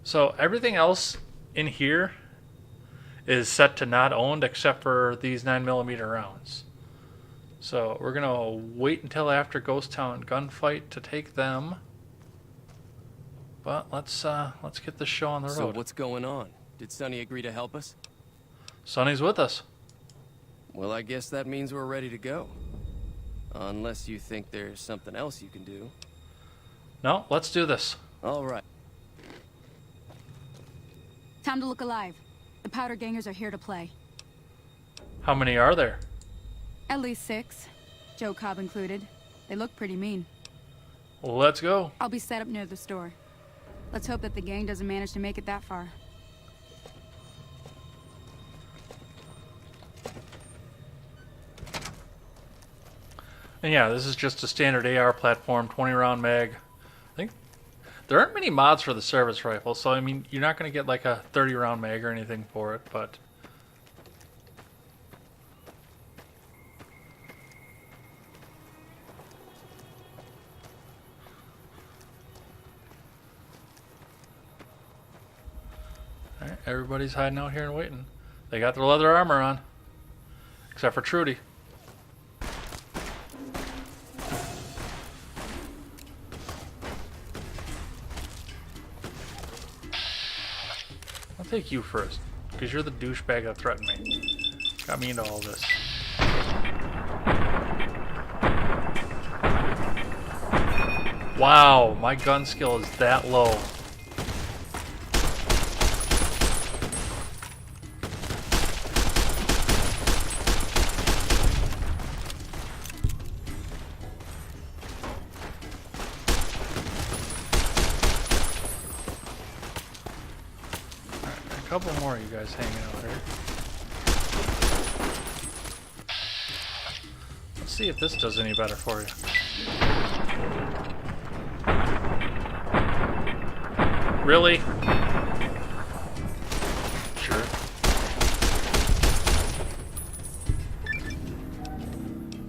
So everything else in here is set to not owned except for these 9mm rounds. So we're gonna wait until after Ghost Town gunfight to take them. But let's get this show on the road. So what's going on? Did Sonny agree to help us? Sonny's with us. Well, I guess that means we're ready to go. Unless you think there's something else you can do. No, let's do this. All right. Time to look alive. The powder gangers are here to play. How many are there? At least 6. Joe Cobb included. They look pretty mean. Let's go. I'll be set up near the store. Let's hope that the gang doesn't manage to make it that far. And yeah, this is just a standard AR platform, 20-round mag. I think there aren't many mods for the service rifle, so I mean, you're not going to get like a 30-round mag or anything for it, but... Alright, everybody's hiding out here and waiting. They got their leather armor on. Except for Trudy. I'll take you first, because you're the douchebag that threatened me. Got me into all this. Wow, my gun skill is that low. A couple more of you guys hanging out here. Let's see if this does any better for you. Really? Sure.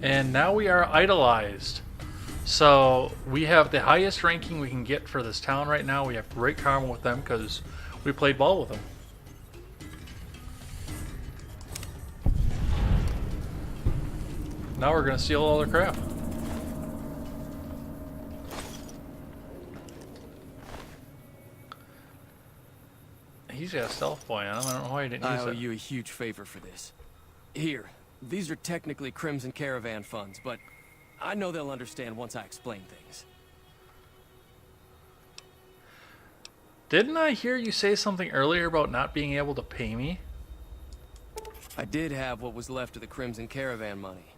And now we are idolized. So we have the highest ranking we can get for this town right now. We have great karma with them because we played ball with them. Now we're gonna steal all their crap. he's got a stealth boy on him. I don't know why he didn't I use owe it. you a huge favor for this. Here, these are technically Crimson Caravan funds, but I know they'll understand once I explain things. Didn't I hear you say something earlier about not being able to pay me? I did have what was left of the Crimson Caravan money,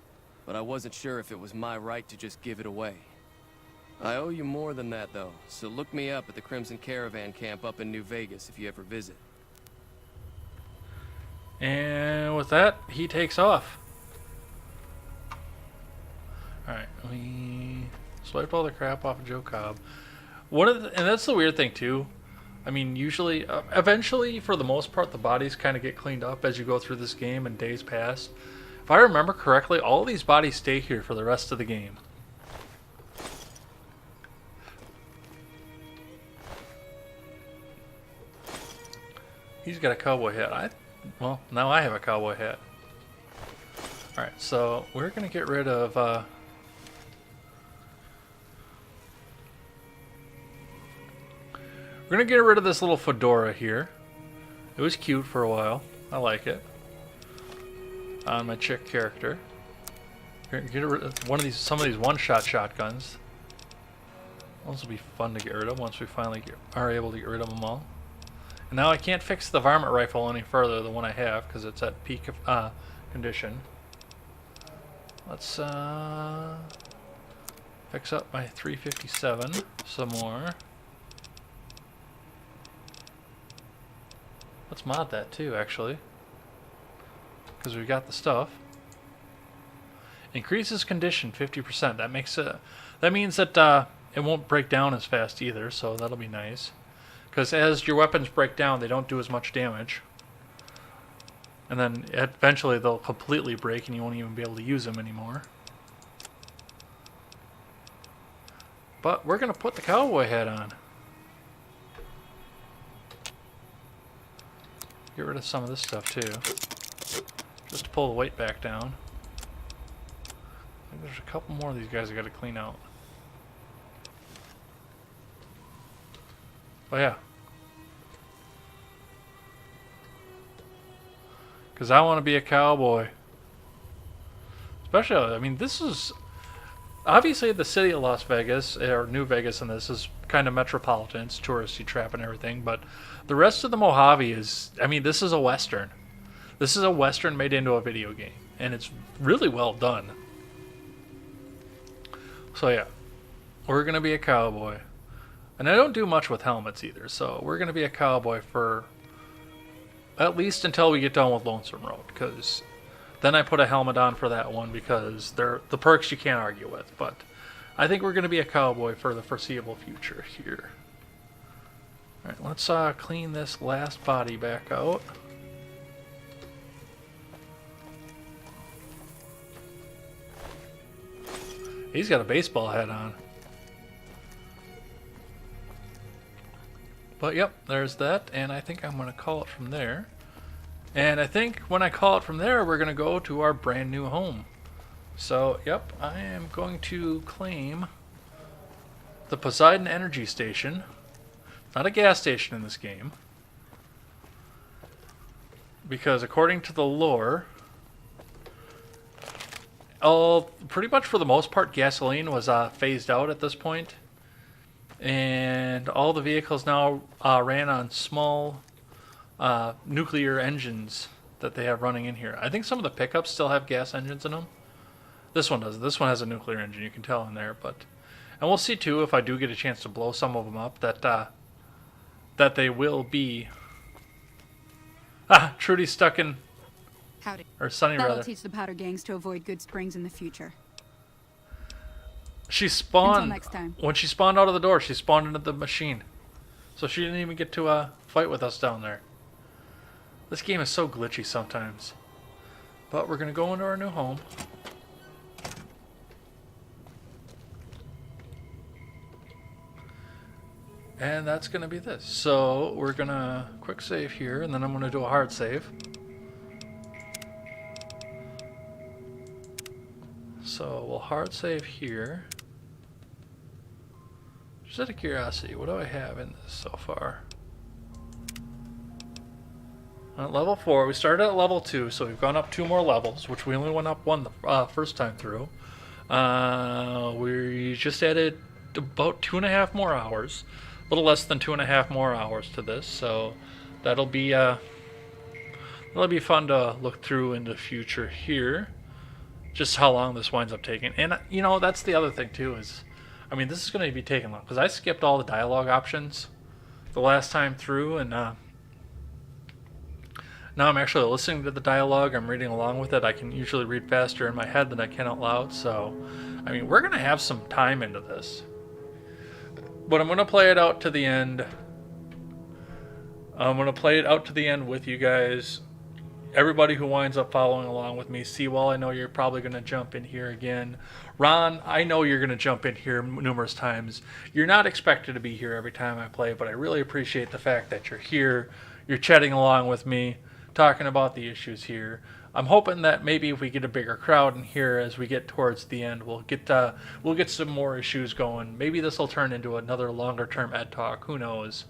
but I wasn't sure if it was my right to just give it away. I owe you more than that, though, so look me up at the Crimson Caravan camp up in New Vegas if you ever visit. And with that, he takes off. Alright, we swiped all the crap off of Joe Cobb. And that's the weird thing, too. I mean, usually, eventually, for the most part, the bodies kind of get cleaned up as you go through this game and days pass. If I remember correctly, all these bodies stay here for the rest of the game. He's got a cowboy hat. Well, now I have a cowboy hat. Alright, so we're going to get rid of... we're going to get rid of this little fedora here. It was cute for a while. I like it. On my chick character. Get rid of some of these one-shot shotguns. Those will be fun to get rid of once we finally are able to get rid of them all. And now I can't fix the varmint rifle any further than one I have because it's at peak condition. Let's fix up my 357 some more. Let's mod that too, actually, because we got the stuff. Increases condition 50%. That makes it. That means that it won't break down as fast either, so that'll be nice. Because as your weapons break down, they don't do as much damage. And then eventually they'll completely break and you won't even be able to use them anymore. But we're going to put the cowboy hat on. Get rid of some of this stuff too. Just to pull the weight back down. I think there's a couple more of these guys I got to clean out. Oh yeah. Because I want to be a cowboy. Especially, I mean, this is... Obviously, the city of Las Vegas, or New Vegas in this, is kind of metropolitan. It's touristy trap and everything. But the rest of the Mojave is... I mean, this is a Western. This is a Western made into a video game. And it's really well done. So yeah. We're going to be a cowboy. And I don't do much with helmets either. So we're going to be a cowboy for... at least until we get done with Lonesome Road, because then I put a helmet on for that one because they're the perks you can't argue with. But I think we're going to be a cowboy for the foreseeable future here. Alright, let's clean this last body back out. He's got a baseball hat on. But yep, there's that, and I think I'm going to call it from there. And I think when I call it from there, we're going to go to our brand new home. So, yep, I am going to claim the Poseidon Energy Station. Not a gas station in this game. Because according to the lore, pretty much for the most part, gasoline was phased out at this point. And all the vehicles now ran on small nuclear engines that they have running in here. I think some of the pickups still have gas engines in them. This one doesn't. This one has a nuclear engine, you can tell in there. And we'll see too, if I do get a chance to blow some of them up, that they will be... Trudy's stuck in... Howdy. Or Sunny, That'll rather. teach the powder gangs to avoid good springs in the future. She spawned... Until next time. When she spawned out of the door, she spawned into the machine. So she didn't even get to fight with us down there. This game is so glitchy sometimes. But we're going to go into our new home. And that's going to be this. So we're going to quick save here, and then I'm going to do a hard save. So we'll hard save here. Just out of curiosity, what do I have in this so far? Level 4. We started at level 2, so we've gone up 2 more levels, which we only went up 1 the first time through. We just added about 2.5 more hours, a little less than 2.5 more hours to this, so that'll be fun to look through in the future here, just how long this winds up taking. And you know, that's the other thing too, is I mean, this is going to be taking long because I skipped all the dialogue options the last time through, and now I'm actually listening to the dialogue. I'm reading along with it. I can usually read faster in my head than I can out loud, so I mean, we're going to have some time into this. But I'm going to play it out to the end. I'm going to play it out to the end with you guys. Everybody who winds up following along with me. Seawall, I know you're probably going to jump in here again. Ron, I know you're going to jump in here numerous times. You're not expected to be here every time I play, but I really appreciate the fact that you're here. You're chatting along with me, talking about the issues here. I'm hoping that maybe if we get a bigger crowd in here as we get towards the end, we'll get some more issues going. Maybe this will turn into another longer term Ed Talk. Who knows?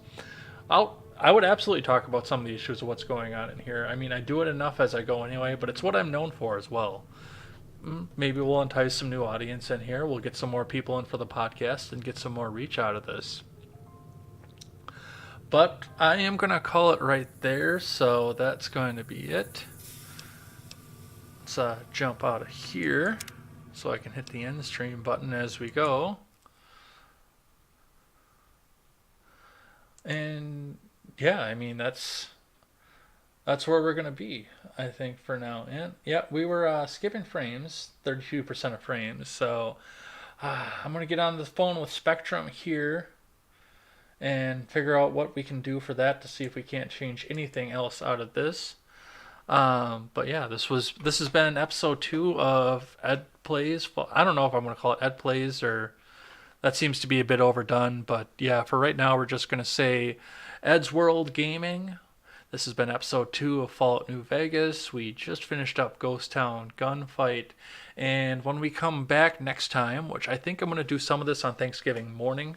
I would absolutely talk about some of the issues of what's going on in here. I mean, I do it enough as I go anyway, but it's what I'm known for as well. Maybe we'll entice some new audience in here. We'll get some more people in for the podcast and get some more reach out of this. But I am going to call it right there, so that's going to be it. Let's jump out of here so I can hit the end stream button as we go. And yeah, I mean, that's where we're going to be, I think, for now. And yeah, we were skipping frames, 32% of frames. So I'm going to get on the phone with Spectrum here and figure out what we can do for that to see if we can't change anything else out of this. But yeah, this has been episode 2 of Ed Plays. Well, I don't know if I'm going to call it Ed Plays, or that seems to be a bit overdone. But yeah, for right now, we're just going to say Ed's World Gaming. This has been episode 2 of Fallout New Vegas. We just finished up Ghost Town Gunfight. And when we come back next time, which I think I'm going to do some of this on Thanksgiving morning.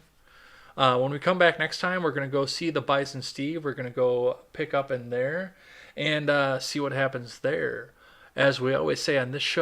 When we come back next time, we're going to go see the Bison Steve. We're going to go pick up in there and see what happens there. As we always say on this show,